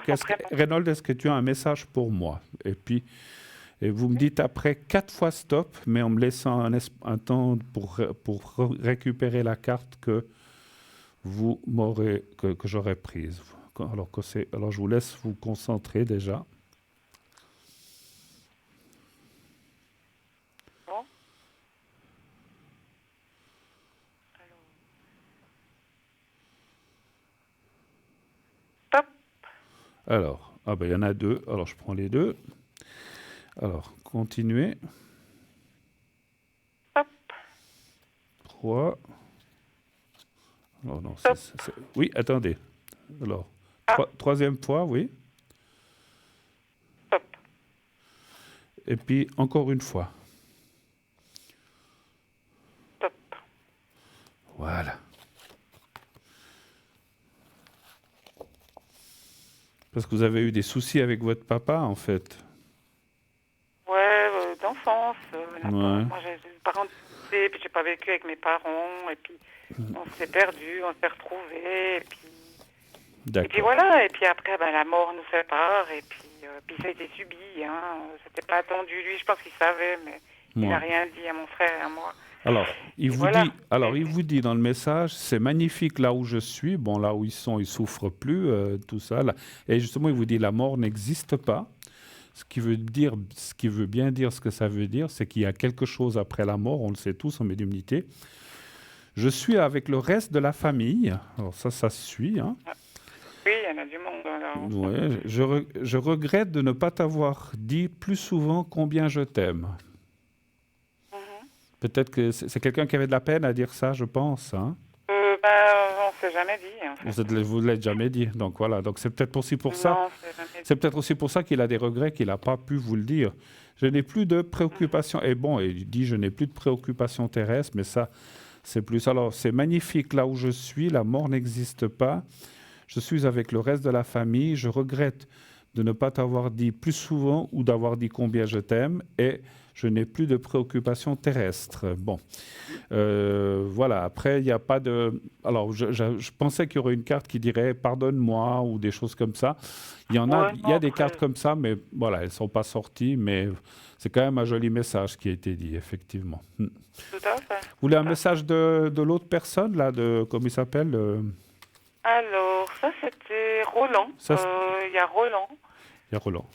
Reynold, est-ce que tu as un message pour moi? Et vous me dites après 4 fois stop, mais en me laissant un temps pour récupérer la carte que j'aurais prise. Alors, je vous laisse vous concentrer déjà. Bon. Alors, il y en a 2. Alors, je prends les 2. Alors, continuez. Hop. 3. Alors, non, oui, attendez. Alors, troisième fois, oui. Hop. Et puis, encore une fois. Hop. Voilà. Parce que vous avez eu des soucis avec votre papa, en fait. Ouais, d'enfance. Ouais. Moi, j'ai des parents décédés, puis j'ai pas vécu avec mes parents, et puis on s'est perdus, on s'est retrouvés, et puis voilà, et puis après, la mort nous sépare, et puis ça a été subi, hein. C'était pas attendu. Lui, je pense qu'il savait, mais il n'a rien dit à mon frère et à moi. Alors, il vous dit dans le message, c'est magnifique là où je suis. Bon, là où ils sont, ils souffrent plus, tout ça. Là. Et justement, il vous dit, la mort n'existe pas. Ce qui veut bien dire ce que ça veut dire, c'est qu'il y a quelque chose après la mort, on le sait tous en médiumnité. Je suis avec le reste de la famille. Alors ça se suit. Hein. Oui, il y en a du monde. Alors. Ouais, je regrette de ne pas t'avoir dit plus souvent combien je t'aime. Peut-être que c'est quelqu'un qui avait de la peine à dire ça, je pense. Hein? On ne s'est jamais dit. En fait. Vous ne l'avez jamais dit. Donc voilà. Donc c'est peut-être aussi pour ça. C'est peut-être aussi pour ça qu'il a des regrets, qu'il n'a pas pu vous le dire. Je n'ai plus de préoccupations. Et bon, il dit je n'ai plus de préoccupations terrestres, mais ça, c'est plus. Alors c'est magnifique là où je suis. La mort n'existe pas. Je suis avec le reste de la famille. Je regrette de ne pas t'avoir dit plus souvent ou d'avoir dit combien je t'aime et je n'ai plus de préoccupations terrestres. Bon, voilà. Après, il n'y a pas de... Alors, je pensais qu'il y aurait une carte qui dirait « pardonne-moi » ou des choses comme ça. Il y a des cartes comme ça, mais voilà, elles ne sont pas sorties. Mais c'est quand même un joli message qui a été dit, effectivement. Tout à fait. Vous voulez un message de l'autre personne, là, comment il s'appelle Alors, ça, c'était Roland. Il y a Roland. Il y a Roland.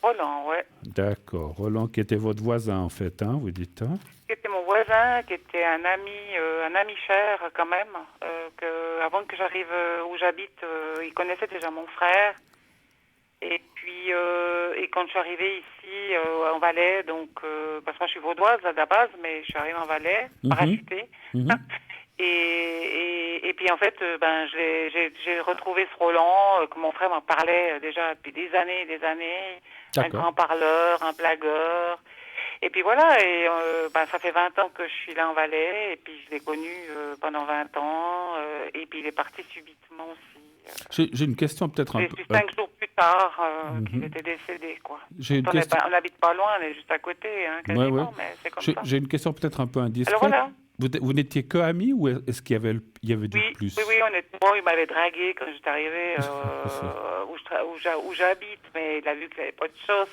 Roland, ouais. D'accord. Roland qui était votre voisin, en fait, hein, vous dites. Hein? Qui était mon voisin, qui était un ami cher quand même. Avant que j'arrive où j'habite, il connaissait déjà mon frère. Et puis, et quand je suis arrivée ici, en Valais, donc, parce que moi je suis vaudoise à la base, mais je suis arrivée en Valais, parachutée. Et puis en fait, j'ai retrouvé ce Roland que mon frère m'en parlait déjà depuis des années et des années. Un grand parleur, un blagueur. Et puis voilà, et ça fait 20 ans que je suis là en Valais, et puis je l'ai connu pendant 20 ans, et puis il est parti subitement aussi. J'ai une question peut-être un peu... 5 jours plus tard qu'il était décédé, quoi. On n'habite pas loin, on est juste à côté, hein, quasiment, mais c'est comme ça. J'ai une question peut-être un peu indiscrète. Alors voilà. Vous n'étiez que amis ou est-ce qu'il y avait du plus? Oui, honnêtement, il m'avait dragué quand j'étais arrivée où j'habite, mais il a vu qu'il n'y avait pas de chance.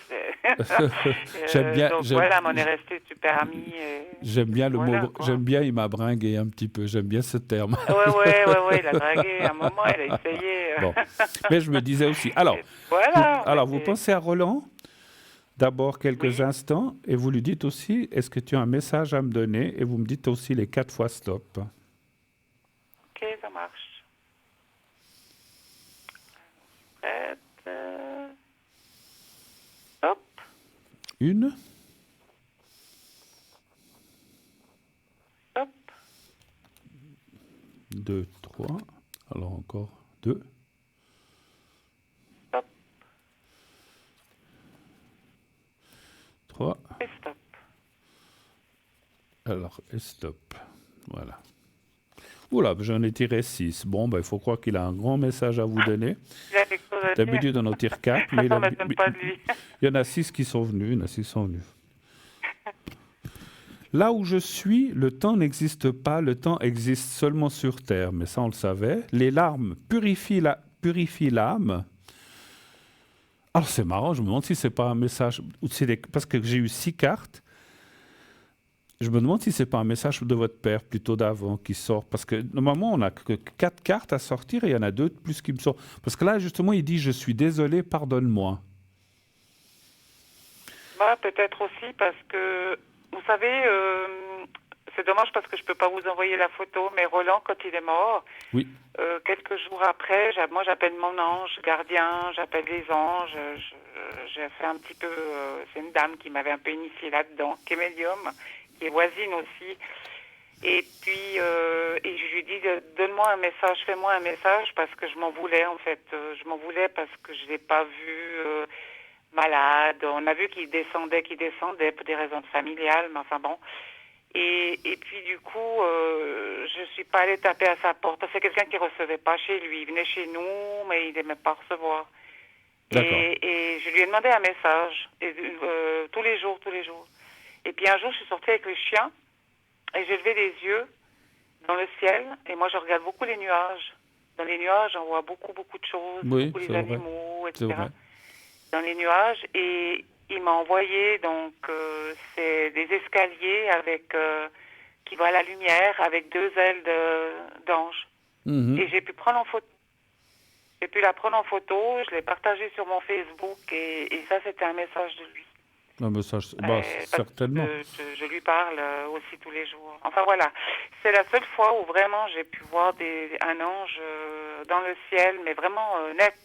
J'aime bien. Donc voilà, on est restés super amis. J'aime bien le mot. J'aime bien, il m'a bringué un petit peu. J'aime bien ce terme. Ouais, il a dragué à un moment, il a essayé. Bon. Mais je me disais aussi. Alors, vous pensez à Roland? D'abord quelques instants et vous lui dites aussi, est-ce que tu as un message à me donner? Et vous me dites aussi les 4 fois stop. Ok, ça marche. Prête. Stop. 1. Stop. 2, 3. Alors encore 2. Stop. 3. Et stop. Alors, et stop. Voilà. Oula, j'en ai tiré 6. Bon, il faut croire qu'il a un grand message à vous donner. D'habitude, on en tire 4, mais il y en a 6 qui sont venus. Là où je suis, le temps n'existe pas, le temps existe seulement sur Terre. Mais ça, on le savait. Les larmes purifient l'âme. Alors, c'est marrant, je me demande si ce n'est pas un message... Parce que j'ai eu 6 cartes. Je me demande si ce n'est pas un message de votre père, plutôt d'avant, qui sort. Parce que normalement, on n'a que 4 cartes à sortir et il y en a 2 de plus qui me sortent. Parce que là, justement, il dit « Je suis désolé, pardonne-moi ». Peut-être aussi parce que, vous savez, c'est dommage parce que je ne peux pas vous envoyer la photo, mais Roland, quand il est mort, quelques jours après, moi j'appelle mon ange gardien, j'appelle les anges, j'ai fait un petit peu, c'est une dame qui m'avait un peu initiée là-dedans, qui est médium, qui est voisine aussi, et puis et je lui dis, donne-moi un message, fais-moi un message, parce que je m'en voulais en fait, parce que je ne l'ai pas vu malade, on a vu qu'il descendait pour des raisons familiales, mais enfin bon. Et puis du coup, je suis pas allée taper à sa porte. C'est quelqu'un qui recevait pas chez lui. Il venait chez nous, mais il n'aimait pas recevoir. Et je lui ai demandé un message tous les jours. Et puis un jour, je suis sortie avec le chien et j'ai levé les yeux dans le ciel. Et moi, je regarde beaucoup les nuages. Dans les nuages, on voit beaucoup de choses, beaucoup les animaux, etc. Dans les nuages. Et il m'a envoyé, donc, c'est des escaliers qui voient la lumière avec 2 ailes d'ange. Et j'ai pu prendre en photo. J'ai pu la prendre en photo, je l'ai partagée sur mon Facebook et ça, c'était un message de lui. Un message, certainement. Je lui parle aussi tous les jours. Enfin, voilà. C'est la seule fois où vraiment j'ai pu voir un ange dans le ciel, mais vraiment net.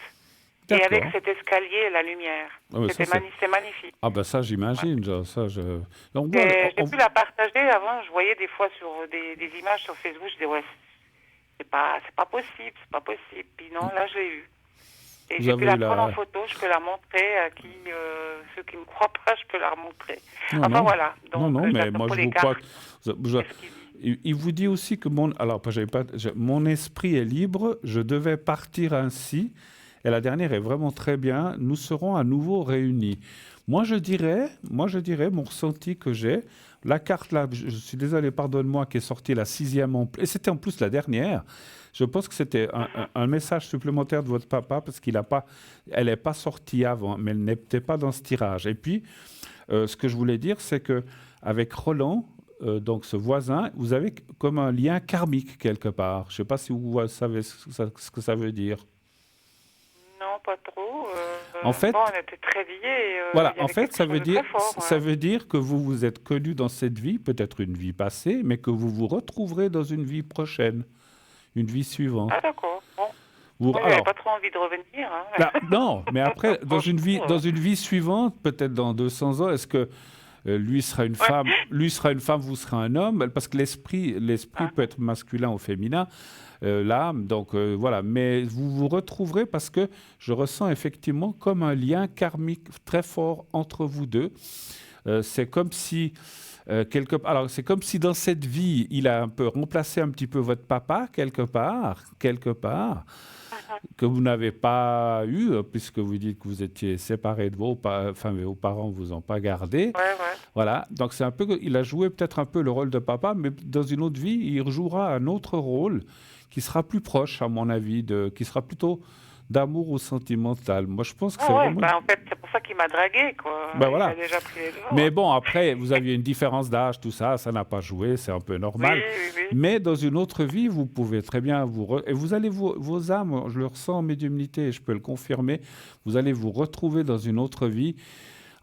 Et avec cet escalier et la lumière. C'est magnifique. Ah ça j'imagine. Donc, j'ai pu la partager avant, je voyais des fois sur des images sur Facebook, je disais c'est pas possible. Puis non, là je l'ai eu. Et j'ai pu la prendre en photo, je peux la montrer à ceux qui ne me croient pas, je peux la remontrer. Voilà. Donc, mais moi je vous crois. Il vous dit aussi que mon esprit est libre, je devais partir ainsi, et la dernière est vraiment très bien, nous serons à nouveau réunis. Moi je dirais, mon ressenti que j'ai, la carte là, je suis désolé, pardonne-moi, qui est sortie la 6e, et c'était en plus la dernière, je pense que c'était un message supplémentaire de votre papa, parce elle n'est pas sortie avant, mais elle n'était pas dans ce tirage. Et puis, ce que je voulais dire, c'est qu'avec Roland, donc ce voisin, vous avez comme un lien karmique quelque part. Je ne sais pas si vous savez ce que ça veut dire. Non, pas trop. En fait, on était très liés. Voilà, en fait, ça veut dire que vous vous êtes connus dans cette vie, peut-être une vie passée, mais que vous vous retrouverez dans une vie prochaine, une vie suivante. Ah d'accord. Bon. Moi, j'avais pas trop envie de revenir. Hein. Là, non, mais après, dans une vie suivante, peut-être dans 200 ans, est-ce que lui sera une femme, vous serez un homme, parce que l'esprit peut être masculin ou féminin, l'âme, donc voilà. Mais vous vous retrouverez parce que je ressens effectivement comme un lien karmique très fort entre vous deux. C'est comme si c'est comme si dans cette vie, il a un peu remplacé un petit peu votre papa quelque part. Que vous n'avez pas eu, puisque vous dites que vous étiez séparés de vos parents ne vous ont pas gardé. Voilà, donc c'est un peu, il a joué peut-être un peu le rôle de papa, mais dans une autre vie, il jouera un autre rôle qui sera plus proche, à mon avis, qui sera plutôt d'amour ou sentimental. Moi, je pense que c'est vraiment... en fait, c'est pour ça qu'il m'a dragué, quoi. Voilà. Il a déjà pris les devants. Mais bon, après, vous aviez une différence d'âge, tout ça, ça n'a pas joué, c'est un peu normal. Oui. Mais dans une autre vie, vous pouvez très bien et vous allez vos âmes, je le ressens en médiumnité, et je peux le confirmer, vous allez vous retrouver dans une autre vie.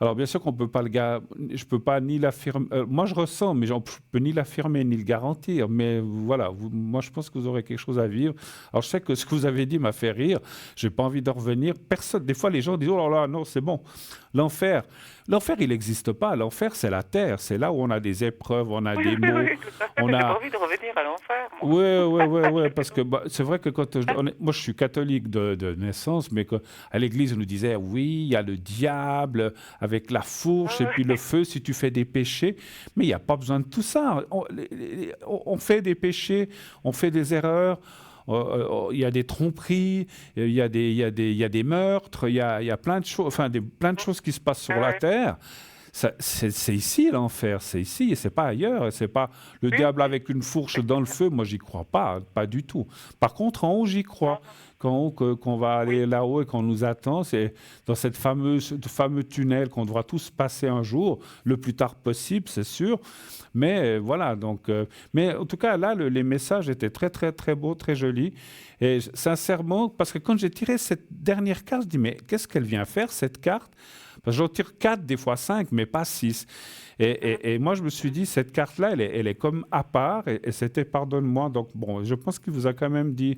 Alors, bien sûr qu'on peut pas je peux pas ni l'affirmer. Moi, je ressens, mais je peux ni l'affirmer ni le garantir. Mais voilà, moi, je pense que vous aurez quelque chose à vivre. Alors, je sais que ce que vous avez dit m'a fait rire. J'ai pas envie de revenir. Personne. Des fois, les gens disent oh là là, non, c'est bon. L'enfer, il n'existe pas. L'enfer, c'est la terre. C'est là où on a des épreuves, on a des mots. Oui, tout à fait. J'ai pas envie de revenir à l'enfer. Oui, parce que c'est vrai que moi, je suis catholique de naissance, mais à l'église, on nous disait oui, il y a le diable avec la fourche et puis le feu si tu fais des péchés. Mais il n'y a pas besoin de tout ça. On fait des péchés, on fait des erreurs. Il y a des tromperies, il y a des meurtres, il y a plein de choses, plein de choses qui se passent sur la terre. C'est ici l'enfer, c'est ici et c'est pas ailleurs. Et c'est pas le diable avec une fourche dans le feu. Moi, j'y crois pas du tout. Par contre, en haut, j'y crois. Qu'on va aller là-haut et qu'on nous attend, c'est dans cette fameux tunnel qu'on devra tous passer un jour, le plus tard possible, c'est sûr. Mais voilà, donc. Mais en tout cas, là, les messages étaient très, très, très beaux, très jolis. Et sincèrement, parce que quand j'ai tiré cette dernière carte, je dis mais qu'est-ce qu'elle vient faire cette carte? Parce que j'en tire 4, des fois 5, mais pas 6. Et moi, je me suis dit, cette carte-là, elle est comme à part, et c'était pardonne-moi. Donc, bon, je pense qu'il vous a quand même dit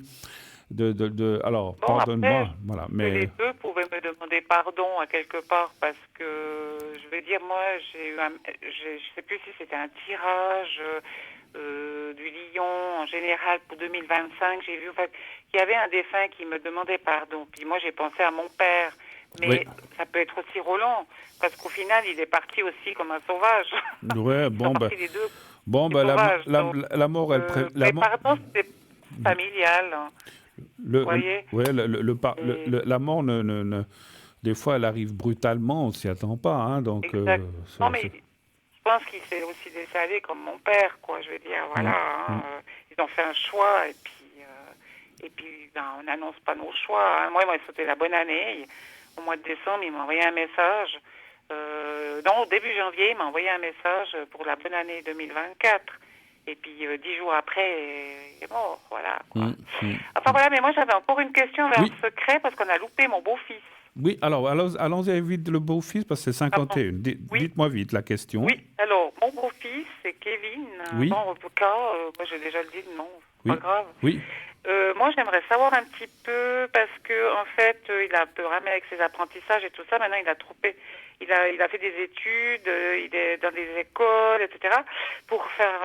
alors, pardonne-moi. Voilà, mais... Les deux pouvaient me demander pardon à quelque part, parce que, je veux dire, moi, j'ai eu je sais plus si c'était un tirage du Lion en général pour 2025. J'ai vu qu'il y avait un défunt qui me demandait pardon. Puis moi, j'ai pensé à mon père. Mais ça peut être aussi Roland, parce qu'au final, il est parti aussi comme un sauvage. Ouais, les deux. La mort, pardon, c'est familial. Vous voyez. La mort, des fois, elle arrive brutalement, on s'y attend pas. Hein, donc, non, mais je pense qu'il s'est aussi laissé aller comme mon père, quoi. Je veux dire, voilà. Ils ont fait un choix, et puis on n'annonce pas nos choix. Hein. Moi, il m'a sauté la bonne année. Au mois de décembre, il m'a envoyé un message. Au début janvier, il m'a envoyé un message pour la bonne année 2024. Et puis, 10 jours après, il est mort, voilà. Enfin, voilà, mais moi, j'avais encore une question vers le secret, parce qu'on a loupé mon beau-fils. Oui, alors, allons-y vite, le beau-fils, parce que c'est 51. Dites-moi vite la question. Oui, alors, mon beau-fils, c'est Kevin. Oui. Bon, en tout cas, moi, j'ai déjà le dit, non, c'est pas grave. Oui. Moi, j'aimerais savoir un petit peu, parce que en fait, il a un peu ramé avec ses apprentissages et tout ça. Maintenant, il a fait des études, il est dans des écoles, etc., pour faire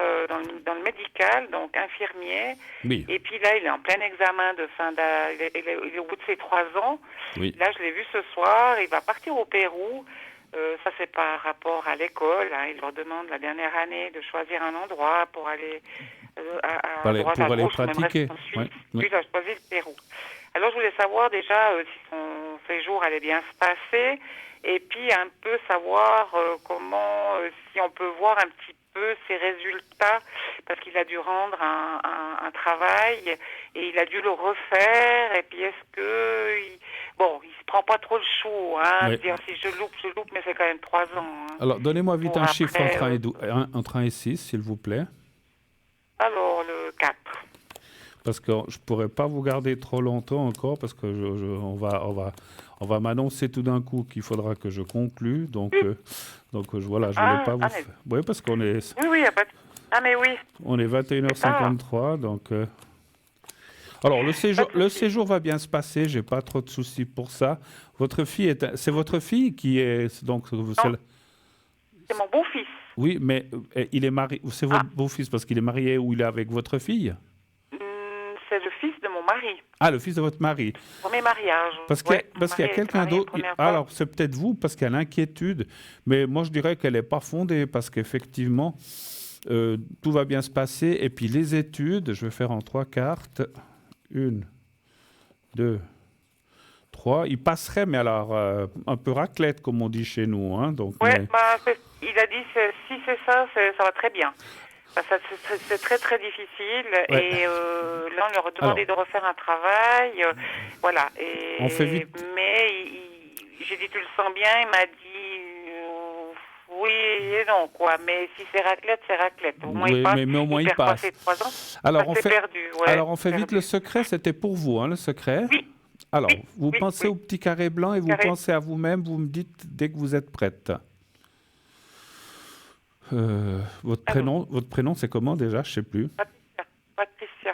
dans le médical, donc infirmier. Oui. Et puis là, il est en plein examen de fin d'année. Il est au bout de ses 3 ans. Oui. Là, je l'ai vu ce soir. Il va partir au Pérou. Ça, c'est par rapport à l'école. Hein. Ils leur demandent la dernière année de choisir un endroit pour aller à droite, pour à aller gauche, ou même pratiquer. rester en Suisse. Ouais, Lui, ouais. il a choisi le Pérou. Alors, je voulais savoir déjà si son séjour allait bien se passer, et puis un peu savoir comment, si on peut voir un petit peu ses résultats, parce qu'il a dû rendre un travail, et il a dû le refaire, et puis est-ce que... il se prend pas trop le chou, hein, Ouais. de dire si je loupe, mais c'est quand même 3 ans. Hein. Alors, donnez-moi vite Pour un chiffre après, entre 1 et 6, s'il vous plaît. Alors, le 4. Parce que je ne pourrais pas vous garder trop longtemps encore, parce que on va m'annoncer tout d'un coup qu'il faudra que je conclue. Donc voilà, je ne voulais pas vous... mais... Oui, parce qu'on est... Oui, il n'y a pas de... Ah, mais oui. On est 21h53, donc... Alors, le séjour va bien se passer, j'ai pas trop de soucis pour ça. Votre fille c'est votre fille qui est... Donc, C'est mon beau-fils. Oui, mais il est marié... C'est votre beau-fils parce qu'il est marié ou il est avec votre fille? C'est le fils de mon mari. Ah, le fils de votre mari. Premier mariage. Parce qu'il y a quelqu'un d'autre. Alors, c'est peut-être vous, parce qu'il y a l'inquiétude. Mais moi, je dirais qu'elle n'est pas fondée, parce qu'effectivement, tout va bien se passer. Et puis, les études, je vais faire en 3 cartes. 1, 2, 3. Il passerait, mais alors, un peu raclette, comme on dit chez nous. Hein, donc, il a dit, si c'est ça, ça va très bien. C'est très très difficile, et là on leur a demandé de refaire un travail, voilà. Et, on fait vite. Mais j'ai dit tu le sens bien, il m'a dit oui et non quoi, mais si c'est raclette, c'est raclette. Au moins il passe, mais au moins il passe. 3 ans, alors on fait perdu. Vite le secret, c'était pour vous, hein, le secret. Oui. Alors vous pensez au petit carré blanc et vous pensez à vous-même, vous me dites dès que vous êtes prête. Votre prénom, c'est comment déjà? Je ne sais plus. Patricia.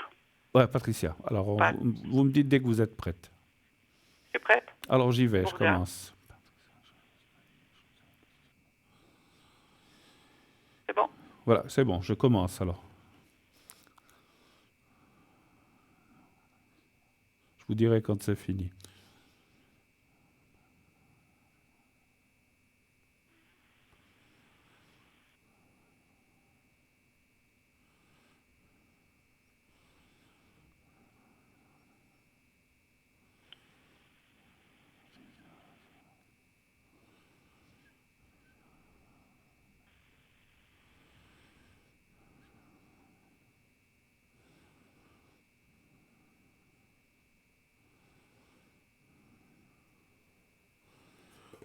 Ouais, Patricia. Alors, vous me dites dès que vous êtes prête. Je suis prête. Alors, j'y vais, je commence. C'est bon? Voilà, c'est bon, je commence alors. Je vous dirai quand c'est fini.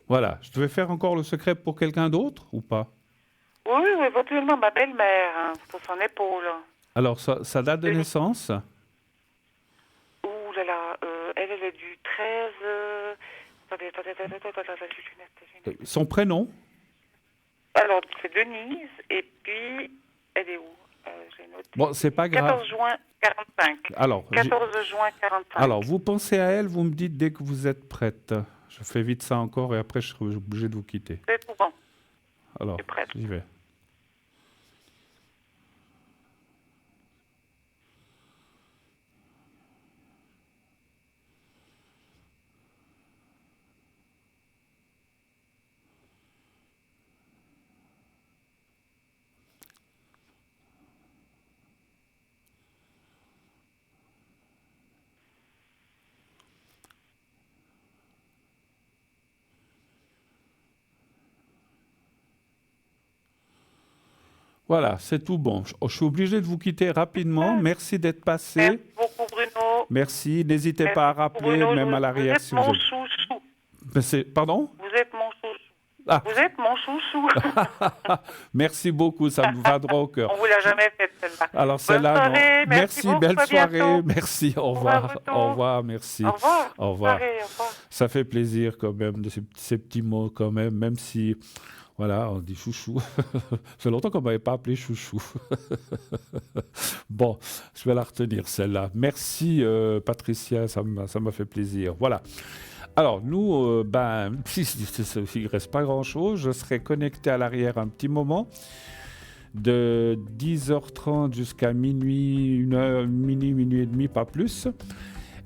Voilà, je devais faire encore le secret pour quelqu'un d'autre ou pas? Oui, éventuellement ma belle-mère, hein, pour son épaule. Alors, sa date de naissance? Ouh là là, elle est du 13... Attendez, Son prénom? Alors, c'est Denise, et puis, elle est où? J'ai noté. Bon, c'est pas grave. 14 juin 45. Alors, 14 juin 45. Alors, vous pensez à elle, vous me dites dès que vous êtes prête. Je fais vite ça encore et après je serai obligé de vous quitter. C'est tout bon. Alors, j'y vais. Voilà, c'est tout bon. Je suis obligé de vous quitter rapidement. Merci d'être passé. Merci beaucoup, Bruno. Merci. N'hésitez pas à rappeler, Bruno, même à l'arrière. Vous êtes mon chouchou. Pardon? Vous êtes mon chouchou. Vous êtes mon chouchou. Merci beaucoup, ça me va droit au cœur. On ne vous l'a jamais fait, celle-là. Alors, celle-là, non. Merci, belle soirée. Merci, au revoir. Au revoir, merci. Au revoir. Au revoir. Au revoir. Ça fait plaisir quand même, de ces petits mots quand même si... Voilà, on dit chouchou. Ça fait longtemps qu'on ne m'avait pas appelé chouchou. Bon, je vais la retenir, celle-là. Merci, Patricia, ça m'a fait plaisir. Voilà. Alors, nous, il ne reste pas grand-chose. Je serai connecté à l'arrière un petit moment, de 10h30 jusqu'à minuit, minuit et demi, pas plus.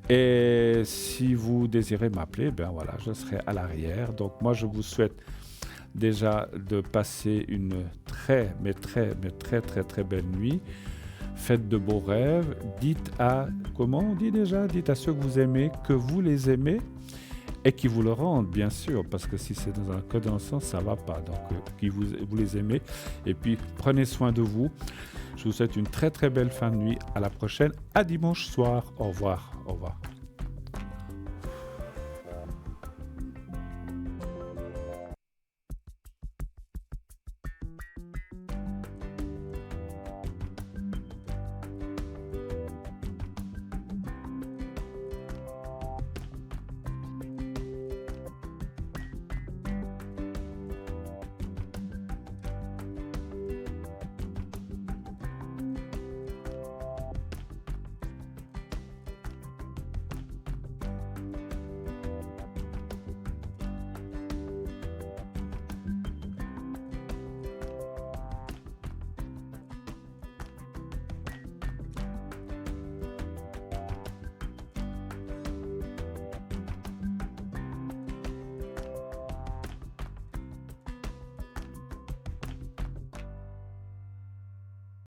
Et si vous désirez m'appeler, ben voilà, je serai à l'arrière. Donc, moi, je vous souhaite déjà de passer une très belle nuit. Faites de beaux rêves. Dites à, comment on dit déjà? Dites à ceux que vous aimez que vous les aimez et qui vous le rendent, bien sûr, parce que si c'est que dans le sens, ça ne va pas. Donc, vous les aimez. Et puis, prenez soin de vous. Je vous souhaite une très belle fin de nuit. À la prochaine. À dimanche soir. Au revoir. Au revoir.